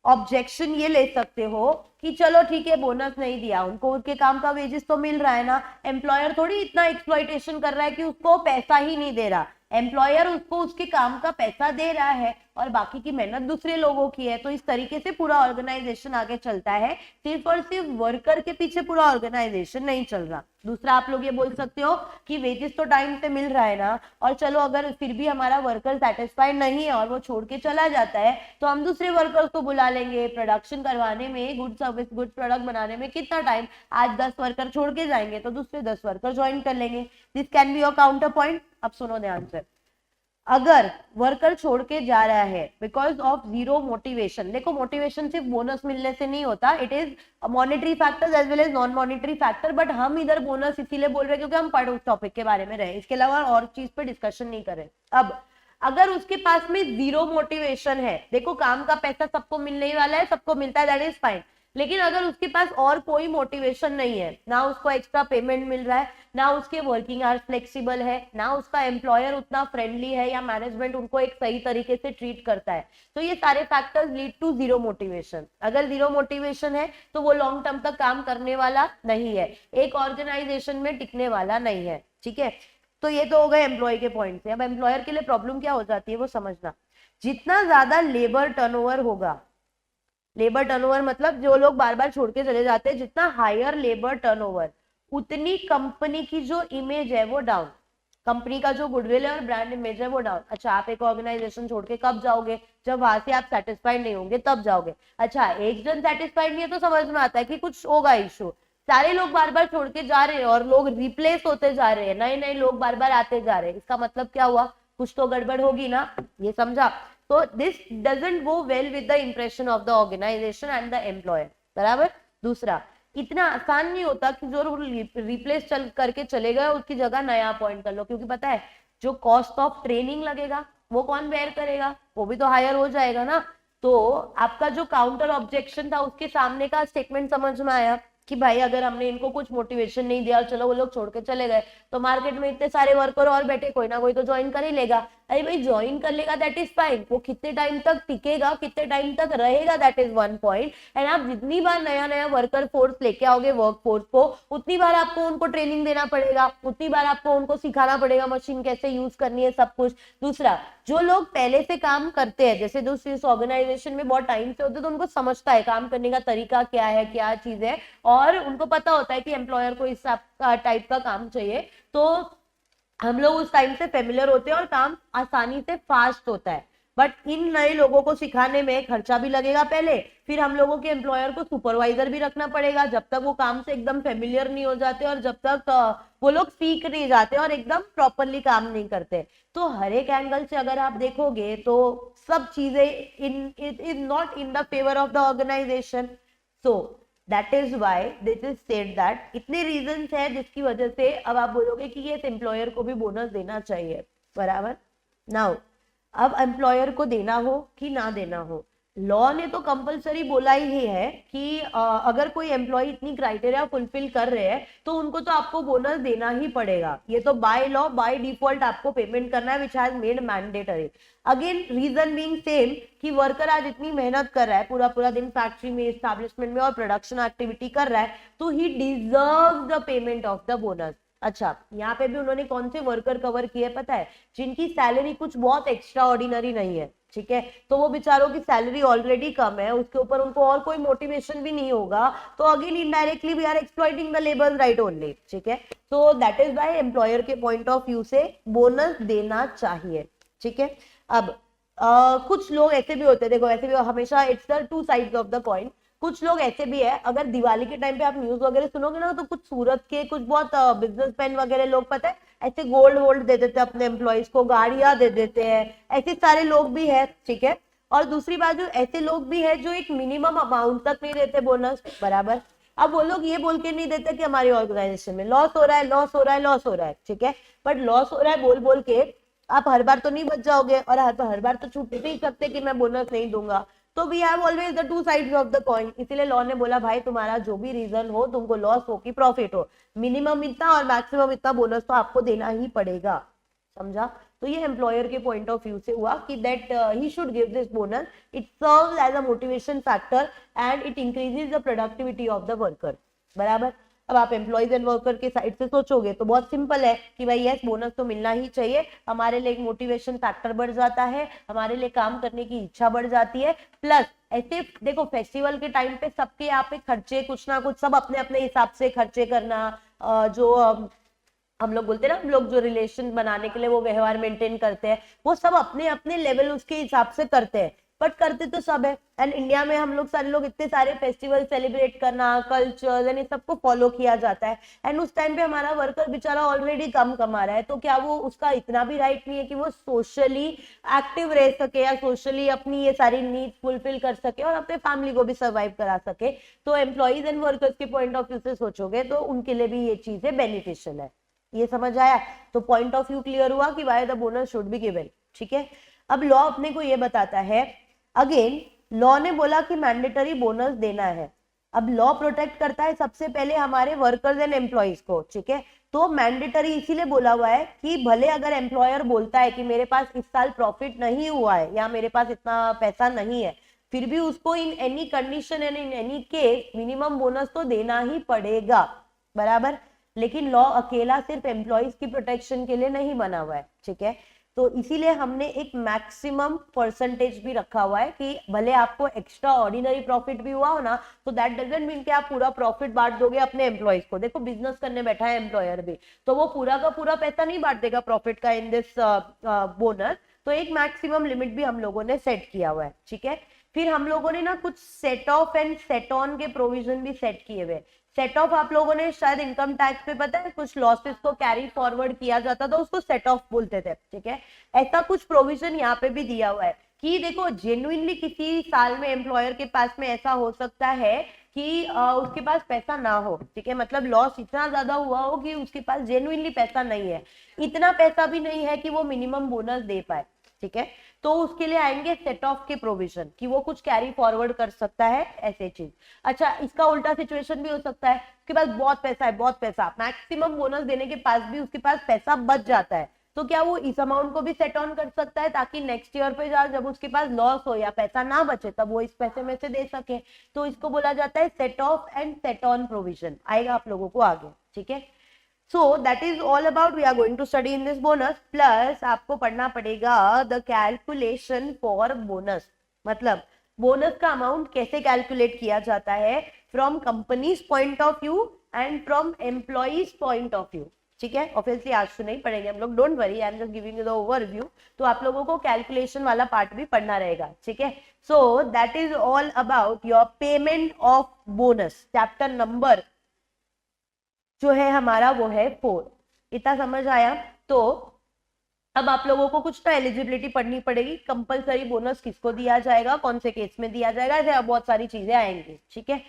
ऑब्जेक्शन ये ले सकते हो कि चलो ठीक है बोनस नहीं दिया, उनको उनके काम का वेजेस तो मिल रहा है ना, एम्प्लॉयर थोड़ी इतना एक्सप्लॉइटेशन कर रहा है कि उसको पैसा ही नहीं दे रहा, एम्प्लॉयर उसको उसके काम का पैसा दे रहा है और बाकी की मेहनत दूसरे लोगों की है। तो इस तरीके से पूरा ऑर्गेनाइजेशन आगे चलता है, सिर्फ और सिर्फ वर्कर के पीछे पूरा ऑर्गेनाइजेशन नहीं चल रहा। दूसरा, आप लोग ये बोल सकते हो कि वेजेस तो टाइम पे मिल रहा है ना, और चलो अगर फिर भी हमारा वर्कर सेटिस्फाइड नहीं है और वो छोड़ के चला जाता है तो हम दूसरे वर्कर्स को बुला लेंगे। प्रोडक्शन करवाने में, गुड सर्विस, गुड प्रोडक्ट बनाने में कितना टाइम, आज 10 वर्कर छोड़ के जाएंगे तो दूसरे 10 वर्कर ज्वाइन कर लेंगे। This can be your counter point. अब सुनो ध्यान से, अगर वर्कर छोड़ के जा रहा है बिकॉज ऑफ जीरो मोटिवेशन, देखो मोटिवेशन सिर्फ बोनस मिलने से नहीं होता, it is monetary factors as well as non monetary factor, but हम इधर बोनस इसीलिए बोल रहे हैं क्योंकि हम पढ़ उस टॉपिक के बारे में रहे, इसके अलावा और चीज पे डिस्कशन नहीं करें। अब अगर उसके पास में जीरो मोटिवेशन है, देखो काम का पैसा सबको मिलने ही वाला है, सबको मिलता है, दैट इज फाइन, लेकिन अगर उसके पास और कोई मोटिवेशन नहीं है, ना उसको एक्स्ट्रा पेमेंट मिल रहा है, ना उसके वर्किंग आवर्स फ्लेक्सिबल है, ना उसका एम्प्लॉयर उतना फ्रेंडली है या मैनेजमेंट उनको एक सही तरीके से ट्रीट करता है, तो ये सारे factors lead to zero motivation. अगर जीरो मोटिवेशन है तो वो लॉन्ग टर्म तक काम करने वाला नहीं है, एक ऑर्गेनाइजेशन में टिकने वाला नहीं है। ठीक है, तो ये तो हो गए एम्प्लॉय के पॉइंट से। अब एम्प्लॉयर के लिए प्रॉब्लम क्या हो जाती है वो समझना। जितना ज्यादा लेबर टर्नओवर होगा, लेबर टर्नओवर मतलब जो लोग बार बार छोड़ के चले जाते हैं, जितना हायर लेबर टर्नओवर उतनी कंपनी की जो इमेज है वो डाउन, कंपनी का जो गुडविल है और ब्रांड इमेज है वो डाउन। अच्छा, आप एक ऑर्गेनाइजेशन छोड़ के कब जाओगे, जब वहां से आप सेटिस्फाइड नहीं होंगे तब जाओगे। अच्छा, एक जन सेटिस्फाइड नहीं है तो समझ में आता है कि कुछ होगा इशू, सारे लोग बार बार छोड़ के जा रहे हैं और लोग रिप्लेस होते जा रहे हैं, नए नए लोग बार बार आते जा रहे हैं, इसका मतलब क्या हुआ, कुछ तो गड़बड़ होगी ना, ये समझा। तो this doesn't go well with the impression of the organisation and the employer, बराबर। दूसरा, इतना आसान नहीं होता कि जो रिप्लेस चल करके चले गए उसकी जगह नया अपॉइंट कर लो, क्योंकि पता है जो कॉस्ट ऑफ ट्रेनिंग लगेगा वो कौन बेयर करेगा, वो भी तो हायर हो जाएगा ना। तो आपका जो काउंटर ऑब्जेक्शन था उसके सामने का स्टेटमेंट समझ में आया कि भाई अगर हमने इनको कुछ मोटिवेशन नहीं दिया और चलो वो लोग छोड़ के चले गए तो मार्केट में इतने सारे वर्कर और बैठे, कोई ना कोई तो ज्वाइन कर ही लेगा। अरे भाई ज्वाइन कर लेगा दैट इज फाइन, वो कितने टाइम तक टिकेगा, कितने टाइम तक रहेगा, that is one point. And आप जितनी बार नया नया वर्कर फोर्स लेके आओगे वर्क फोर्स को, उतनी बार आपको उनको ट्रेनिंग देना पड़ेगा, उतनी बार आपको उनको सिखाना पड़ेगा मशीन कैसे यूज करनी है, सब कुछ। दूसरा, जो लोग पहले से काम करते हैं, जैसे दूसरी ऑर्गेनाइजेशन में बहुत टाइम से होते हैं तो उनको समझता है काम करने का तरीका क्या है, क्या चीज है, और उनको पता होता है कि एम्प्लॉयर को इस टाइप का काम चाहिए, तो हम लोग उस टाइम से फेमिलियर होते हैं और काम आसानी से फास्ट होता है। बट इन नए लोगों को सिखाने में खर्चा भी लगेगा पहले, फिर हम लोगों के एम्प्लॉयर को सुपरवाइजर भी रखना पड़ेगा जब तक वो काम से एकदम फेमिलियर नहीं हो जाते और जब तक वो लोग सीख नहीं जाते और एकदम प्रॉपरली काम नहीं करते। तो हर एक एंगल से अगर आप देखोगे तो सब चीजें is not in the favour of the organisation. So that is why this is said that, इतने रीजंस है जिसकी वजह से अब आप बोलोगे कि ये एम्प्लॉयर को भी बोनस देना चाहिए, बराबर। नाउ अब एम्प्लॉयर को देना हो कि ना देना हो, लॉ ने तो कंपलसरी बोला ही है कि अगर कोई एम्प्लॉय इतनी क्राइटेरिया फुलफिल कर रहे हैं तो उनको तो आपको बोनस देना ही पड़ेगा। ये तो बाय लॉ बाय डिफॉल्ट आपको पेमेंट करना है, which has made mandatory. Again reason being same कि वर्कर आज इतनी मेहनत कर रहा है, पूरा पूरा दिन फैक्ट्री में, एस्टैब्लिशमेंट में और प्रोडक्शन एक्टिविटी कर रहा है, तो he deserve the payment of the bonus. अच्छा, यहाँ पे भी उन्होंने कौन से वर्कर कवर किए पता है? जिनकी सैलरी कुछ बहुत एक्स्ट्रा ऑर्डिनरी नहीं है, ठीक है, तो वो बेचारों की सैलरी ऑलरेडी कम है, उसके ऊपर उनको और कोई मोटिवेशन भी नहीं होगा, तो again indirectly we are exploiting the labour right only, ठीक है। तो दैट इज व्हाई एम्प्लॉयर के पॉइंट ऑफ व्यू से बोनस देना चाहिए, ठीक है। अब कुछ लोग ऐसे भी होते हैं, देखो ऐसे भी हमेशा it's the two sides of the coin. कुछ लोग ऐसे भी है, अगर दिवाली के टाइम पे आप न्यूज वगैरह सुनोगे ना, तो कुछ सूरत के कुछ बहुत बिजनेसमैन वगैरह लोग पता है ऐसे गोल्ड वोल्ड दे देते हैं अपने एम्प्लॉयज को, गाड़ियां दे देते हैं, ऐसे सारे लोग भी है, ठीक है। और दूसरी बाजू ऐसे लोग भी है जो एक मिनिमम अमाउंट तक नहीं देते बोनस, बराबर। अब वो लोग ये बोल के नहीं देते कि हमारी ऑर्गेनाइजेशन में लॉस हो रहा है, लॉस हो रहा है, लॉस हो रहा है, ठीक है, बट लॉस हो रहा है बोल बोल के आप हर बार तो नहीं बच जाओगे, और हर बार तो छूट नहीं सकते कि मैं बोनस नहीं दूंगा। तो we have always the two sides of the coin. इसीलिए लॉ ने बोला भाई तुम्हारा जो भी रीजन हो, तुमको लॉस हो कि प्रॉफिट हो, मिनिमम इतना और मैक्सिमम इतना बोनस तो आपको देना ही पड़ेगा, समझा। तो ये एम्प्लॉयर के पॉइंट ऑफ व्यू से हुआ कि that he should give this bonus, it serves as a motivation factor and it increases the productivity of the worker, बराबर। अब आप एम्प्लॉइज एंड वर्कर के साइड से सोचोगे तो बहुत सिंपल है कि भाई यस बोनस तो मिलना ही चाहिए, हमारे लिए एक मोटिवेशन फैक्टर बढ़ जाता है, हमारे लिए काम करने की इच्छा बढ़ जाती है। प्लस ऐसे देखो फेस्टिवल के टाइम पे सबके यहाँ पे खर्चे कुछ ना कुछ, सब अपने अपने हिसाब से खर्चे करना, जो हम लोग बोलते हैं ना, हम लोग जो रिलेशन बनाने के लिए वो व्यवहार मेंटेन करते हैं, वो सब अपने अपने लेवल उसके हिसाब से करते हैं, बट करते तो सब है। एंड इंडिया में हम लोग सारे लोग इतने सारे फेस्टिवल सेलिब्रेट करना, कल्चर एंड सबको फॉलो किया जाता है, एंड उस टाइम पे हमारा वर्कर बेचारा ऑलरेडी कम कमा रहा है, तो क्या वो उसका इतना भी राइट नहीं है कि वो सोशली एक्टिव रह सके या सोशली अपनी ये सारी नीड फुलफिल कर सके और अपने फैमिली को भी सर्वाइव करा सके? तो एम्प्लॉइज एंड वर्कर्स के पॉइंट ऑफ व्यू से सोचोगे तो उनके लिए भी ये चीजें बेनिफिशियल है। ये समझ आया? तो पॉइंट ऑफ व्यू क्लियर हुआ कि why the bonus should be given, ठीक है। अब लॉ अपने को ये बताता है, अगेन लॉ ने बोला कि मैंडेटरी बोनस देना है। अब लॉ प्रोटेक्ट करता है सबसे पहले हमारे वर्कर्स एंड एम्प्लॉइज को, ठीक है। तो मैंडेटरी इसीलिए बोला हुआ है कि भले अगर एम्प्लॉयर बोलता है कि मेरे पास इस साल प्रॉफिट नहीं हुआ है या मेरे पास इतना पैसा नहीं है, फिर भी उसको in any condition and in any case minimum bonus तो देना ही पड़ेगा, बराबर। लेकिन लॉ अकेला सिर्फ एम्प्लॉइज की प्रोटेक्शन के लिए नहीं बना हुआ है, ठीक है। तो इसीलिए हमने एक मैक्सिमम परसेंटेज भी रखा हुआ है कि भले आपको एक्स्ट्रा ऑर्डिनरी प्रॉफिट भी हुआ हो ना, तो दैट डजंट मीन कि आप पूरा प्रॉफिट बांट दोगे अपने एम्प्लॉइज को। देखो बिजनेस करने बैठा है एम्प्लॉयर भी, तो वो पूरा का पूरा पैसा नहीं बांट देगा प्रॉफिट का इन दिस बोनस। तो एक मैक्सिमम लिमिट भी हम लोगों ने सेट किया हुआ है, ठीक है। फिर हम लोगों ने ना कुछ set of and set on के प्रोविजन भी सेट किए हुए। सेट ऑफ आप लोगों ने शायद इनकम टैक्स पे पता है, कुछ लॉसेस को कैरी फॉरवर्ड किया जाता था, उसको सेट ऑफ बोलते थे, ठीक है। ऐसा कुछ प्रोविजन यहाँ पे भी दिया हुआ है कि देखो जेन्युइनली किसी साल में एम्प्लॉयर के पास में ऐसा हो सकता है कि उसके पास पैसा ना हो, ठीक है, मतलब लॉस इतना ज्यादा हुआ हो कि उसके पास जेन्युइनली पैसा नहीं है, इतना पैसा भी नहीं है कि वो मिनिमम बोनस दे पाए, ठीक है। तो उसके लिए आएंगे सेट ऑफ के प्रोविजन कि वो कुछ कैरी फॉरवर्ड कर सकता है, ऐसे चीज। अच्छा, इसका उल्टा सिचुएशन भी हो सकता है, उसके पास बहुत पैसा है, बहुत पैसा, मैक्सिमम बोनस देने के पास भी उसके पास पैसा बच जाता है, तो क्या वो इस अमाउंट को भी सेट ऑन कर सकता है ताकि नेक्स्ट ईयर पे जब उसके पास लॉस हो या पैसा ना बचे तब वो इस पैसे में से दे सके। तो इसको बोला जाता है set of and set on provision, आएगा आप लोगों को आगे, ठीक है। So that is all about we are going to study in this bonus, plus आपको पढ़ना पड़ेगा the calculation for bonus, मतलब बोनस का अमाउंट कैसे कैलकुलेट किया जाता है from companies point of view and from employees point of view, ठीक है। ऑब्वियसली आज तो नहीं पढ़ेंगे हम लोग, don't worry, I am just giving you the overview. तो आप लोगों को कैलकुलेशन वाला पार्ट भी पढ़ना रहेगा, ठीक है। सो that is all about your payment of bonus. Chapter number जो है हमारा वो है 4। इतना समझ आया? तो अब आप लोगों को कुछ तो एलिजिबिलिटी पढ़नी पड़ेगी, कंपलसरी बोनस किसको दिया जाएगा, कौन से केस में दिया जाएगा, ऐसे बहुत सारी चीजें आएंगी, ठीक है।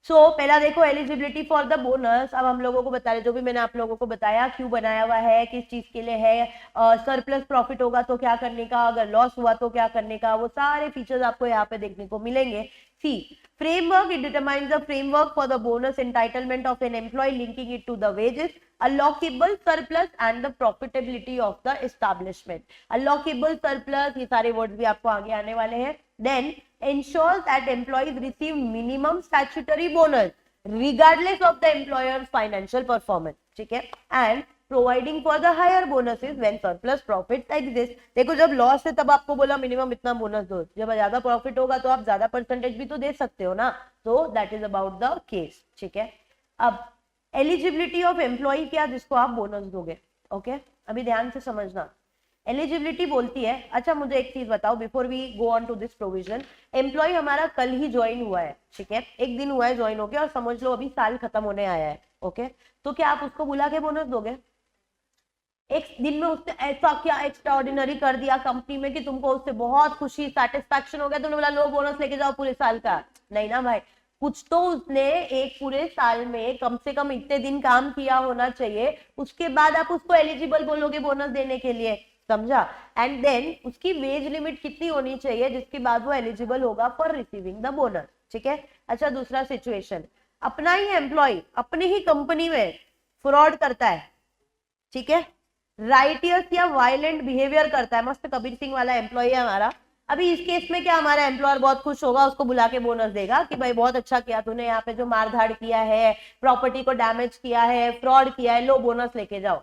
पहला देखो एलिजिबिलिटी फॉर द बोनस। अब हम लोगों को बता रहे, जो भी मैंने आप लोगों को बताया क्यों बनाया हुआ है, किस चीज के लिए है, सरप्लस प्रॉफिट होगा तो क्या करने का, अगर लॉस हुआ तो क्या करने का, वो सारे फीचर्स आपको यहाँ पे देखने को मिलेंगे। सी framework, it determines the framework for the bonus entitlement of an employee, linking it to the wages, allocable surplus and the profitability of the establishment. allocable surplus, ये सारे वर्ड्स भी आपको आगे आने वाले हैं। then ensures that employees receive minimum statutory bonus regardless of the employer's financial performance, ठीक है, and providing for the higher bonuses when surplus profit exist. देखो जब लॉस है तब आपको बोला मिनिमम इतना बोनस दो, जब ज्यादा प्रॉफिट होगा तो आप ज्यादा परसेंटेज भी तो दे सकते हो ना, तो that is about the case, ठीक है। अब एलिजिबिलिटी ऑफ एम्प्लॉय क्या, जिसको आप बोनस दोगे, ओके अभी ध्यान से समझना। एलिजिबिलिटी बोलती है, अच्छा मुझे एक चीज बताओ before we go on to this provision, employee हमारा कल ही ज्वाइन हुआ है, ठीक है, एक दिन हुआ है ज्वाइन होके और समझ लो अभी साल खत्म होने आया है, ओके, तो क्या आप उसको बुला के बोनस दोगे? एक दिन में उसने ऐसा क्या एक्स्ट्राऑर्डिनरी कर दिया कंपनी में कि तुमको उससे बहुत खुशी सेटिस्फैक्शन हो गया, तुमने बोला लो बोनस लेके जाओ पूरे साल का? नहीं ना भाई, कुछ तो उसने एक पूरे साल में कम से कम इतने दिन काम किया होना चाहिए, उसके बाद आप उसको एलिजिबल बोलोगे बोनस देने के लिए, समझा। एंड देन उसकी वेज लिमिट कितनी होनी चाहिए जिसके बाद वो एलिजिबल होगा फॉर रिसीविंग द बोनस, ठीक है। अच्छा दूसरा सिचुएशन, अपना ही एम्प्लॉय अपने ही कंपनी में फ्रॉड करता है, ठीक है, राइटियस या वायलेंट बिहेवियर करता है, मस्त कबीर सिंह वाला एम्प्लॉय है हमारा। अभी इस केस में क्या हमारा एम्प्लॉयर बहुत खुश होगा, उसको बुला के बोनस देगा कि भाई बहुत अच्छा किया तूने, यहाँ पे जो मारधाड़ किया है, प्रॉपर्टी को डैमेज किया है, फ्रॉड किया है, लो बोनस लेके जाओ,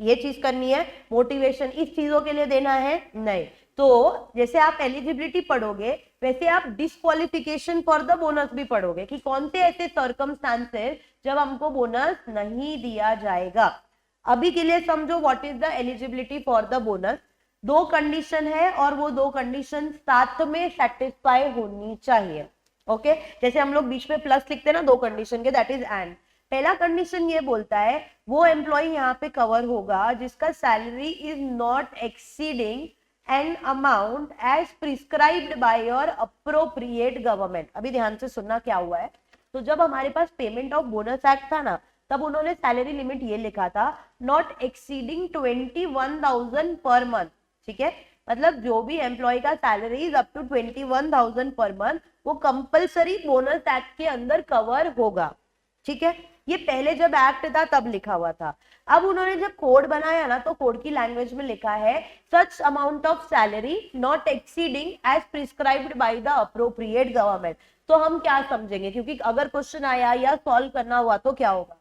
ये चीज करनी है, मोटिवेशन इस चीजों के लिए देना है? नहीं। तो जैसे आप एलिजिबिलिटी पढ़ोगे वैसे आप डिस्क्वालिफिकेशन फॉर द बोनस भी पढ़ोगे कि कौन से ऐसे सर्कमस्टांसेस जब हमको बोनस नहीं दिया जाएगा। अभी के लिए समझो what is the eligibility for the bonus. दो कंडीशन है और वो दो कंडीशन साथ में सेटिस्फाई होनी चाहिए, ओके जैसे हम लोग बीच में प्लस लिखते हैं ना दो कंडीशन के, दैट इज एंड। पहला कंडीशन ये बोलता है वो एम्प्लॉय यहाँ पे कवर होगा जिसका salary is not exceeding an amount as prescribed by your appropriate government. अभी ध्यान से सुनना क्या हुआ है, तो जब हमारे पास पेमेंट ऑफ बोनस एक्ट था ना, तब उन्होंने सैलरी लिमिट ये लिखा था नॉट एक्सीडिंग 21,000 पर मंथ, ठीक है, मतलब जो भी एम्प्लॉय का salary is up to 21,000 per month वो कंपलसरी बोनस एक्ट के अंदर कवर होगा, ठीक है। ये पहले जब एक्ट था तब लिखा हुआ था। अब उन्होंने जब कोड बनाया ना तो कोड की लैंग्वेज में लिखा है such amount of salary not exceeding as prescribed by the appropriate government. तो हम क्या समझेंगे, क्योंकि अगर क्वेश्चन आया या सॉल्व करना हुआ तो क्या होगा,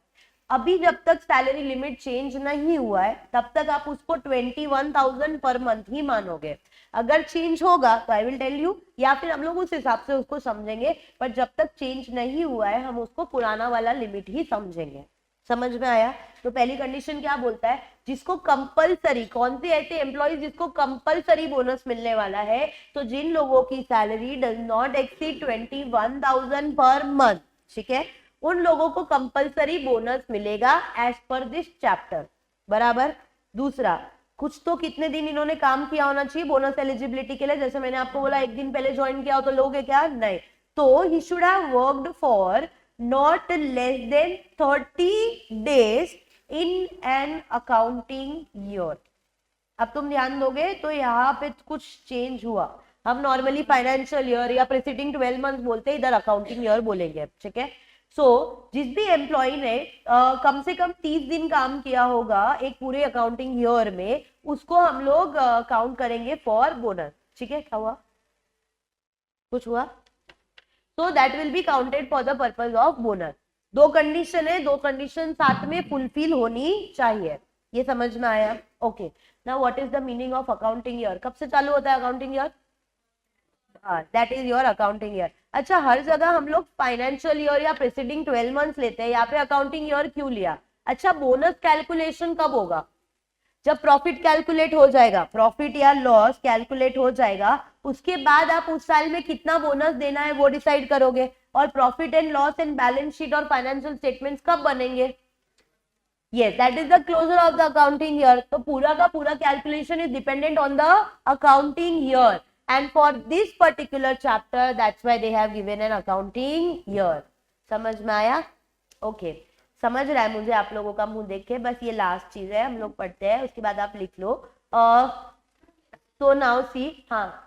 अभी जब तक सैलरी लिमिट चेंज नहीं हुआ है तब तक आप उसको 21,000 पर मंथ ही मानोगे, अगर चेंज होगा तो आई विल टेल यू, या फिर हम लोग उस हिसाब से उसको समझेंगे, पर जब तक चेंज नहीं हुआ है हम उसको पुराना वाला लिमिट ही समझेंगे। समझ में आया? तो पहली कंडीशन क्या बोलता है, जिसको कंपलसरी, कौन से ऐसे एम्प्लॉइज जिसको कंपलसरी बोनस मिलने वाला है, तो जिन लोगों की salary does not exceed 21,000 per month, ठीक है, उन लोगों को कंपलसरी बोनस मिलेगा एज पर दिस चैप्टर, बराबर। दूसरा, कुछ तो कितने दिन इन्होंने काम किया होना चाहिए बोनस एलिजिबिलिटी के लिए, जैसे मैंने आपको बोला एक दिन पहले ज्वाइन किया हो तो लोगे क्या? नहीं। तो he should have worked for not less then 30 days in an accounting year. अब तुम ध्यान दोगे तो यहाँ पे कुछ चेंज हुआ, हम नॉर्मली फाइनेंशियल ईयर या प्रीसीडिंग 12 मंथ बोलते हैं, इधर अकाउंटिंग ईयर बोलेंगे, ठीक है। जिस भी एम्प्लॉय ने कम से कम 30 दिन काम किया होगा एक पूरे अकाउंटिंग ईयर में, उसको हम लोग काउंट करेंगे फॉर बोनस, ठीक है। क्या हुआ? कुछ हुआ? तो that will be counted for the purpose of bonus. दो कंडीशन है, दो कंडीशन साथ में फुलफिल होनी चाहिए, ये समझ में आया? Okay, now what is the meaning of accounting year? कब से चालू होता है accounting year? That is your accounting year. अच्छा, हर जगह हम लोग फाइनेंशियल ईयर या प्रीसीडिंग 12 मंथ्स लेते हैं, यहाँ पे अकाउंटिंग ईयर क्यों लिया? अच्छा, बोनस कैलकुलेशन कब होगा? जब प्रॉफिट कैलकुलेट हो जाएगा, प्रॉफिट या लॉस कैलकुलेट हो जाएगा, उसके बाद आप उस साल में कितना बोनस देना है वो डिसाइड करोगे। और profit and loss and balance sheet और फाइनेंशियल स्टेटमेंट्स कब बनेंगे? Yes, that is the closure of the accounting year. तो पूरा का पूरा calculation is dependent on the accounting year, and for this particular chapter, that's why they have given an accounting year. समझ में आया? Okay, समझ रहा है मुझे आप लोगों का मुंह देख के। बस ये लास्ट चीज है, हम लोग पढ़ते हैं, उसके बाद आप लिख लो। तो नाउ सी, हाँ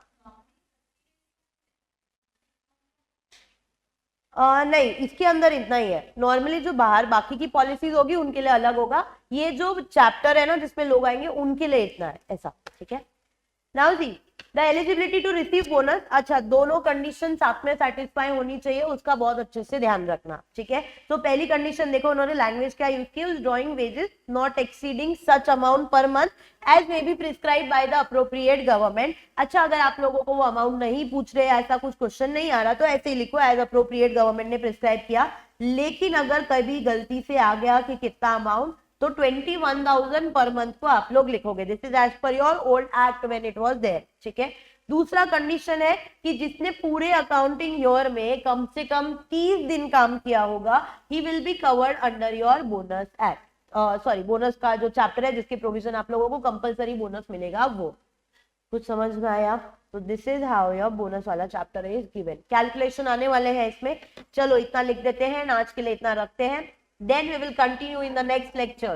नहीं, इसके अंदर इतना ही है। नॉर्मली जो बाहर बाकी की पॉलिसीज होगी उनके लिए अलग होगा, ये जो चैप्टर है ना जिसमें लोग आएंगे उनके लिए इतना है, ऐसा, ठीक है। Now see the eligibility to receive bonus. अच्छा, दोनों कंडीशन साथ में सेटिस्फाई होनी चाहिए, उसका बहुत अच्छे से ध्यान रखना, ठीक है। तो पहली कंडीशन देखो, उन्होंने लैंग्वेज क्या यूज की, drawing wages not exceeding such amount per month as may be prescribe by the appropriate government. अच्छा, अगर आप लोगों को वो अमाउंट नहीं पूछ रहे, ऐसा कुछ क्वेश्चन नहीं आ रहा, तो ऐसे ही लिखो एज अप्रोप्रिएट गवर्नमेंट ने प्रिस्क्राइब किया। लेकिन अगर कभी गलती से आ गया कि कितना अमाउंट, तो 21,000 पर मंथ को आप लोग लिखोगे, this is as per your old act when it was there, ठीक है। दूसरा कंडीशन है कि जिसने पूरे अकाउंटिंग ईयर में कम से कम 30 दिन काम किया होगा, he will be covered under your bonus act, sorry bonus का जो चैप्टर है जिसके प्रोविजन आप लोगों को कंपलसरी बोनस मिलेगा वो। कुछ समझ में आया? तो this is how your bonus वाला चैप्टर इज गिवन। कैलकुलेशन आने वाले हैं इसमें, चलो इतना लिख देते हैं, आज के लिए इतना रखते हैं। Then we will continue in the next lecture.